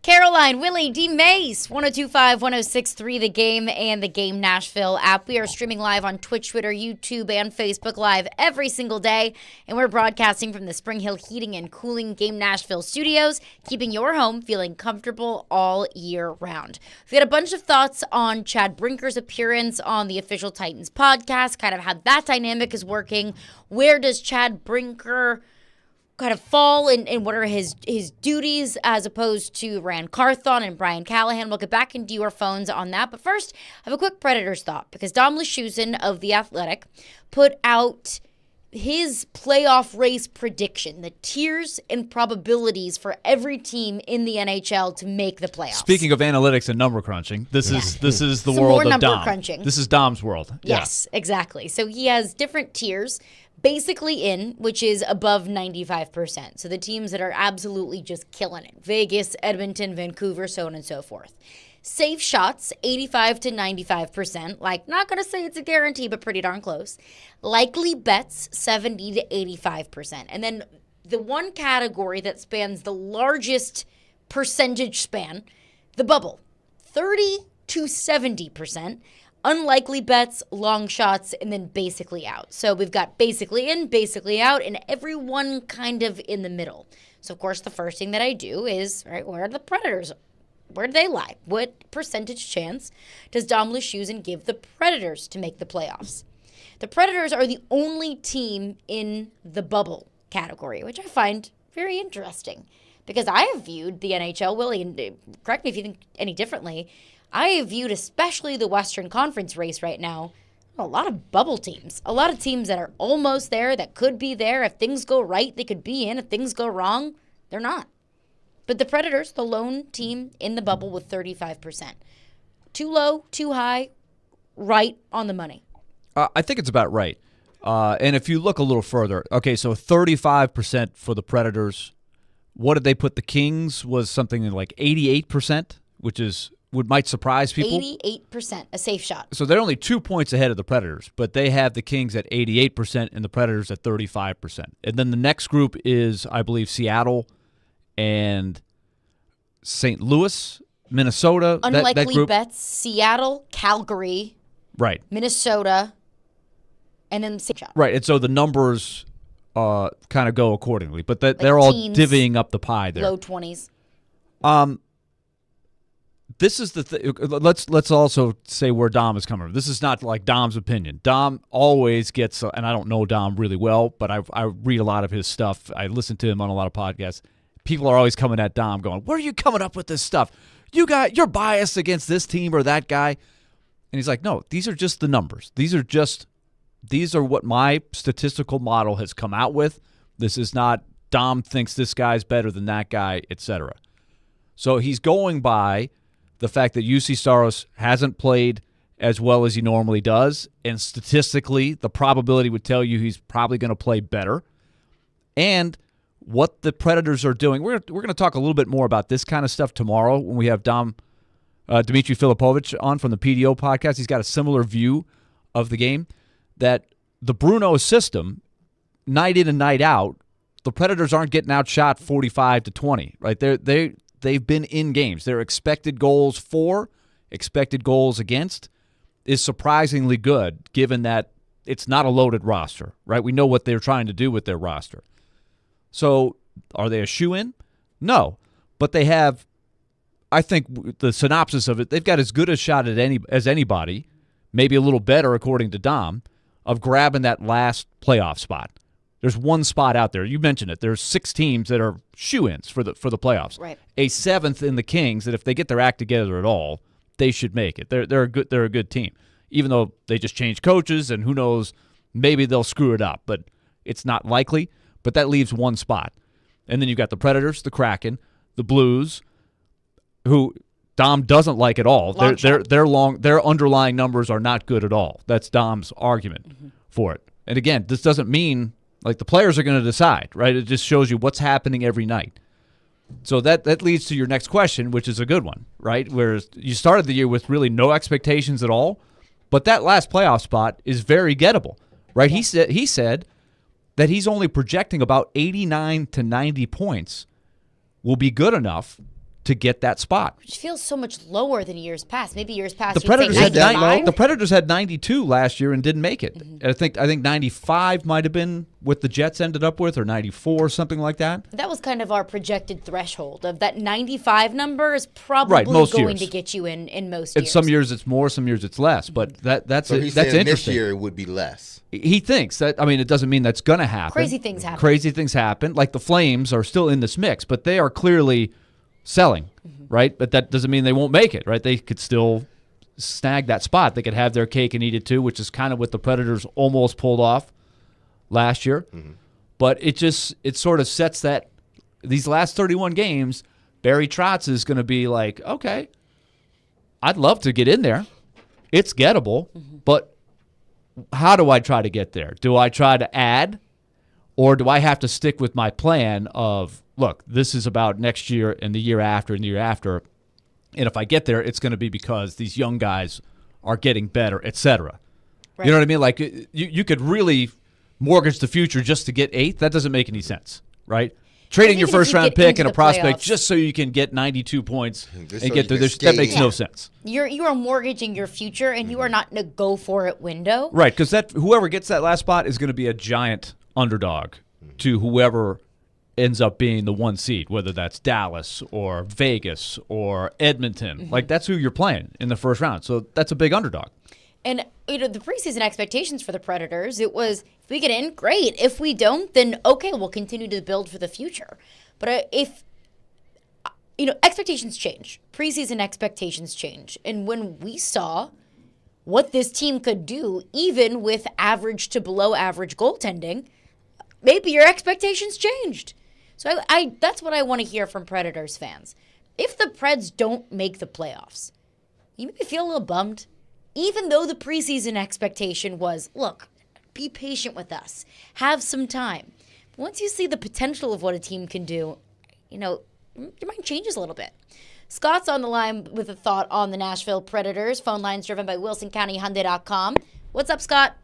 Speaker 1: Caroline, Willy, D-Mase, 102.5, 106.3, The Game, and The Game Nashville app. We are streaming live on Twitch, Twitter, YouTube, and Facebook Live every single day. And we're broadcasting from the Spring Hill Heating and Cooling Game Nashville studios, keeping your home feeling comfortable all year round. We've got a bunch of thoughts on Chad Brinker's appearance on the Official Titans podcast, kind of how that dynamic is working. Where does Chad Brinker kind of fall and what are his duties as opposed to Rand Carthon and Brian Callahan? We'll get back into your phones on that. But first, I have a quick Predators thought because Dom Luszczyszyn of The Athletic put out his playoff race prediction, the tiers and probabilities for every team in the NHL to make the playoffs.
Speaker 3: Speaking of analytics and number crunching, this is the
Speaker 1: Some
Speaker 3: world
Speaker 1: more
Speaker 3: of
Speaker 1: number
Speaker 3: Dom.
Speaker 1: crunching.
Speaker 3: This is Dom's world.
Speaker 1: Yes, exactly. So he has different tiers. Basically in, which is above 95%. So the teams that are absolutely just killing it. Vegas, Edmonton, Vancouver, so on and so forth. Safe shots, 85 to 95%. Like, not going to say it's a guarantee, but pretty darn close. Likely bets, 70 to 85%. And then the one category that spans the largest percentage span, the bubble, 30 to 70%. Unlikely bets, long shots, and then basically out. So we've got basically in, basically out, and everyone kind of in the middle. So, of course, the first thing that I do is, right, where are the Predators? Where do they lie? What percentage chance does Dom Luszczyszyn give the Predators to make the playoffs? The Predators are the only team in the bubble category, which I find very interesting because I have viewed the NHL, Willie, and correct me if you think any differently, I have viewed especially the Western Conference race right now, a lot of bubble teams, a lot of teams that are almost there, that could be there. If things go right, they could be in. If things go wrong, they're not. But the Predators, the lone team in the bubble with 35%. Too low, too high, right on the money.
Speaker 3: I think it's about right. And if you look a little further, okay, so 35% for the Predators. What did they put? The Kings was something like 88%, which is might surprise people.
Speaker 1: 88%, a safe shot.
Speaker 3: So they're only 2 points ahead of the Predators, but they have the Kings at 88% and the Predators at 35%. And then the next group is, I believe, Seattle and St. Louis, Minnesota.
Speaker 1: Unlikely
Speaker 3: that group.
Speaker 1: bets, Seattle, Calgary,
Speaker 3: Right.
Speaker 1: Minnesota, and then safe shot.
Speaker 3: Right, and so the numbers kind of go accordingly, but they're all
Speaker 1: teens,
Speaker 3: divvying up the pie there.
Speaker 1: Low 20s.
Speaker 3: This is the thing. Let's also say where Dom is coming from. This is not like Dom's opinion. Dom always gets, and I don't know Dom really well, but I read a lot of his stuff. I listen to him on a lot of podcasts. People are always coming at Dom going, where are you coming up with this stuff? You're biased against this team or that guy. And he's like, no, these are just the numbers. These are what my statistical model has come out with. This is not Dom thinks this guy's better than that guy, etc. So he's going by the fact that UC Saros hasn't played as well as he normally does, and statistically, the probability would tell you he's probably going to play better. And what the Predators are doing, we're going to talk a little bit more about this kind of stuff tomorrow when we have Dmitry Filipovich on from the PDO podcast. He's got a similar view of the game, that the Bruno system, night in and night out, the Predators aren't getting outshot 45-20, right? They've been in games. Their expected goals for, expected goals against is surprisingly good, given that it's not a loaded roster, right? We know what they're trying to do with their roster. So are they a shoo-in? No. But they have, I think the synopsis of it, they've got as good a shot as anybody, maybe a little better according to Dom, of grabbing that last playoff spot. There's one spot out there. You mentioned it. There's 6 teams that are shoo-ins for the playoffs.
Speaker 1: Right.
Speaker 3: A 7th in the Kings that if they get their act together at all, they should make it. They're a good team. Even though they just changed coaches and who knows, maybe they'll screw it up, but it's not likely. But that leaves one spot. And then you've got the Predators, the Kraken, the Blues, who Dom doesn't like at all. Their underlying numbers are not good at all. That's Dom's argument for it. And again, this doesn't mean like the players are going to decide, right? It just shows you what's happening every night. So that leads to your next question, which is a good one, right? Whereas you started the year with really no expectations at all, but that last playoff spot is very gettable, right? Yeah. He said that he's only projecting about 89 to 90 points will be good enough to get that spot.
Speaker 1: Which feels so much lower than years past. Maybe years past
Speaker 3: The
Speaker 1: you'd
Speaker 3: Predators
Speaker 1: say
Speaker 3: had
Speaker 1: 95.
Speaker 3: the Predators had 92 last year and didn't make it.
Speaker 1: Mm-hmm.
Speaker 3: I think 95 might have been what the Jets ended up with, or 94, something like that.
Speaker 1: That was kind of our projected threshold of that 95 number is probably
Speaker 3: Right, most
Speaker 1: going
Speaker 3: years.
Speaker 1: to get you in most
Speaker 3: And
Speaker 1: years.
Speaker 3: some years it's more, some years it's less. But that's
Speaker 2: So he's
Speaker 3: that's
Speaker 2: saying
Speaker 3: interesting.
Speaker 2: this year it would be less.
Speaker 3: He thinks that. I mean, it doesn't mean that's going to happen.
Speaker 1: Crazy things happen.
Speaker 3: Crazy things happen. Like the Flames are still in this mix, but they are clearly selling, right? But that doesn't mean they won't make it, right? They could still snag that spot. They could have their cake and eat it too, which is kind of what the Predators almost pulled off last year. But it sort of sets that these last 31 games, Barry Trotz is going to be like, okay, I'd love to get in there. It's gettable, but how do I try to get there? Do I try to add, or do I have to stick with my plan of, look, this is about next year and the year after and the year after, and if I get there, it's going to be because these young guys are getting better, et cetera.
Speaker 1: Right.
Speaker 3: You know what I mean? Like, you could really mortgage the future just to get eighth. That doesn't make any sense, right? Trading your
Speaker 1: even if you
Speaker 3: first-round
Speaker 1: get
Speaker 3: pick
Speaker 1: into
Speaker 3: and a
Speaker 1: the
Speaker 3: prospect
Speaker 1: playoffs.
Speaker 3: just so you can get 92 points
Speaker 2: Just
Speaker 3: and
Speaker 2: so
Speaker 3: get
Speaker 2: you
Speaker 3: there,
Speaker 2: can
Speaker 3: that makes
Speaker 2: skate
Speaker 3: no
Speaker 2: in.
Speaker 3: sense.
Speaker 1: You are mortgaging your future, and you are not in a go-for-it window.
Speaker 3: Right, because whoever gets that last spot is going to be a giant underdog to whoever ends up being the one seed, whether that's Dallas or Vegas or Edmonton. Like, that's who you're playing in the first round. So that's a big underdog.
Speaker 1: And, the preseason expectations for the Predators, it was, if we get in, great. If we don't, then okay, we'll continue to build for the future. But if, expectations change. Preseason expectations change. And when we saw what this team could do, even with average to below average goaltending, maybe your expectations changed. So I that's what I want to hear from Predators fans. If the Preds don't make the playoffs, you maybe feel a little bummed, even though the preseason expectation was, look, be patient with us, have some time. Once you see the potential of what a team can do, your mind changes a little bit. Scott's on the line with a thought on the Nashville Predators. Phone lines driven by WilsonCountyHyundai.com. What's up, Scott?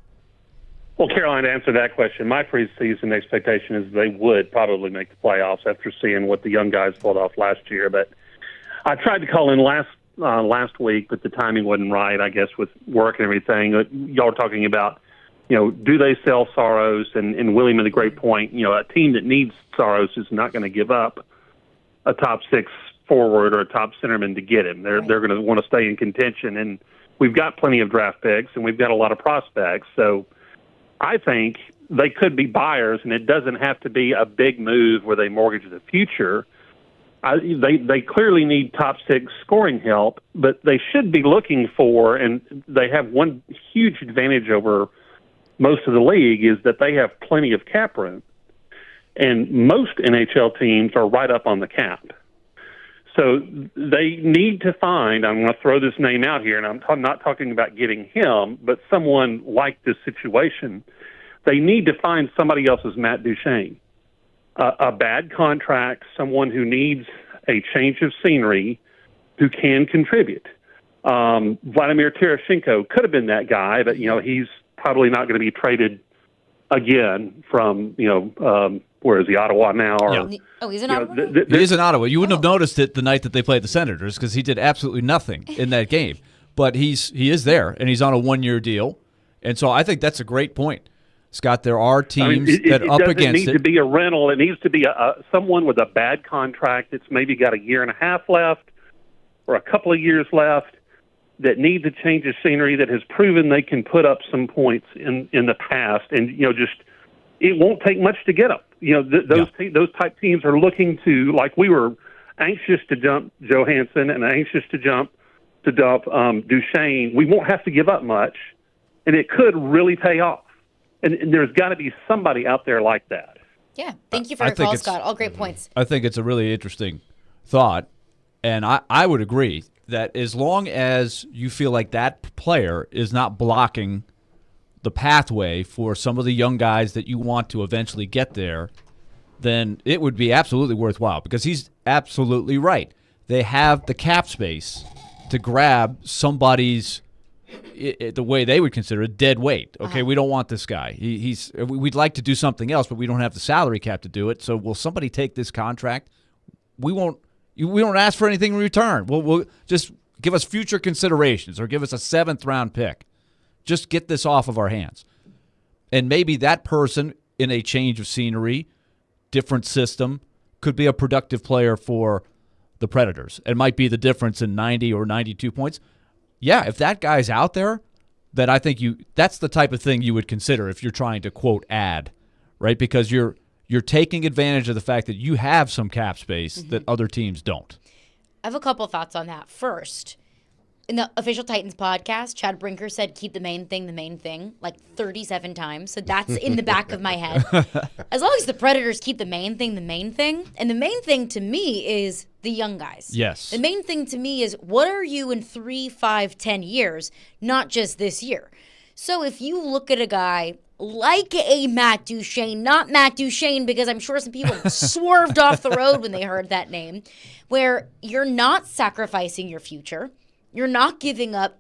Speaker 10: Well, Caroline, to answer that question, my preseason expectation is they would probably make the playoffs after seeing what the young guys pulled off last year. But I tried to call in last week, but the timing wasn't right, I guess, with work and everything. Y'all were talking about, do they sell Saros? And Willy made a great point. A team that needs Saros is not going to give up a top six forward or a top centerman to get him. They're going to want to stay in contention. And we've got plenty of draft picks, and we've got a lot of prospects. So I think they could be buyers, and it doesn't have to be a big move where they mortgage the future. They clearly need top six scoring help, but they should be looking for, and they have one huge advantage over most of the league, is that they have plenty of cap room. And most NHL teams are right up on the cap. So they need to find, I'm going to throw this name out here, and I'm not talking about getting him, but someone like this situation. They need to find somebody else's Matt Duchene. A bad contract, someone who needs a change of scenery, who can contribute. Vladimir Tarasenko could have been that guy, but, he's probably not going to be traded again from, where is he, Ottawa now? Or,
Speaker 1: Oh, he's in Ottawa?
Speaker 3: He is in Ottawa. You wouldn't have noticed it the night that they played the Senators because he did absolutely nothing in that game. But he is there, and he's on a one-year deal. And so I think that's a great point. Scott, there are teams that are up against it.
Speaker 10: It doesn't need to be a rental. It needs to be someone with a bad contract that's maybe got a year and a half left or a couple of years left that needs a change of scenery, that has proven they can put up some points in the past. And, it won't take much to get them. Those type teams are looking to, like we were anxious to dump Johansson and anxious to dump Duchene. We won't have to give up much, and it could really pay off. And there's got to be somebody out there like that.
Speaker 1: Yeah. Thank you for your call, Scott. All great points.
Speaker 3: I think it's a really interesting thought, and I would agree that as long as you feel like that player is not blocking the pathway for some of the young guys that you want to eventually get there, then it would be absolutely worthwhile, because he's absolutely right. They have the cap space to grab somebody's, the way they would consider it, dead weight. Okay, we don't want this guy. We'd like to do something else, but we don't have the salary cap to do it. So will somebody take this contract? We won't We don't ask for anything in return. We'll just give us future considerations or give us a 7th-round pick. Just get this off of our hands. And maybe that person in a change of scenery, different system, could be a productive player for the Predators. It might be the difference in 90 or 92 points. Yeah, if that guy's out there, then I think that's the type of thing you would consider if you're trying to, quote, add, right? Because you're taking advantage of the fact that you have some cap space that other teams don't.
Speaker 1: I have a couple of thoughts on that. First, in the Official Titans podcast, Chad Brinker said, keep the main thing, like 37 times. So that's in the back of my head. As long as the Predators keep the main thing. And the main thing to me is the young guys.
Speaker 3: Yes.
Speaker 1: The main thing to me is, what are you in 3, 5, 10 years, not just this year? So if you look at a guy like a Matt Duchene, not Matt Duchene, because I'm sure some people swerved off the road when they heard that name, where you're not sacrificing your future, you're not giving up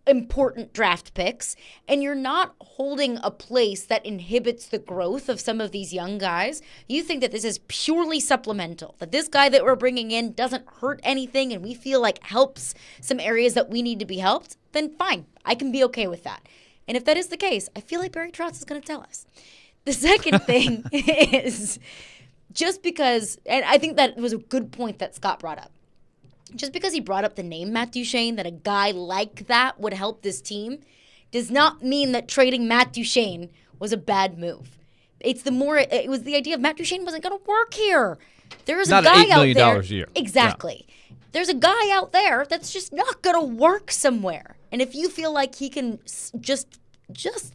Speaker 1: important draft picks, and you're not holding a place that inhibits the growth of some of these young guys. You think that this is purely supplemental, that this guy that we're bringing in doesn't hurt anything and we feel like helps some areas that we need to be helped, then fine, I can be okay with that. And if that is the case, I feel like Barry Trotz is going to tell us. The second thing is, just because, and I think that was a good point that Scott brought up, just because he brought up the name Matt Duchene, that a guy like that would help this team, does not mean that trading Matt Duchene was a bad move. It was the idea of Matt Duchene wasn't going to work here. There is a guy
Speaker 3: $8 million
Speaker 1: out there.
Speaker 3: A year.
Speaker 1: Exactly. Yeah. There's a guy out there that's just not going to work somewhere. And if you feel like he can just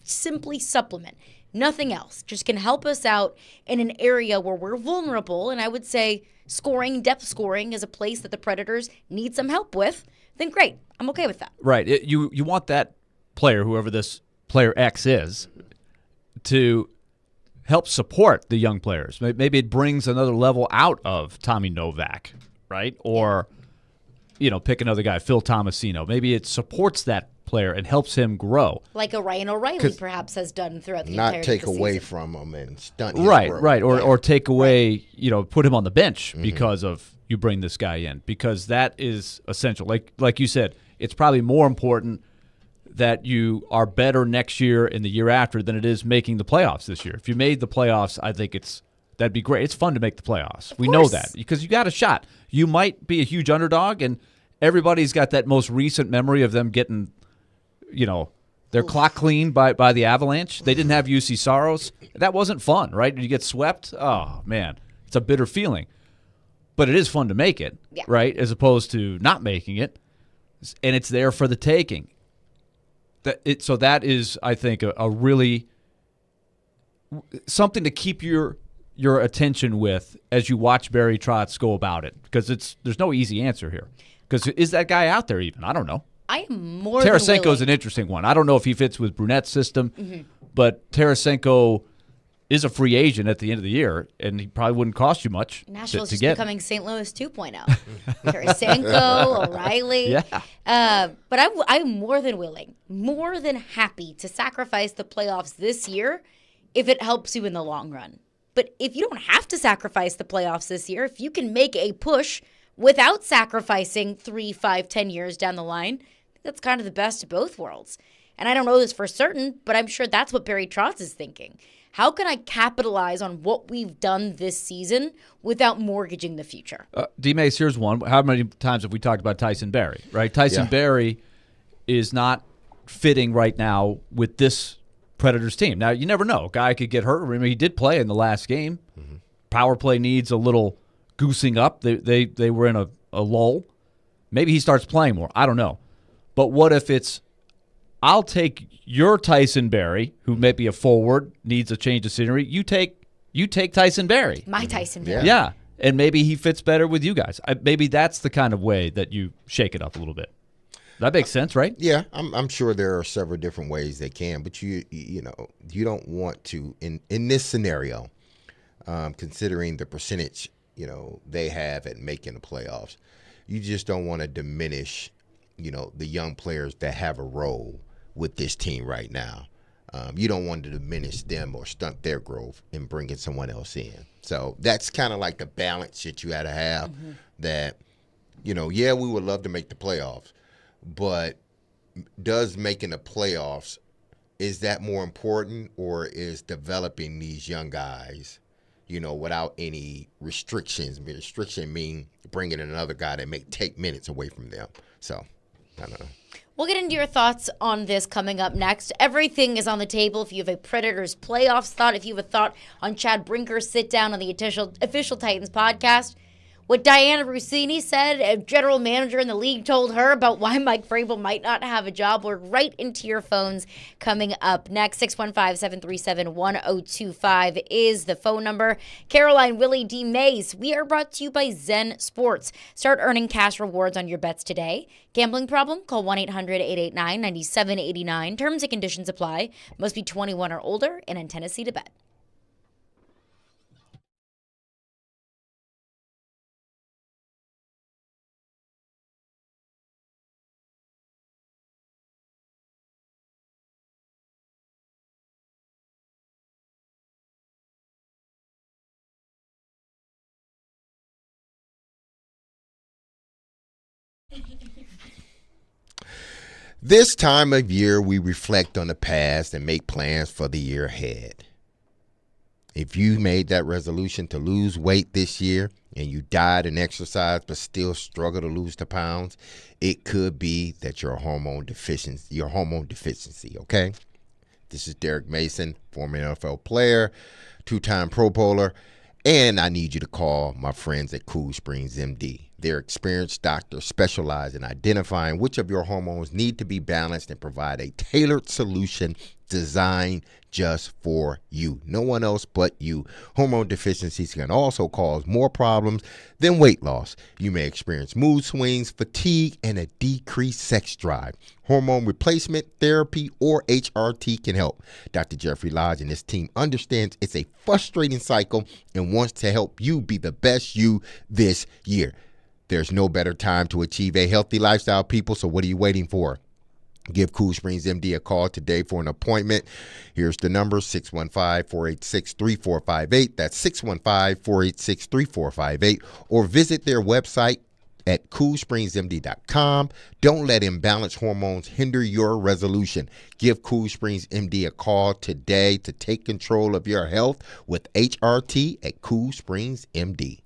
Speaker 1: simply supplement, nothing else, just can help us out in an area where we're vulnerable, and I would say depth scoring is a place that the Predators need some help with, then great. I'm okay with that.
Speaker 3: Right. You want that player, whoever this player X is, to help support the young players. Maybe it brings another level out of Tommy Novak, right? Or, pick another guy, Phil Tomasino. Maybe it supports that player and helps him grow.
Speaker 1: Like a Ryan O'Reilly perhaps has done throughout the entirety
Speaker 2: not take
Speaker 1: of the
Speaker 2: away
Speaker 1: season.
Speaker 2: from him and stunt his
Speaker 3: Right,
Speaker 2: growth.
Speaker 3: right. Or take away, put him on the bench because of you bring this guy in. Because that is essential. Like you said, it's probably more important that you are better next year and the year after than it is making the playoffs this year. If you made the playoffs, I think that'd be great. It's fun to make the playoffs. We know that because you got a shot. You might be a huge underdog, and everybody's got that most recent memory of them getting their clock cleaned by the Avalanche. They didn't have UC Saros. That wasn't fun, right? You get swept. Oh, man. It's a bitter feeling. But it is fun to make it, right, as opposed to not making it. And it's there for the taking. So that is, I think, a really something to keep your attention with as you watch Barry Trotz go about it. Because there's no easy answer here. Because is that guy out there even? I don't know.
Speaker 1: I am more than willing.
Speaker 3: Tarasenko's an interesting one. I don't know if he fits with Brunette's system, but Tarasenko is a free agent at the end of the year, and he probably wouldn't cost you much
Speaker 1: Nashville's
Speaker 3: to
Speaker 1: just
Speaker 3: get.
Speaker 1: becoming St. Louis 2.0. Tarasenko, O'Reilly.
Speaker 3: Yeah.
Speaker 1: But I'm more than willing, more than happy to sacrifice the playoffs this year if it helps you in the long run. But if you don't have to sacrifice the playoffs this year, if you can make a push without sacrificing 3, 5, 10 years down the line, that's kind of the best of both worlds. And I don't know this for certain, but I'm sure that's what Barry Trotz is thinking. How can I capitalize on what we've done this season without mortgaging the future?
Speaker 3: D-Mase, here's one. How many times have we talked about Tyson Barrie, right? Tyson Barrie is not fitting right now with this Predators team. Now, you never know. A guy could get hurt. Remember, he did play in the last game. Power play needs a little goosing up. They were in a lull. Maybe he starts playing more. I don't know. But what if it's, I'll take your Tyson Barrie, who may be a forward, needs a change of scenery. You take Tyson Barrie.
Speaker 1: My Tyson Barrie.
Speaker 3: Yeah. And maybe he fits better with you guys. Maybe that's the kind of way that you shake it up a little bit. That makes sense, right?
Speaker 2: Yeah, I'm sure there are several different ways they can, but you don't want to in this scenario, considering the percentage they have at making the playoffs, you just don't want to diminish the young players that have a role with this team right now. You don't want to diminish them or stunt their growth in bringing someone else in. So that's kind of like the balance that you got to have. That, yeah, we would love to make the playoffs, but does making the playoffs, is that more important, or is developing these young guys, without any restrictions? Restriction mean bringing in another guy that may take minutes away from them. So, I don't know.
Speaker 1: We'll get into your thoughts on this coming up next. Everything is on the table. If you have a Predators playoffs thought, if you have a thought on Chad Brinker's sit down on the official Titans podcast, what Diana Rossini said, a general manager in the league, told her about why Mike Vrabel might not have a job. We're right into your phones coming up next. 615-737-1025 is the phone number. Caroline, Willy, D-Mase, we are brought to you by Zen Sports. Start earning cash rewards on your bets today. Gambling problem? Call 1-800-889-9789. Terms and conditions apply. Must be 21 or older and in Tennessee to bet.
Speaker 2: This time of year, we reflect on the past and make plans for the year ahead. If you made that resolution to lose weight this year and you diet and exercise but still struggle to lose the pounds, it could be that your hormone deficiency, okay? This is Derek Mason, former NFL player, 2-time Pro Bowler, and I need you to call my friends at Cool Springs MD. Their experienced doctors specialize in identifying which of your hormones need to be balanced and provide a tailored solution designed just for you. No one else but you. Hormone deficiencies can also cause more problems than weight loss. You may experience mood swings, fatigue, and a decreased sex drive. Hormone replacement therapy, or HRT, can help. Dr. Jeffrey Lodge and his team understands it's a frustrating cycle and wants to help you be the best you this year. There's no better time to achieve a healthy lifestyle, people, so what are you waiting for? Give Cool Springs MD a call today for an appointment. Here's the number, 615-486-3458. That's 615-486-3458. Or visit their website at coolspringsmd.com. Don't let imbalanced hormones hinder your resolution. Give Cool Springs MD a call today to take control of your health with HRT at Cool Springs MD.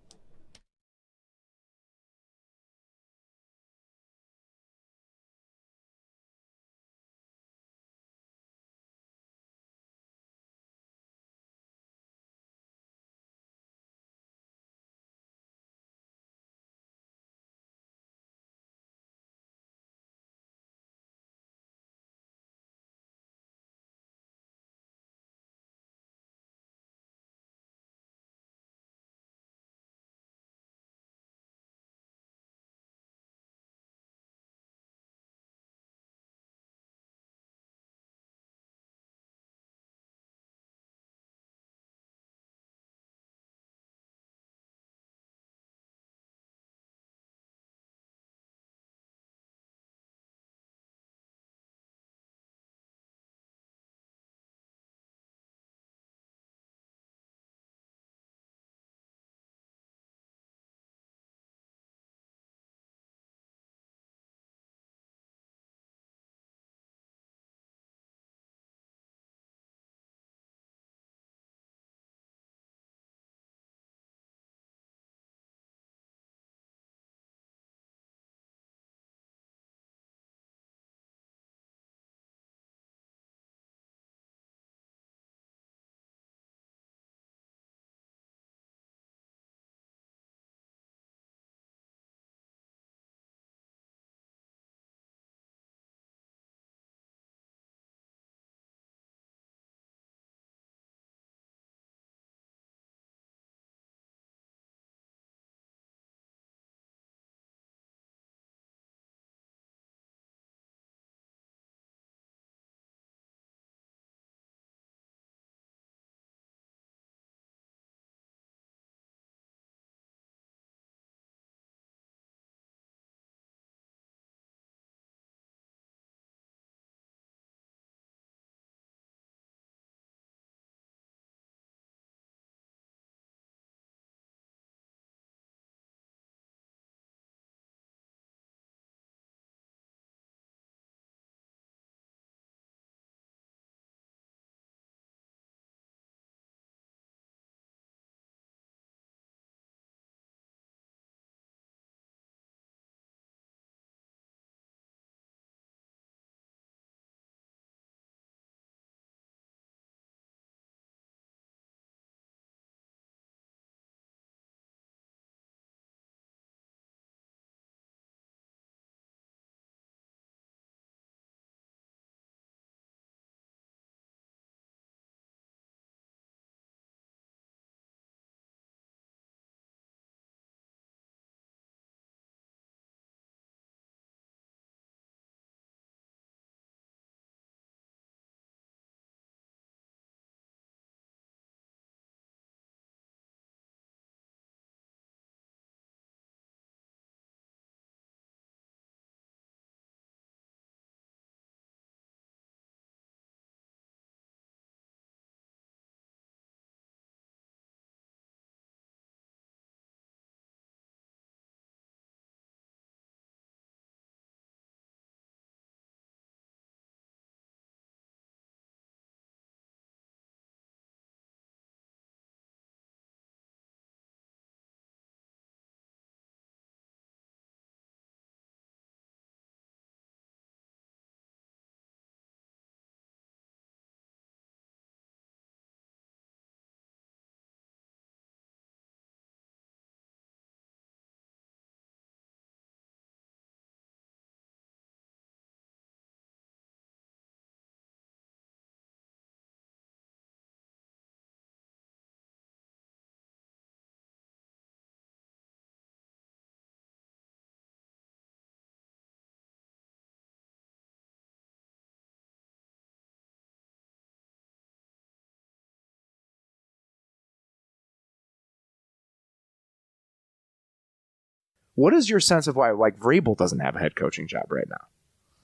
Speaker 8: What is your sense of why Vrabel doesn't have a head coaching job right now?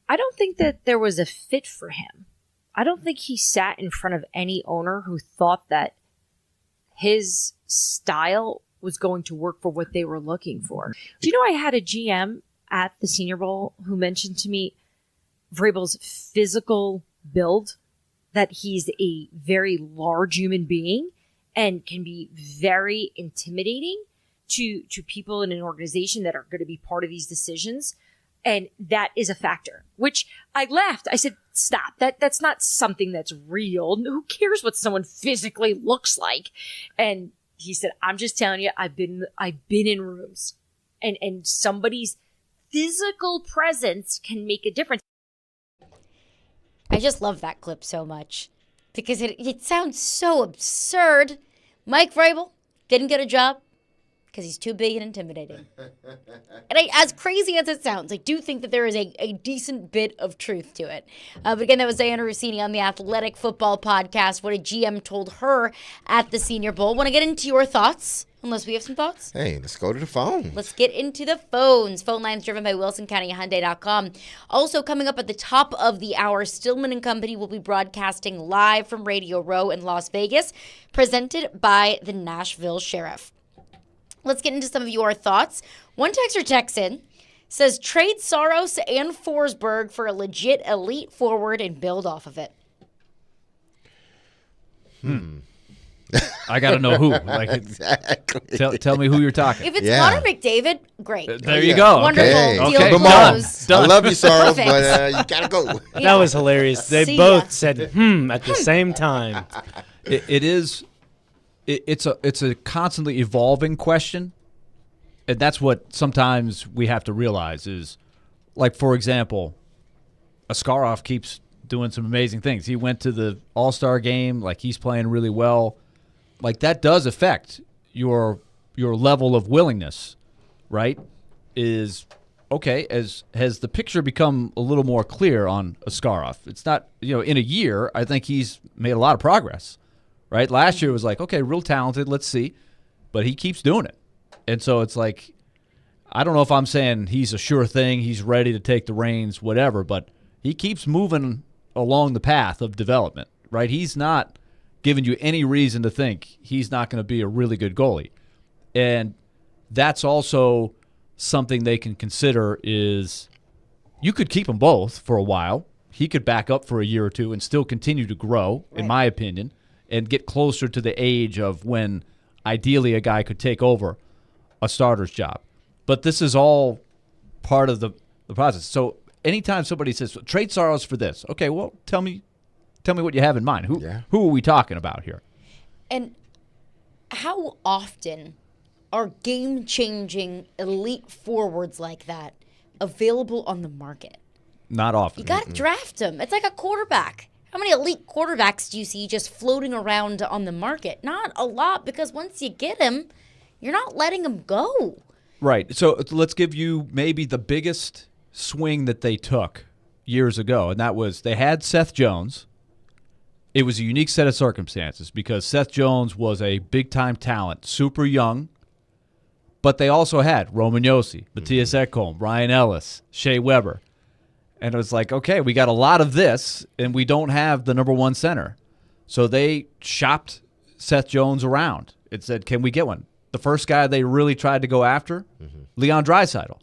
Speaker 5: I don't think that there was a fit for him. I don't think he sat in front of any owner who thought that his style was going to work for what they were looking for. Do you know I had a GM at the Senior Bowl who mentioned to me Vrabel's physical build, that he's a very large human being and can be very intimidating to people in an organization that are going to be part of these decisions. And that is a factor, which I laughed. I said, stop. That's not something that's real. Who cares what someone physically looks like? And he said, I'm just telling you, I've been in rooms and somebody's physical presence can make a difference.
Speaker 1: I just love that clip so much because it sounds so absurd. Mike Vrabel didn't get a job because he's too big and intimidating. And as crazy as it sounds, I do think that there is a decent bit of truth to it. But again, that was Diana Rossini on the Athletic Football Podcast, what a GM told her at the Senior Bowl. Want to get into your thoughts? Unless we have some thoughts?
Speaker 2: Hey, let's go to the phone.
Speaker 1: Let's get into the phones. Phone lines driven by WilsonCountyHyundai.com. Also coming up at the top of the hour, Stillman and Company will be broadcasting live from Radio Row in Las Vegas, presented by the Nashville Sheriff. Let's get into some of your thoughts. One texter texts in, says trade Saros and Forsberg for a legit elite forward and build off of it.
Speaker 3: I got to know who.
Speaker 2: Exactly.
Speaker 3: Tell me who you're talking.
Speaker 1: If it's Connor McDavid, great.
Speaker 3: There you go.
Speaker 1: Wonderful.
Speaker 2: Okay.
Speaker 1: Deal closed.
Speaker 2: I love you, Saros,
Speaker 1: Perfect.
Speaker 2: but you got to go.
Speaker 1: Yeah.
Speaker 4: That was hilarious. They
Speaker 1: See
Speaker 4: both
Speaker 1: ya.
Speaker 4: said at the same time.
Speaker 3: It's a constantly evolving question, and that's what sometimes we have to realize is, like, for example, Askarov keeps doing some amazing things. He went to the All-Star game, like he's playing really well. Like that does affect your level of willingness, right? Is okay, has the picture become a little more clear on Askarov? It's not, in a year, I think he's made a lot of progress. Right? Last year it was like, okay, real talented, let's see. But he keeps doing it. And so it's like, I don't know if I'm saying he's a sure thing, he's ready to take the reins, whatever, but he keeps moving along the path of development, right? He's not giving you any reason to think he's not going to be a really good goalie. And that's also something they can consider is you could keep them both for a while. He could back up for a year or two and still continue to grow, in my opinion, and get closer to the age of when ideally a guy could take over a starter's job. But this is all part of the process. So anytime somebody says, trade Saros for this, okay, well, tell me what you have in mind. Who are we talking about here?
Speaker 1: And how often are game-changing elite forwards like that available on the market?
Speaker 3: Not often.
Speaker 1: You got to draft them. It's like a quarterback. How many elite quarterbacks do you see just floating around on the market? Not a lot, because once you get him, you're not letting him go.
Speaker 3: Right. So let's give you maybe the biggest swing that they took years ago, and that was they had Seth Jones. It was a unique set of circumstances because Seth Jones was a big-time talent, super young, but they also had Roman Josi, Matthias Ekholm, Ryan Ellis, Shea Weber. And it was like, okay, we got a lot of this, and we don't have the number one center. So they shopped Seth Jones around and said, can we get one? The first guy they really tried to go after, Leon Draisaitl.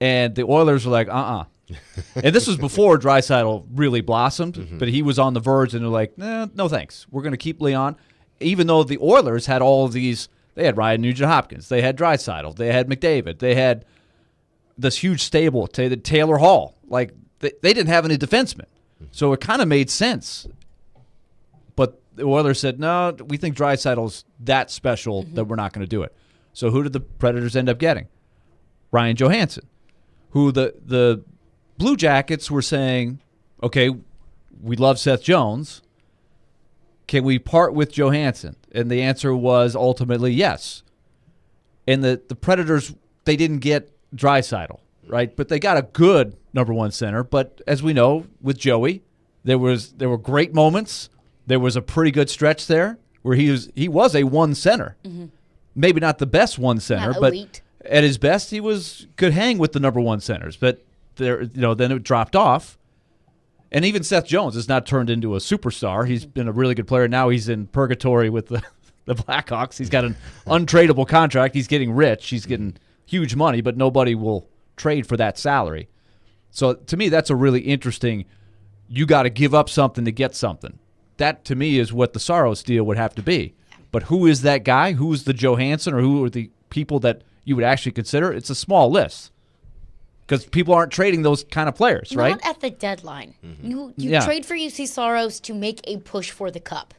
Speaker 3: And the Oilers were like, And this was before Draisaitl really blossomed, but he was on the verge, and they're like, no thanks. We're going to keep Leon. Even though the Oilers had all of these, they had Ryan Nugent-Hopkins, they had Draisaitl, they had McDavid, they had this huge stable, Taylor Hall. Like, they didn't have any defensemen. So it kind of made sense. But the Oilers said, no, we think Draisaitl's that special that we're not going to do it. So who did the Predators end up getting? Ryan Johansson, who the Blue Jackets were saying, okay, we love Seth Jones. Can we part with Johansson? And the answer was ultimately yes. And the Predators, they didn't get Draisaitl, right? But they got a good number one center. But as we know, with Joey, there were great moments. There was a pretty good stretch there where he was a one center. Maybe not the best one center, but at his best, he could hang with the number one centers, but then it dropped off. And even Seth Jones has not turned into a superstar. He's been a really good player. Now he's in purgatory with the Blackhawks. He's got an untradeable contract. He's getting rich. He's getting huge money, but nobody will trade for that salary. So to me, that's a really interesting, you got to give up something to get something. That, to me, is what the Saros deal would have to be. But who is that guy? Who is the Johansson, or who are the people that you would actually consider? It's a small list. Because people aren't trading those kind of players, right?
Speaker 1: Not at the deadline. You trade for UC Saros to make a push for the cup.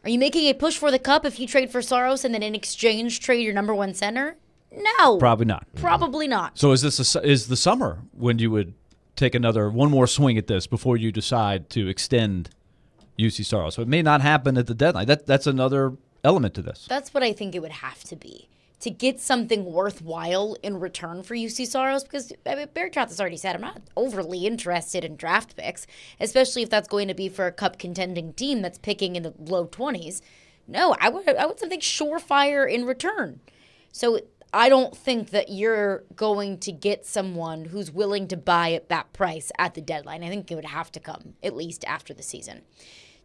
Speaker 1: Are you making a push for the cup if you trade for Saros and then in exchange trade your number one center? No.
Speaker 3: Probably not.
Speaker 1: Probably not.
Speaker 3: So is the summer when you would take one more swing at this before you decide to extend UC Saros? So it may not happen at the deadline. That's another element to this.
Speaker 1: That's what I think it would have to be, to get something worthwhile in return for UC Saros, because Bear Trotz has already said, I'm not overly interested in draft picks, especially if that's going to be for a cup contending team that's picking in the low 20s. No, I would something surefire in return. So I don't think that you're going to get someone who's willing to buy at that price at the deadline. I think it would have to come at least after the season.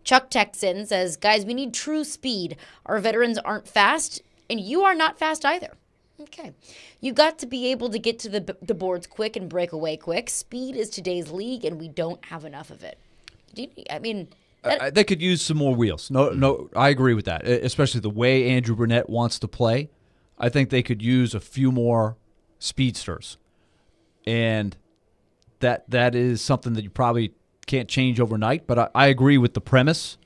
Speaker 1: Chuck Texan says, guys, we need true speed. Our veterans aren't fast, and you are not fast either. Okay. You've got to be able to get to the boards quick and break away quick. Speed is today's league, and we don't have enough of it.
Speaker 3: They could use some more wheels. No, I agree with that, especially the way Andrew Burnett wants to play. I think they could use a few more speedsters. And that is something that you probably can't change overnight, but I agree with the premise.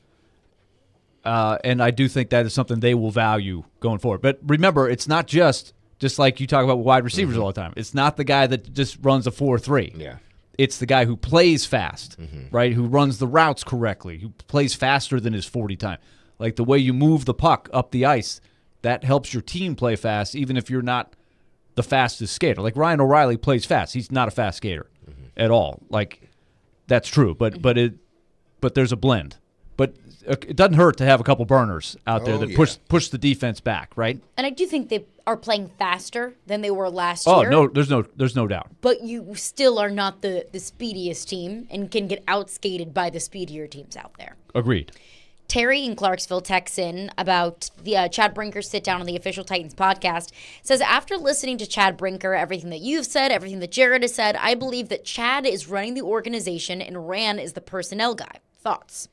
Speaker 3: And I do think that is something they will value going forward. But remember, it's not just like you talk about wide receivers all the time. It's not the guy that just runs a 4-3.
Speaker 2: Yeah.
Speaker 3: It's the guy who plays fast, right? Who runs the routes correctly, who plays faster than his 40 time. Like the way you move the puck up the ice, that helps your team play fast, even if you're not the fastest skater. Like Ryan O'Reilly plays fast. He's not a fast skater at all. Like that's true, but there's a blend. But it doesn't hurt to have a couple burners out there that push the defense back, right?
Speaker 1: And I do think they are playing faster than they were last year.
Speaker 3: Oh, no, there's no doubt.
Speaker 1: But you still are not the speediest team and can get outskated by the speedier teams out there.
Speaker 3: Agreed.
Speaker 1: Terry in Clarksville texts in about the Chad Brinker sit-down on the Official Titans podcast. Says, after listening to Chad Brinker, everything that you've said, everything that Jared has said, I believe that Chad is running the organization and Rand is the personnel guy. Thoughts?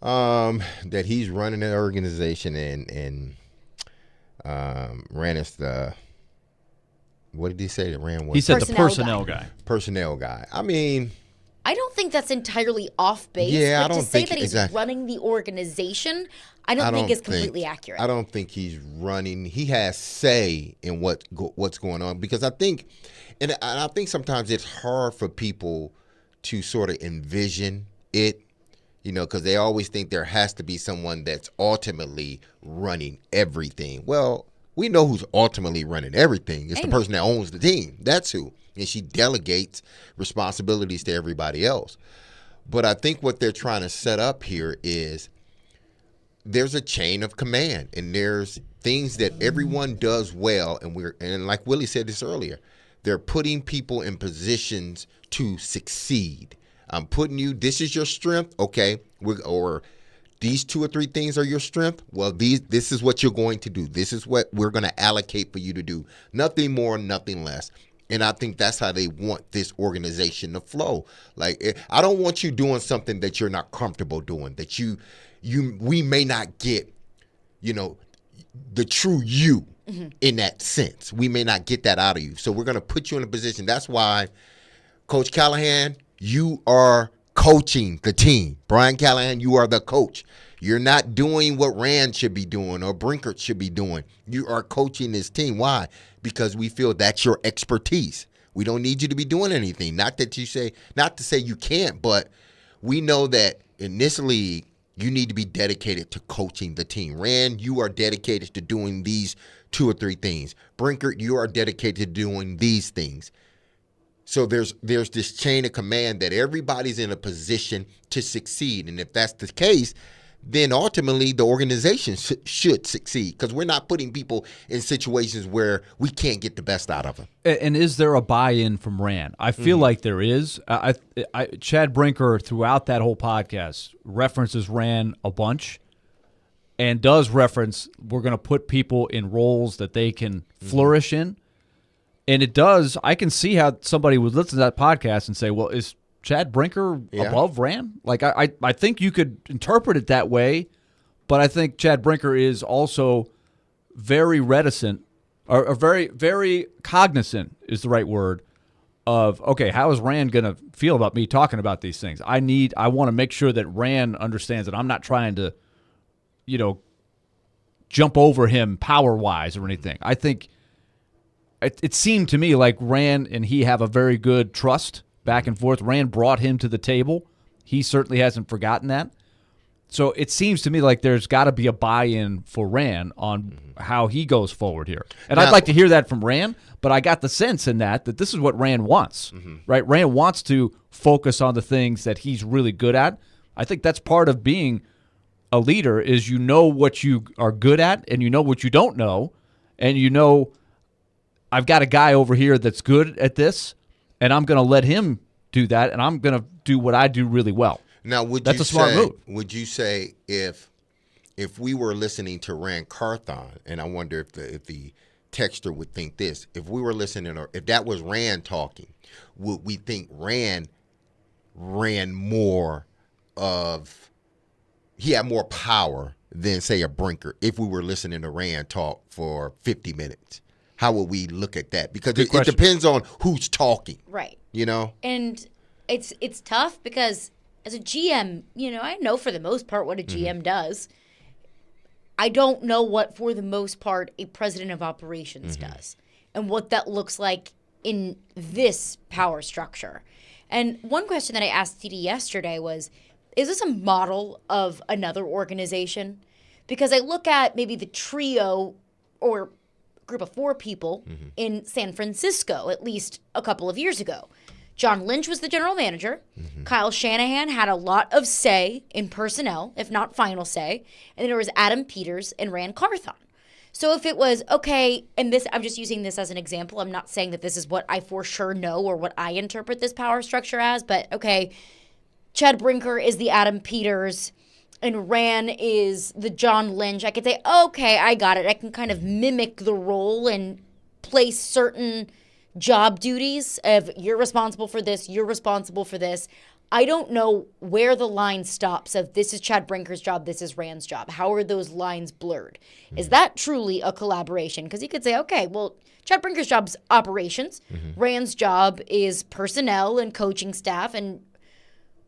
Speaker 2: That he's running an organization and Rand is the, what did he say that Rand was?
Speaker 3: He said the personnel guy.
Speaker 2: Personnel guy. I mean,
Speaker 1: I don't think that's entirely off base.
Speaker 2: Yeah,
Speaker 1: but
Speaker 2: I don't
Speaker 1: to say
Speaker 2: think
Speaker 1: that he's running the organization, I don't think is completely accurate.
Speaker 2: I don't think he's running. He has say in what's going on, because I think, and I think sometimes it's hard for people to sort of envision it, because they always think there has to be someone that's ultimately running everything. Well, we know who's ultimately running everything. It's the person that owns the team. That's who. And she delegates responsibilities to everybody else. But I think what they're trying to set up here is there's a chain of command, and there's things that everyone does well, and like Willie said this earlier, they're putting people in positions to succeed. I'm putting you, this is your strength, okay, or these 2 or 3 things are your strength. Well, this is what you're going to do. This is what we're going to allocate for you to do. Nothing more, nothing less. And I think that's how they want this organization to flow. Like, I don't want you doing something that you're not comfortable doing, that we may not get, the true you in that sense. We may not get that out of you. So we're going to put you in a position. That's why, Coach Callahan, you are coaching the team. Brian Callahan, you are the coach. You're not doing what Rand should be doing or Brinkert should be doing. You are coaching this team. Why? Because we feel that's your expertise. We don't need you to be doing anything. Not to say you can't, but we know that in this league, you need to be dedicated to coaching the team. Rand, you are dedicated to doing these 2 or 3 things. Brinkert, you are dedicated to doing these things. So there's this chain of command that everybody's in a position to succeed. And if that's the case, then ultimately the organization should succeed, because we're not putting people in situations where we can't get the best out of them.
Speaker 3: And is there a buy-in from Rand? I feel like there is. Chad Brinker, throughout that whole podcast, references Rand a bunch and does reference we're going to put people in roles that they can flourish in. And it does. I can see how somebody would listen to that podcast and say, well, is Chad Brinker above Rand? Like, I think you could interpret it that way, but I think Chad Brinker is also very reticent, or very, very cognizant is the right word, of, okay, how is Rand going to feel about me talking about these things? I want to make sure that Rand understands that I'm not trying to, jump over him power-wise or anything. I think it seemed to me like Rand and he have a very good trust back and forth. Rand brought him to the table. He certainly hasn't forgotten that. So it seems to me like there's got to be a buy-in for Rand on how he goes forward here. And now, I'd like to hear that from Rand, but I got the sense in that this is what Rand wants, right? Rand wants to focus on the things that he's really good at. I think that's part of being a leader, is what you are good at and what you don't know, and I've got a guy over here that's good at this, and I'm going to let him do that, and I'm going to do what I do really well.
Speaker 2: Now, that's a smart move. Would you say if we were listening to Rand Carthon, and I wonder if the texter would think this, if we were listening, or if that was Rand talking, would we think Rand ran more of, he had more power than, say, a Brinker, if we were listening to Rand talk for 50 minutes? How would we look at that? Because it depends on who's talking.
Speaker 1: Right.
Speaker 2: And
Speaker 1: it's tough because as a GM, I know for the most part what a GM does. I don't know what, for the most part, a president of operations does and what that looks like in this power structure. And one question that I asked TD yesterday was, is this a model of another organization? Because I look at maybe the trio or group of 4 people in San Francisco, at least a couple of years ago. John Lynch was the general manager. Kyle Shanahan had a lot of say in personnel, if not final say. And then there was Adam Peters and Rand Carthon. So if it was, okay, and this, I'm just using this as an example. I'm not saying that this is what I for sure know or what I interpret this power structure as, but okay, Chad Brinker is the Adam Peters and Rand is the John Lynch. I could say, okay, I got it. I can kind of mimic the role and place certain job duties of, you're responsible for this, you're responsible for this. I don't know where the line stops of, this is Chad Brinker's job, this is Rand's job. How are those lines blurred? Is that truly a collaboration? Because you could say, okay, well, Chad Brinker's job is operations. Rand's job is personnel and coaching staff and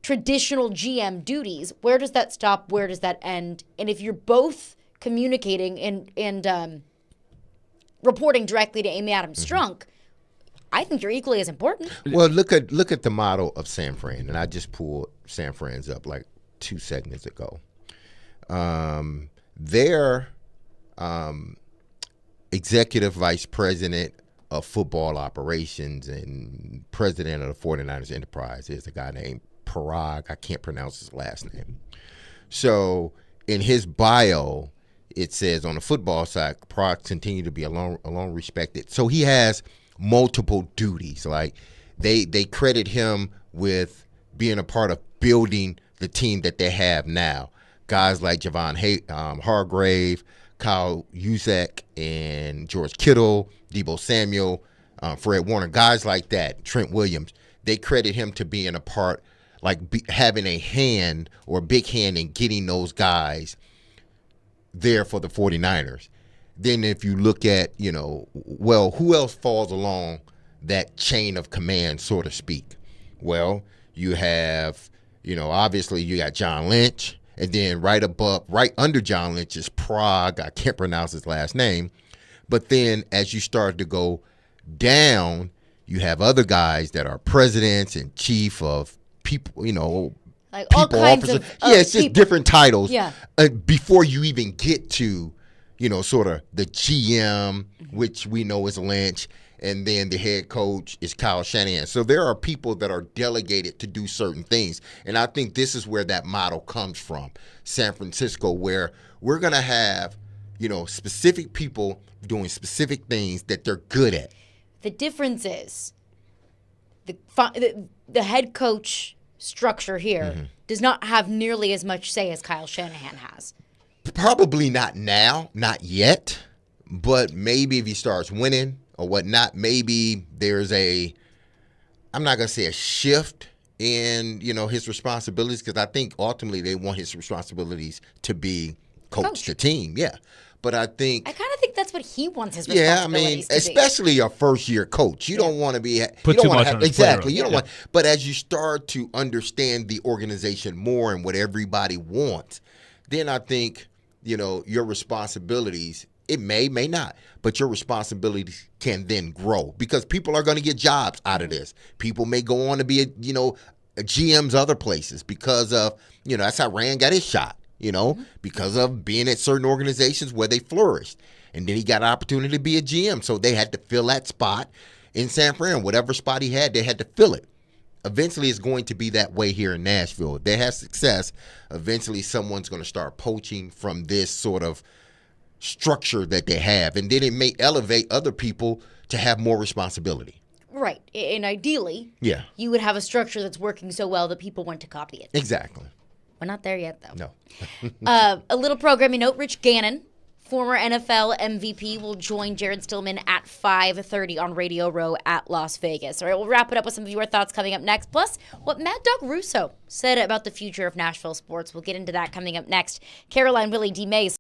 Speaker 1: traditional GM duties. Where does that stop? Where does that end? And if you're both communicating and reporting directly to Amy Adams Strunk, I think you're equally as important.
Speaker 2: Well, look at the model of San Fran, and I just pulled San Fran's up like 2 segments ago. Their executive vice president of football operations and president of the 49ers enterprise is a guy named Parag. I can't pronounce his last name. So in his bio, it says on the football side, Parag continued to be alone respected. So he has multiple duties. Like they credit him with being a part of building the team that they have now. Guys like Javon Hargrave, Kyle Juszczyk, and George Kittle, Deebo Samuel, Fred Warner, guys like that, Trent Williams. They credit him to being a part, having a hand or a big hand in getting those guys there for the 49ers. Then if you look at, who else falls along that chain of command, so to speak? Well, you have, obviously you got John Lynch, and then right under John Lynch is Prague. I can't pronounce his last name. But then as you start to go down, you have other guys that are presidents and chief of people,
Speaker 1: like all kinds
Speaker 2: officers.
Speaker 1: of
Speaker 2: it's just
Speaker 1: people.
Speaker 2: Different titles.
Speaker 1: Yeah.
Speaker 2: Before you even get to, sort of the GM, which we know is Lynch, and then the head coach is Kyle Shanahan. So there are people that are delegated to do certain things. And I think this is where that model comes from, San Francisco, where we're going to have, specific people doing specific things that they're good at.
Speaker 1: The difference is the head coach structure here does not have nearly as much say as Kyle Shanahan has.
Speaker 2: Probably not now, not yet, but maybe if he starts winning or whatnot, maybe there's I'm not going to say a shift in, his responsibilities, because I think ultimately they want his responsibilities to be coach the team. Yeah. But I kind
Speaker 1: of think that's what he wants his responsibilities to be.
Speaker 2: Especially a first-year coach. You don't want to be
Speaker 3: put too much on his
Speaker 2: exactly. You don't want. But as you start to understand the organization more and what everybody wants, then I think your responsibilities. It may not, but your responsibilities can then grow because people are going to get jobs out of this. People may go on to be GMs other places because of that's how Rand got his shot. Because of being at certain organizations where they flourished. And then he got an opportunity to be a GM. So they had to fill that spot in San Fran. Whatever spot he had, they had to fill it. Eventually, it's going to be that way here in Nashville. If they have success, eventually someone's going to start poaching from this sort of structure that they have. And then it may elevate other people to have more responsibility.
Speaker 1: Right. And ideally, you would have a structure that's working so well that people want to copy it.
Speaker 2: Exactly.
Speaker 1: We're not there yet, though.
Speaker 2: No.
Speaker 1: A little programming note. Rich Gannon, former NFL MVP, will join Jared Stillman at 5:30 on Radio Row at Las Vegas. All right, we'll wrap it up with some of your thoughts coming up next. Plus, what Mad Dog Russo said about the future of Nashville sports. We'll get into that coming up next. Caroline, Willy, D-Mase.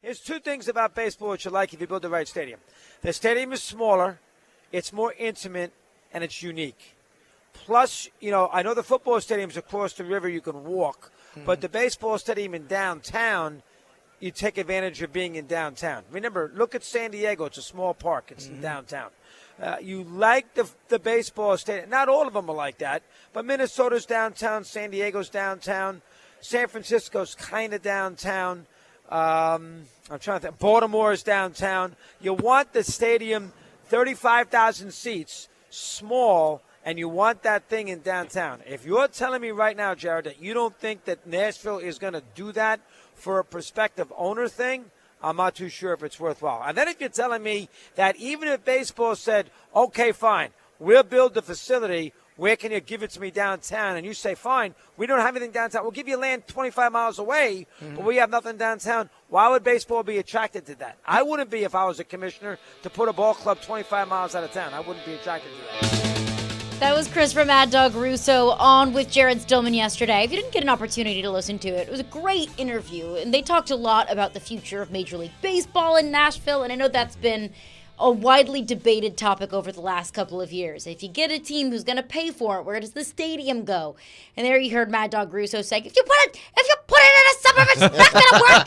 Speaker 11: Here's two things about baseball that you like if you build the right stadium. The stadium is smaller, it's more intimate, and it's unique. Plus, I know the football stadiums across the river you can walk, but the baseball stadium in downtown, you take advantage of being in downtown. Remember, look at San Diego. It's a small park. It's in downtown. You like the baseball stadium. Not all of them are like that, but Minnesota's downtown, San Diego's downtown, San Francisco's kind of downtown. I'm trying to think. Baltimore is downtown. You want the stadium, 35,000 seats, small, and you want that thing in downtown. If you're telling me right now, Jared, that you don't think that Nashville is going to do that for a prospective owner thing, I'm not too sure if it's worthwhile. And then if you're telling me that even if baseball said, okay, fine, we'll build the facility, where can you give it to me downtown? And you say, fine, we don't have anything downtown. We'll give you land 25 miles away, but we have nothing downtown. Why would baseball be attracted to that? I wouldn't be if I was a commissioner to put a ball club 25 miles out of town. I wouldn't be attracted to that.
Speaker 1: That was Chris from Mad Dog Russo on with Jared Stillman yesterday. If you didn't get an opportunity to listen to it, it was a great interview. And they talked a lot about the future of Major League Baseball in Nashville. And I know that's been a widely debated topic over the last couple of years. If you get a team who's going to pay for it, where does the stadium go? And there you heard Mad Dog Russo saying, if you put it in a suburb, it's not going to work.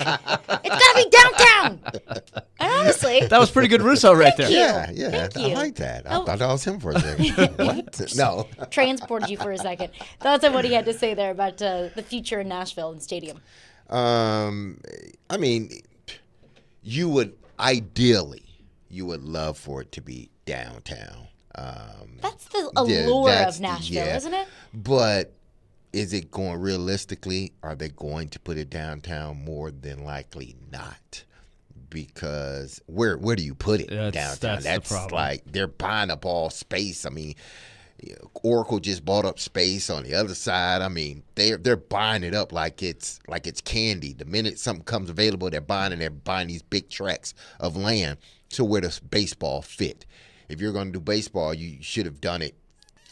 Speaker 1: It's got to be downtown. And honestly,
Speaker 3: that was pretty good Russo right there.
Speaker 2: Yeah. I like that. I thought that was him for a second. What? No.
Speaker 1: Transported you for a second. That's what he had to say there about the future in Nashville and stadium.
Speaker 2: I mean, you would love for it to be downtown.
Speaker 1: That's the allure of Nashville, isn't it?
Speaker 2: But is it going realistically? Are they going to put it downtown? More than likely not. Because where do you put it downtown? That's
Speaker 3: the problem.
Speaker 2: Like they're buying up all space. I mean, Oracle just bought up space on the other side. I mean, they're buying it up like it's candy. The minute something comes available, they're buying these big tracts of land. So where does baseball fit? If you're going to do baseball, you should have done it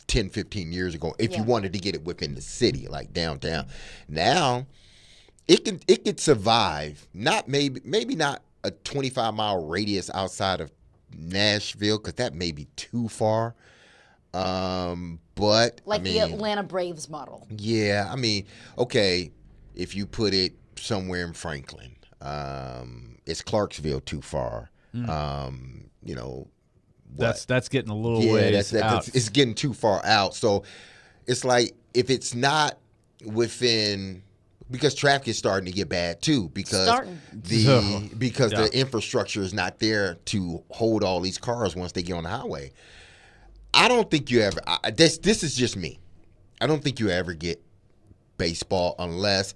Speaker 2: 10, 15 years ago if you wanted to get it within the city, like downtown. Now, it could survive. Maybe not a 25-mile radius outside of Nashville, because that may be too far. But
Speaker 1: the Atlanta Braves model.
Speaker 2: Yeah, I mean, okay, if you put it somewhere in Franklin, it's Clarksville too far.
Speaker 3: That's getting a little ways out.
Speaker 2: It's getting too far out. So it's like if it's not within, because traffic is starting to get bad too, because the infrastructure is not there to hold all these cars once they get on the highway. I don't think you ever. This is just me. I don't think you ever get baseball unless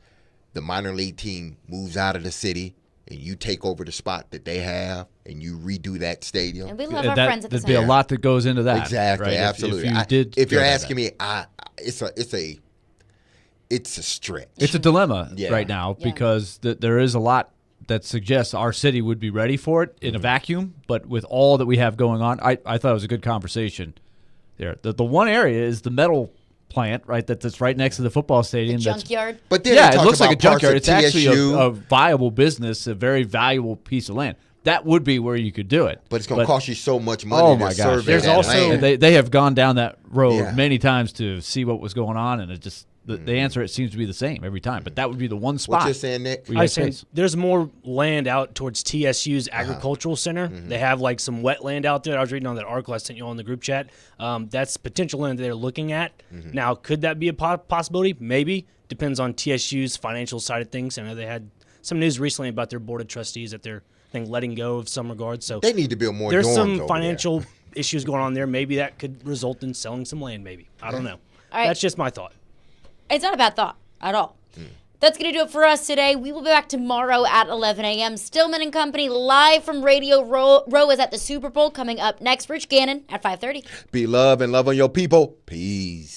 Speaker 2: the minor league team moves out of the city and you take over the spot that they have and you redo that stadium.
Speaker 1: And we love our friends at the
Speaker 3: There'd be a lot that goes into that.
Speaker 2: Exactly,
Speaker 3: right?
Speaker 2: absolutely. If you're asking me, it's a stretch.
Speaker 3: It's a dilemma right now because there is a lot that suggests our city would be ready for it in a vacuum, but with all that we have going on, I thought it was a good conversation there. The one area is the metal plant, right? That's right next to the football stadium.
Speaker 1: The junkyard.
Speaker 2: But then
Speaker 3: it looks like a junkyard. It's actually
Speaker 2: TSU.
Speaker 3: a viable business, a very valuable piece of land. That would be where you could do it.
Speaker 2: But it's going to cost you so much money to survey
Speaker 3: There's
Speaker 2: that
Speaker 3: also
Speaker 2: land.
Speaker 3: They have gone down that road many times to see what was going on, and it just the answer it seems to be the same every time. But that would be the one spot.
Speaker 2: What you saying, Nick?
Speaker 4: I think there's more land out towards TSU's agricultural center. They have like some wetland out there. I was reading on that article I sent you on the group chat. That's potential land they're looking at. Now, could that be a possibility? Maybe. Depends on TSU's financial side of things. I know they had some news recently about their board of trustees that they're letting go of some regards. So
Speaker 2: they need to build more.
Speaker 4: There's some financial issues going on there. Maybe that could result in selling some land. Maybe I don't know. That's just my thought.
Speaker 1: It's not a bad thought at all. That's going to do it for us today. We will be back tomorrow at 11 a.m. Stillman and Company live from Radio Row is at the Super Bowl coming up next. Rich Gannon at 5:30.
Speaker 2: Be love and love on your people. Peace.